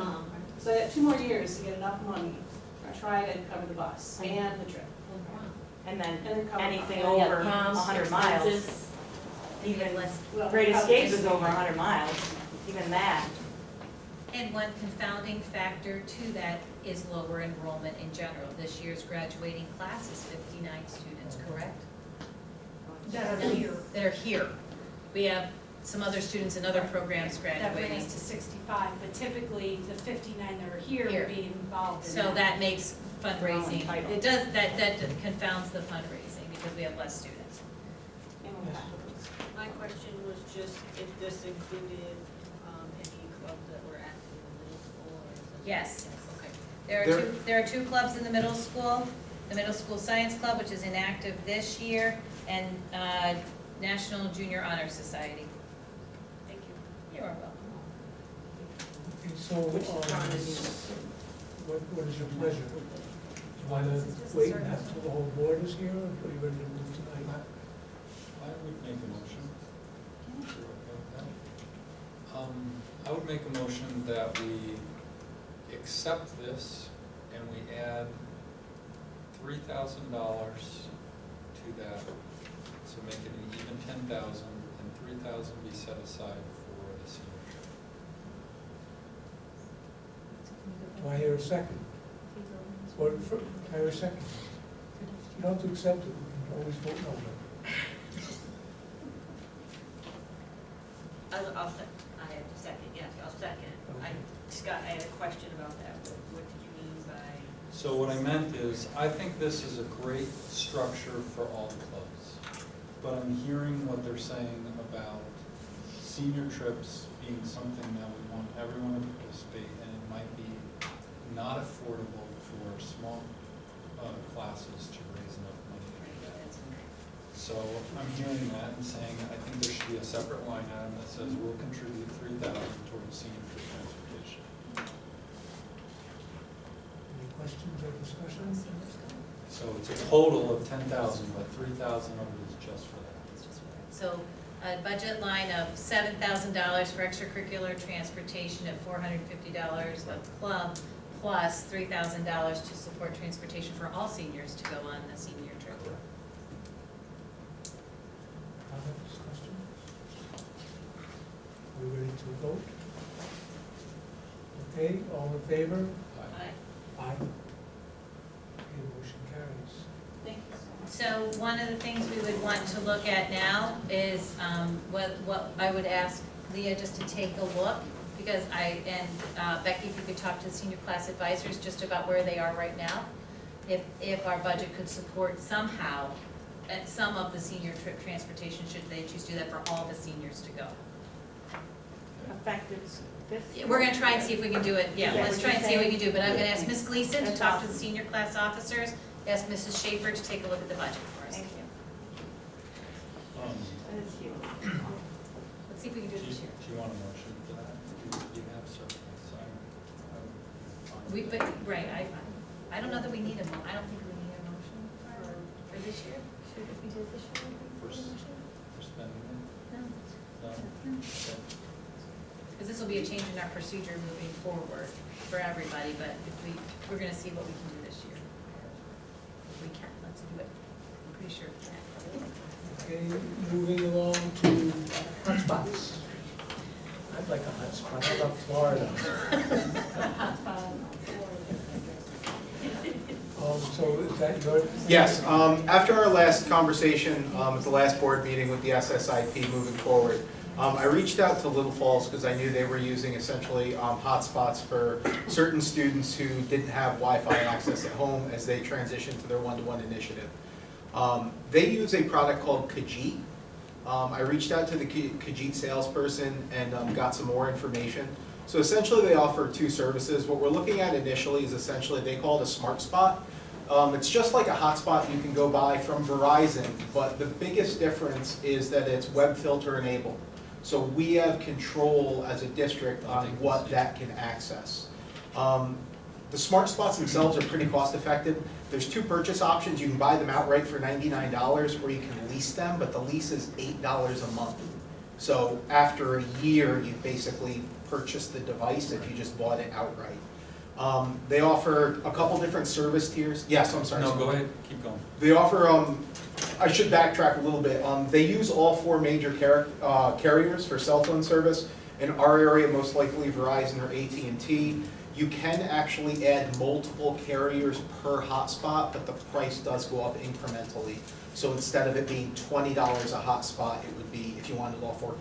got 2 more years to get enough money to try to cover the bus and the trip. And then cover anything the- over 100 miles, even Well, Great cover Escape this. is over 100 miles, even that. And one confounding factor to that is lower enrollment in general. This year's graduating class is 59 students, correct? That are here. That are here. We have some other students in other programs That graduating. brings to 65, but typically the 59 that are here Here. would be involved in So that makes fundraising, entitled. it does, that confounds the fundraising because we have less students. My question was just if this included any clubs that were active in the middle school or is it? Yes. Okay. There are two clubs in the middle school. The Middle School Science Club, which is inactive this year, and National Junior Honor Society. Thank you. You are welcome. Okay, so, what is your pleasure? Do you want to wait until the whole board is here, or are you ready to move tonight? I would make a motion. I would make a motion that we accept this and we add $3,000 to that, so make it an even 10,000, and 3,000 be set aside for the senior trip. Do I hear a second? Or, do I hear a second? You don't have to accept it, you can always vote no. I'll second, I have to second, yes, I'll second. I had a question about that, what did you mean by? So what I meant is, I think this is a great structure for all the clubs. But I'm hearing what they're saying about senior trips being something that we want everyone to participate in. It might be not affordable for small classes to raise enough money to do that. So I'm hearing that and saying, I think there should be a separate line item that says we'll contribute 3,000 towards senior trip transportation. Any questions or discussions? So it's a total of 10,000, but 3,000 of it is just for that. So a budget line of $7,000 for extracurricular transportation at $450 a club, plus $3,000 to support transportation for all seniors to go on the senior trip. Comments, questions? Are we ready to vote? Okay, all in favor? Aye. Aye. So one of the things we would want to look at now is what I would ask Leah just to take a look, because Becky, if you could talk to the senior class advisors just about where they are right now, if our budget could support somehow some of the senior trip transportation, should they choose to do that for all the seniors to go. Effective this year. We're gonna try and see if we can do it, yeah, Is that let's what try you're and see what we saying? can do, but I'm gonna ask Ms. Gleason to That's talk to awesome. the senior class officers, ask Mrs. Schaefer to take a look at the budget for us. Thank you. That is huge. Let's see if we can do it this year. Do you want a motion for that? You have surplus, so I'm We, fine but, with that. right, I don't know that we need I don't think we need a motion for this year. Should, if we did it this year, would we need a motion? For spending it? No. No? Okay. Because this will be a change in our procedure moving forward for everybody, but if we're gonna see what we can do this year. If we can, let's do it. I'm pretty sure we can. Okay, moving along to hotspots. I'd like a hotspot, I love Florida. So is that your? Yes, after our last conversation, at the last board meeting with the SSIP moving forward, I reached out to Little Falls because I knew they were using essentially hotspots for certain students who didn't have Wi-Fi access at home as they transitioned to their one-to-one initiative. They use a product called Kajit. I reached out to the Kajit salesperson and got some more information. So essentially they offer two services. What we're looking at initially is essentially, they call it a smart spot. It's just like a hotspot you can go buy from Verizon, but the biggest difference is that it's web filter enabled. So we have control as a district on what that can access. The smart spots themselves are pretty cost effective. There's two purchase options. You can buy them outright for $99 or you can lease them, but the lease is $8 a month. So after a year, you basically purchase the device if you just bought it outright. They offer a couple different service tiers. Yes, I'm sorry. No, go ahead, keep going. They offer, I should backtrack a little bit. They use all four major carriers for cell phone service. In our area, most likely Verizon or AT&T. You can actually add multiple carriers per hotspot, but the price does go up incrementally. So instead of it being $20 a hotspot, it would be, if you wanted all four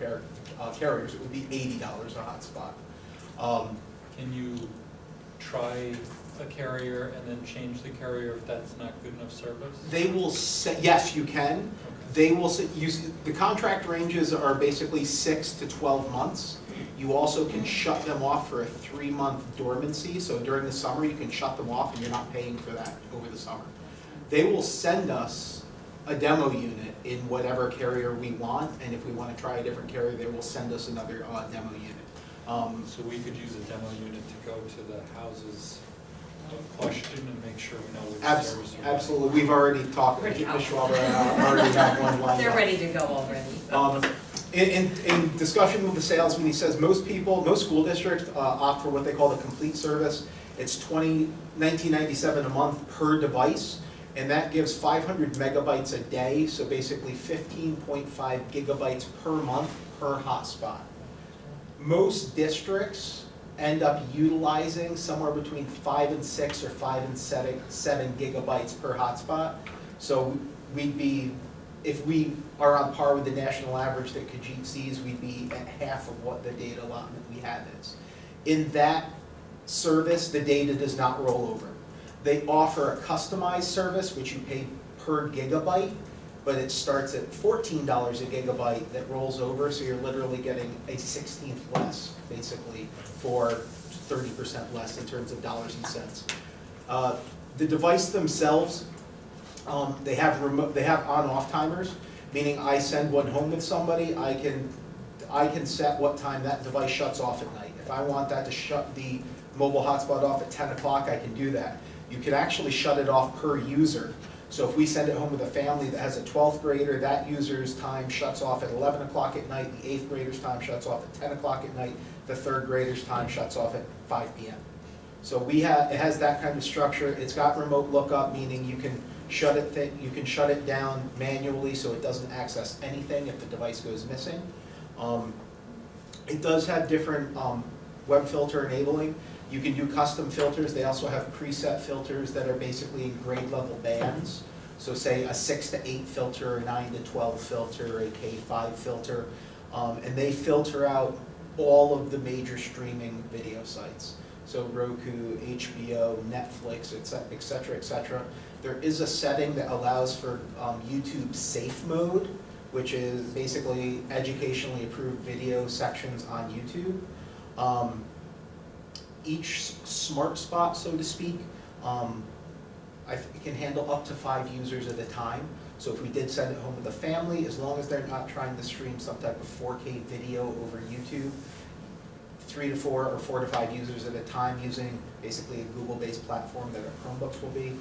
carriers, it would be $80 a hotspot. Can you try a carrier and then change the carrier if that's not good enough service? They will say, yes, you can. Okay. They will say, the contract ranges are basically 6 to 12 months. You also can shut them off for a 3-month dormancy. So during the summer, you can shut them off and you're not paying for that over the summer. They will send us a demo unit in whatever carrier we want, and if we want to try a different carrier, they will send us another demo unit. So we could use a demo unit to go to the houses of question and make sure we know which service we're Absolutely, we've already talked, Ms. Schwaber and I already have one lined up. They're ready to go already. In discussion with the salesman, he says most school districts opt for what they call the complete service. It's $19.97 a month per device, and that gives 500 megabytes a day, so basically 15.5 gigabytes per month per hotspot. Most districts end up utilizing somewhere between 5 and 6 or 5 and 7 gigabytes per hotspot. So we'd be, if we are on par with the national average that Kajit sees, we'd be at half of what the data allotment we have is. In that service, the data does not roll over. They offer a customized service, which you pay per gigabyte, but it starts at $14 a gigabyte that rolls over, so you're literally getting a 16th less, basically, for 30% less in terms of dollars and cents. The device themselves, they have on-off timers, meaning I send one home with somebody, I can set what time that device shuts off at night. If I want that to shut the mobile hotspot off at 10 o'clock, I can do that. You can actually shut it off per user. So if we send it home with a family that has a 12th grader, that user's time shuts off at 11 o'clock at night, the 8th grader's time shuts off at 10 o'clock at night, the 3rd grader's time shuts off at 5 p.m. So it has that kind of structure. It's got remote lookup, meaning you can shut it down manually so it doesn't access anything if the device goes missing. It does have different web filter enabling. You can do custom filters. They also have preset filters that are basically in grade level bands. So say a 6 to 8 filter, a 9 to 12 filter, a K5 filter, and they filter out all of the major streaming video sites. So Roku, HBO, Netflix, et cetera, et cetera. There is a setting that allows for YouTube Safe Mode, which is basically educationally approved video sections on YouTube. Each smart spot, so to speak, can handle up to 5 users at a time. So if we did send it home with a family, as long as they're not trying to stream some type of 4K video over YouTube, 3 to 4 or 4 to 5 users at a time using basically a Google-based platform that our Chromebooks will be,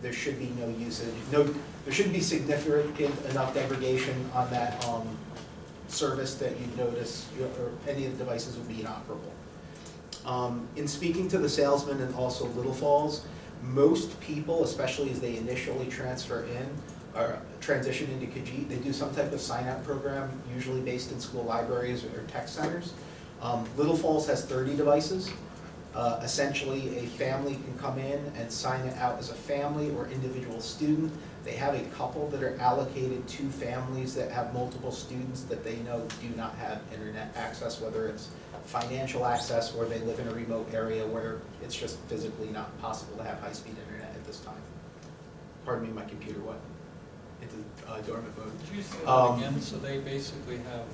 there should be no usage. There shouldn't be significant enough degradation on that service that you'd notice, or any of the devices would be inoperable. In speaking to the salesman and also Little Falls, most people, especially as they initially transfer in, or transition into Khajiit, they do some type of sign-out program, usually based in school libraries or tech centers. Little Falls has 30 devices. Essentially, a family can come in and sign it out as a family or individual student. They have a couple that are allocated to families that have multiple students that they know do not have internet access, whether it's financial access or they live in a remote area where it's just physically not possible to have high-speed internet at this time. Pardon me, my computer went into dormant mode. Could you say that again? So they basically have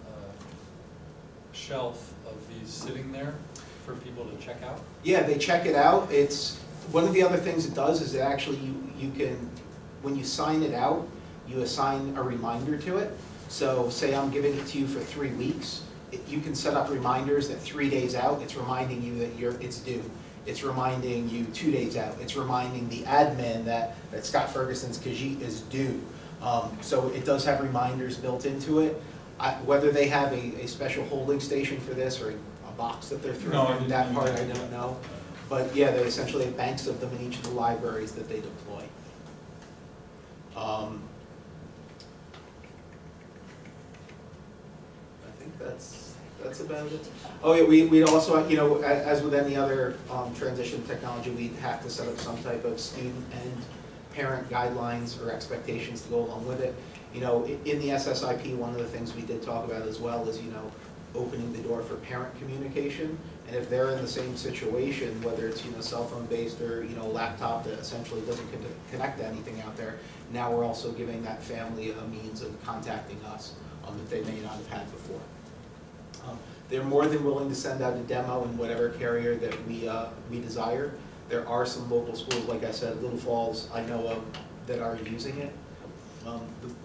a shelf of these sitting there for people to check out? Yeah, they check it out. It's one of the other things it does is that actually you can, when you sign it out, you assign a reminder to it. So say I'm giving it to you for 3 weeks. You can set up reminders that 3 days out, it's reminding you that it's due. It's reminding you 2 days out. It's reminding the admin that Scott Ferguson's Khajiit is due. So it does have reminders built into it. Whether they have a special holding station for this or a box that they're throwing in, that part I don't know. But yeah, they essentially have banks of them in each of the libraries that they deploy. I think that's about it. Oh yeah, we'd also, as with any other transition technology, we'd have to set up some type of student and parent guidelines or expectations to go along with it. In the SSIP, one of the things we did talk about as well is, opening the door for parent communication. And if they're in the same situation, whether it's, cell phone based or, a laptop that essentially doesn't connect to anything out there, now we're also giving that family a means of contacting us that they may not have had before. They're more than willing to send out a demo in whatever carrier that we desire. There are some local schools, like I said, Little Falls, I know of, that are using it.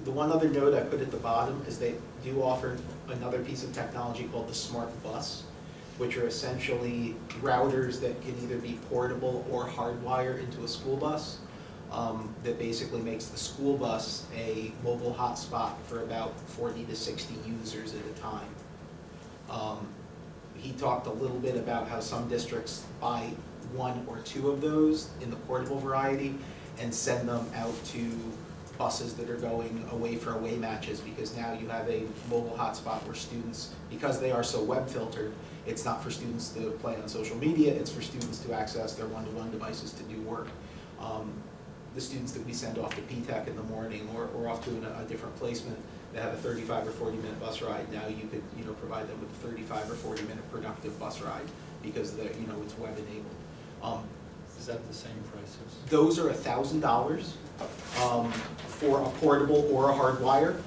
The one other note I put at the bottom is they do offer another piece of technology called the Smart Bus, which are essentially routers that can either be portable or hardwired into a school bus. That basically makes the school bus a mobile hotspot for about 40 to 60 users at a time. He talked a little bit about how some districts buy 1 or 2 of those in the portable variety and send them out to buses that are going away for away matches, because now you have a mobile hotspot where students, because they are so web filtered, it's not for students to play on social media, it's for students to access their one-to-one devices to do work. The students that we send off to P-TECH in the morning or off to a different placement that have a 35 or 40-minute bus ride, now you could provide them with a 35 or 40-minute productive bus ride because it's web enabled. Is that the same prices? Those are $1,000 for a portable or a hardwire.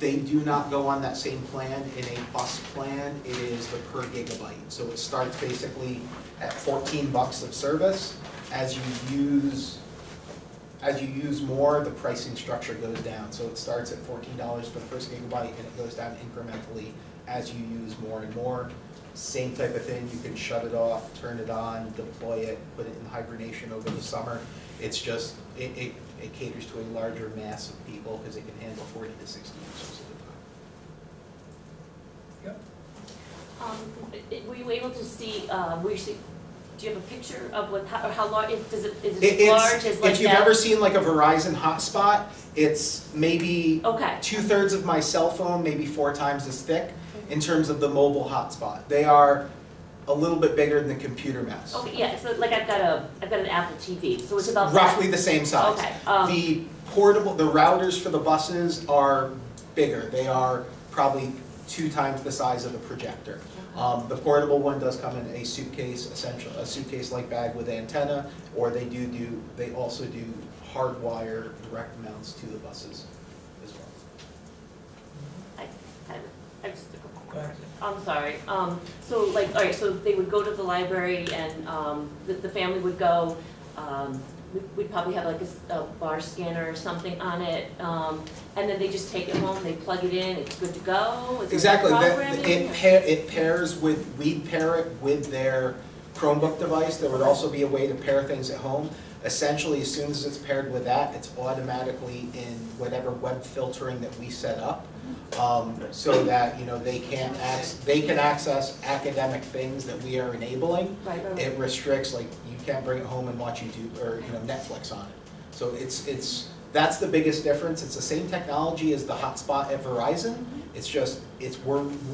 They do not go on that same plan in a bus plan. It is the per gigabyte. So it starts basically at $14 of service. As you use more, the pricing structure goes down. So it starts at $14 for the first gigabyte and it goes down incrementally as you use more and more. Same type of thing, you can shut it off, turn it on, deploy it, put it in hibernation over the summer. It's just, it caters to a larger mass of people because it can handle 40 to 60 users at a time. Yep. Were you able to see, do you have a picture of how large, is it large as like if you've ever seen like a Verizon hotspot, it's maybe 2/3 of my cell phone, maybe 4 times as thick in terms of the mobile hotspot. They are a little bit bigger than the computer mouse. Okay, yeah, so like I've got an Apple TV, so it's about. Roughly the same size. Okay, The routers for the buses are bigger. They are probably 2 times the size of the projector. The portable one does come in a suitcase, essentially a suitcase-like bag with antenna, or they also do hardwire direct mounts to the buses as well. I just took a couple Go ahead. I'm sorry. So like, all right, so they would go to the library and the family would go. We'd probably have like a bar scanner or something on it, and then they just take it home, they plug it in, it's good to go? Is there Exactly. programming or- It pairs with, we'd pair it with their Chromebook device. There would also be a way to pair things at home. Essentially, as soon as it's paired with that, it's automatically in whatever web filtering that we set up, so that, they can access academic things that we are enabling. Right. It restricts, like, you can't bring it home and watch YouTube or, Netflix on it. So that's the biggest difference. It's the same technology as the hotspot at Verizon. It's just,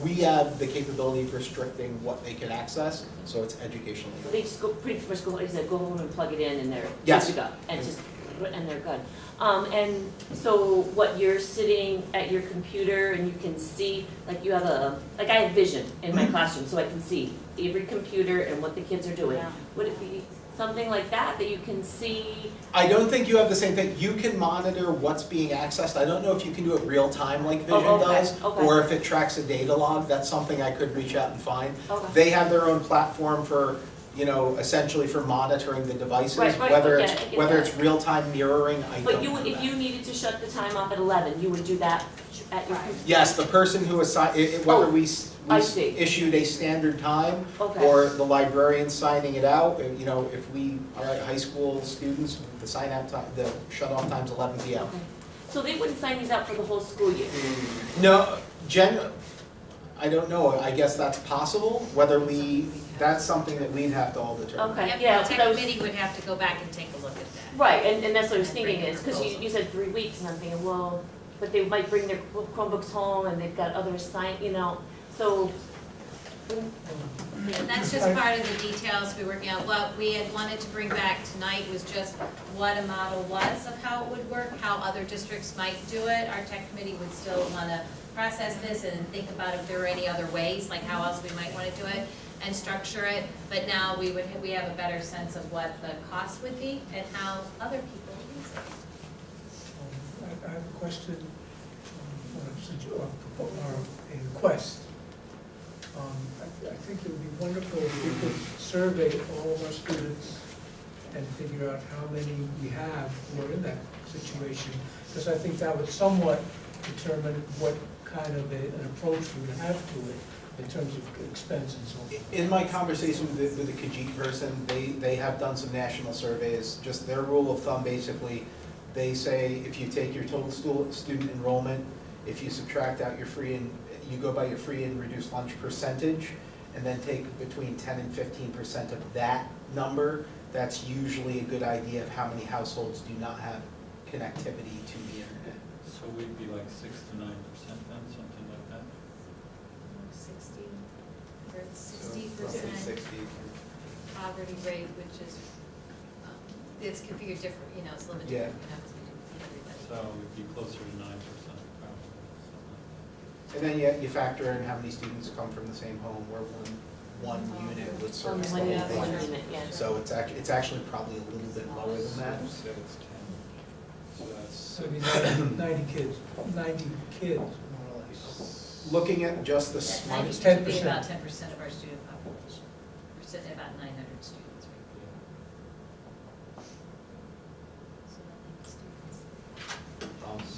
we have the capability of restricting what they can access, so it's educational. They just pretty much go, like I said, go home and plug it in and they're good Yes. to go, and they're good. And so what, you're sitting at your computer and you can see, like you have like I have vision in my classroom, so I can see every computer and what the kids are doing. Yeah. Would it be something like that you can see? I don't think you have the same thing. You can monitor what's being accessed. I don't know if you can do it real time like Vision does, or if it tracks a data log. That's something I could reach out and find. Okay. They have their own platform for, essentially for monitoring the devices. Right, Whether okay, I get whether that. it's real time mirroring, I But don't you know would, if that. you needed to shut the time off at 11, you would do that at your computer? Yes, the person who assigned, whether we I see. issued a standard time, Okay. or the librarian signing it out, if we are high school students, the sign out time, the shut off time's 11 p.m. Okay. So they wouldn't sign these out for the whole school year? No, I don't know, I guess that's possible, that's something that we'd have to all determine. Okay, Yep, yeah. the but I tech was- committee would have to go back and take a look at that. Right, and that's what I was thinking Bring a is, because proposal. you said 3 weeks, and I'm thinking, well, but they might bring their Chromebooks home, and they've got other so. And that's just part of the details we're working out. What we had wanted to bring back tonight was just what a model was of how it would work, how other districts might do it. Our tech committee would still want to process this and think about if there are any other ways, like how else we might want to do it and structure it. But now we have a better sense of what the cost would be and how other people would use it. I have a question, or a request. I think it would be wonderful if we could survey all of our students and figure out how many we have who are in that situation, because I think that would somewhat determine what kind of an approach we would have to it in terms of expense and so forth. In my conversation with the Khajiit person, they have done some national surveys, just their rule of thumb basically, they say if you take your total student enrollment, if you subtract out your you go by your free and reduced lunch percentage, and then take between 10 and 15% of that number, that's usually a good idea of how many households do not have connectivity to the internet. So we'd be like 6 to 9% then, something like that? 60% 60. poverty rate, which is, it's configured different, it's limited. Yeah. So we'd be closer to 9% probably. And then you factor in how many students come from the same home, where one unit would service the whole One thing. unit, yeah. So it's actually probably a little bit lower than that. You said it's 10. So that's So it'd be 90 kids, more or less. Looking at just the That smart, 90 it's would be 10%. about 10% of our student population. We're sitting at about 900 students right now. So that many students.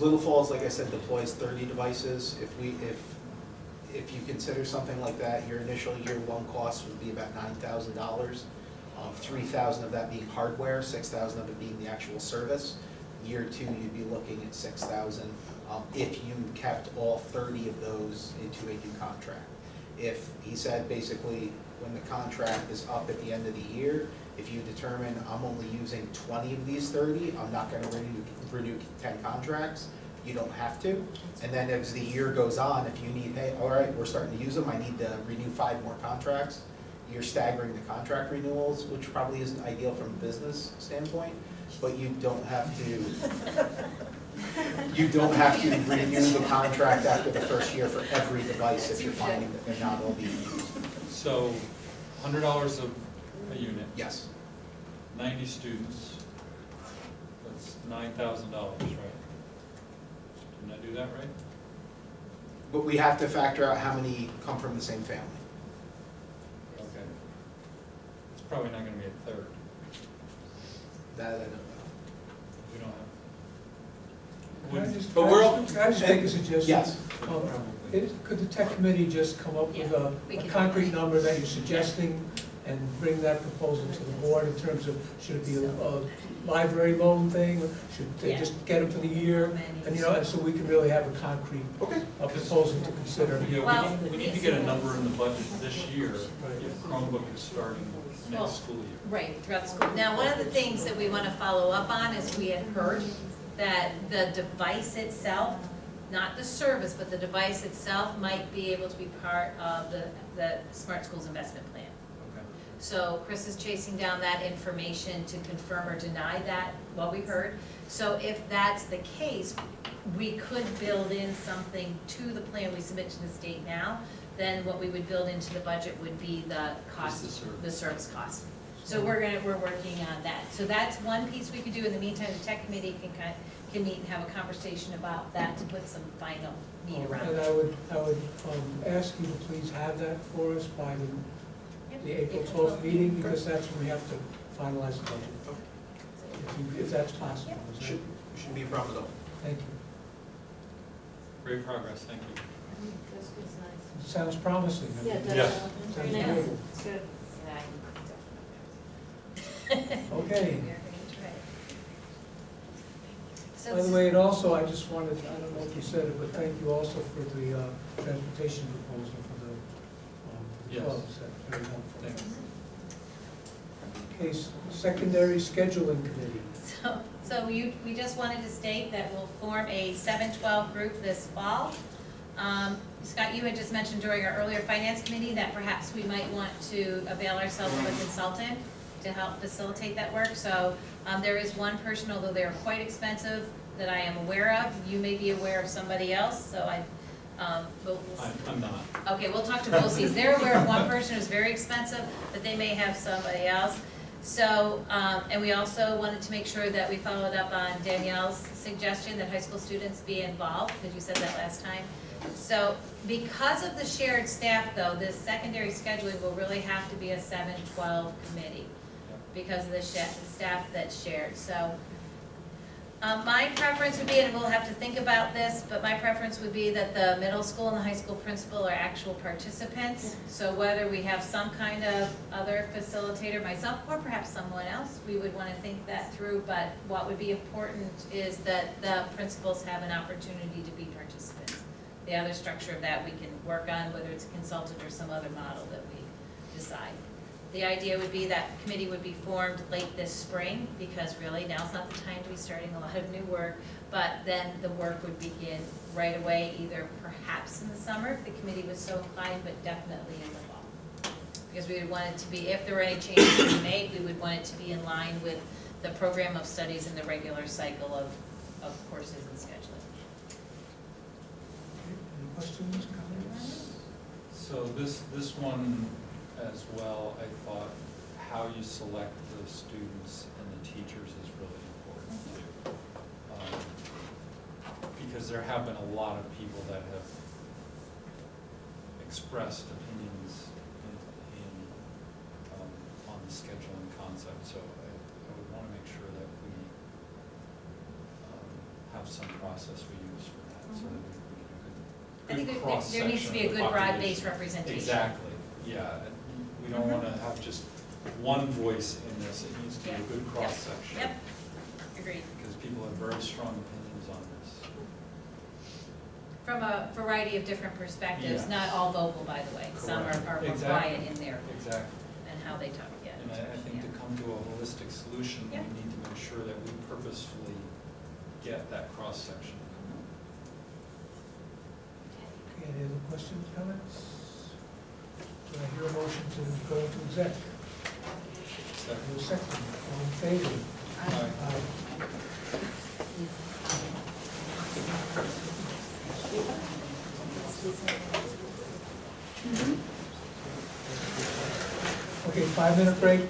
Little Falls, like I said, deploys 30 devices. If you consider something like that, your initial year one cost would be about $9,000. 3,000 of that being hardware, 6,000 of it being the actual service. Year two, you'd be looking at 6,000 if you kept all 30 of those into a new contract. If he said basically when the contract is up at the end of the year, if you determine I'm only using 20 of these 30, I'm not going to renew 10 contracts, you don't have to. And then as the year goes on, if you need, hey, all right, we're starting to use them, I need to renew 5 more contracts, you're staggering the contract renewals, which probably isn't ideal from a business standpoint, but you don't have to renew the contract after the first year for every device if you're finding that they're not all being used. So, $100 a unit, Yes. 90 students, that's $9,000, right? Didn't I do that right? But we have to factor out how many come from the same family. Okay. It's probably not gonna be a third. That I don't know. We don't have. Can I just, But we're all- can I just make a suggestion? Yes. Could the tech committee just come up with we a can- concrete number that you're suggesting and bring that proposal to the board in terms of, should it be a library loan thing, or should they Yeah. just get them for the year? And, and so we can really have a concrete proposal to consider. Yeah, we need to get a number in the budget this year if Chromebook is starting Well, next school year. Right, throughout the school. Now, one of the things that we want to follow up on is we had heard that the device itself, not the service, but the device itself might be able to be part of the Smart Schools Investment Plan. Okay. So Chris is chasing down that information to confirm or deny that, what we heard. So if that's the case, we could build in something to the plan we submit to the state now. Then what we would build into the budget would be the cost, the service cost. So we're working on that. So that's one piece we could do. In the meantime, the tech committee can meet and have a conversation about that to put some final meat around And it. I would ask you to please have that for us by the April 12th meeting, because that's when we have to finalize the budget. If that's possible. Is that- Shouldn't be a problem at all. Thank you. Great progress, thank you. Sounds promising. I mean, Yes. sounds Very nice. good. It's good. Okay. So By the way, and also, I just wanted, I don't know if you said it, but thank you also for the transportation proposal for the Yes. clubs. That's very helpful. Thanks. Okay, secondary scheduling committee. So we just wanted to state that we'll form a 7-12 group this fall. Scott, you had just mentioned during our earlier finance committee that perhaps we might want to avail ourselves of a consultant to help facilitate that work. So there is one person, although they're quite expensive, that I am aware of. You may be aware of somebody else, so I'm not. Okay, we'll talk to BOCES. They're aware of one person who's very expensive, but they may have somebody else. So, and we also wanted to make sure that we followed up on Danielle's suggestion that high school students be involved, because you said that last time. So, because of the shared staff though, this secondary scheduling will really have to be a 7-12 committee, because of the staff that's shared, so. My preference would be, and we'll have to think about this, but my preference would be that the middle school and the high school principal are actual participants. So whether we have some kind of other facilitator, myself, or perhaps someone else, we would want to think that through. But what would be important is that the principals have an opportunity to be participants. The other structure of that we can work on, whether it's a consultant or some other model that we decide. The idea would be that committee would be formed late this spring, because really now's not the time to be starting a lot of new work, but then the work would begin right away, either perhaps in the summer, if the committee was so inclined, but definitely in the fall. Because we would want it to be, if there were any changes to be made, we would want it to be in line with the program of studies and the regular cycle of courses and scheduling. Any questions, comments? So this one as well, I thought how you select the students and the teachers is really important too. Because there have been a lot of people that have expressed opinions on the scheduling concept, so I would want to make sure that we have some process we use for that, so that we I get a think good cross-section there needs to be a of the good broad-based population. representation. Exactly, yeah. We don't want to have just one voice in this, it needs to be a good cross-section. Yep, agreed. Because people have very strong opinions on this. From a variety of different perspectives, Yes. not all vocal, by the way. Some are Correct. more Exactly. quiet in there Exactly. and how they talk, yeah. And I think to come to a holistic solution, we Yeah. need to make sure that we purposefully get that cross-section. Okay, any other questions, comments? Do I hear a motion to go into exec? Second, all in favor? Aye. Okay, 5-minute break.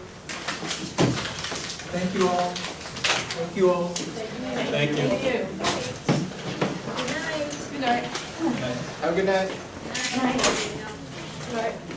Thank you all. Thank you all. Thank you. Good night. Have a good night. Good night.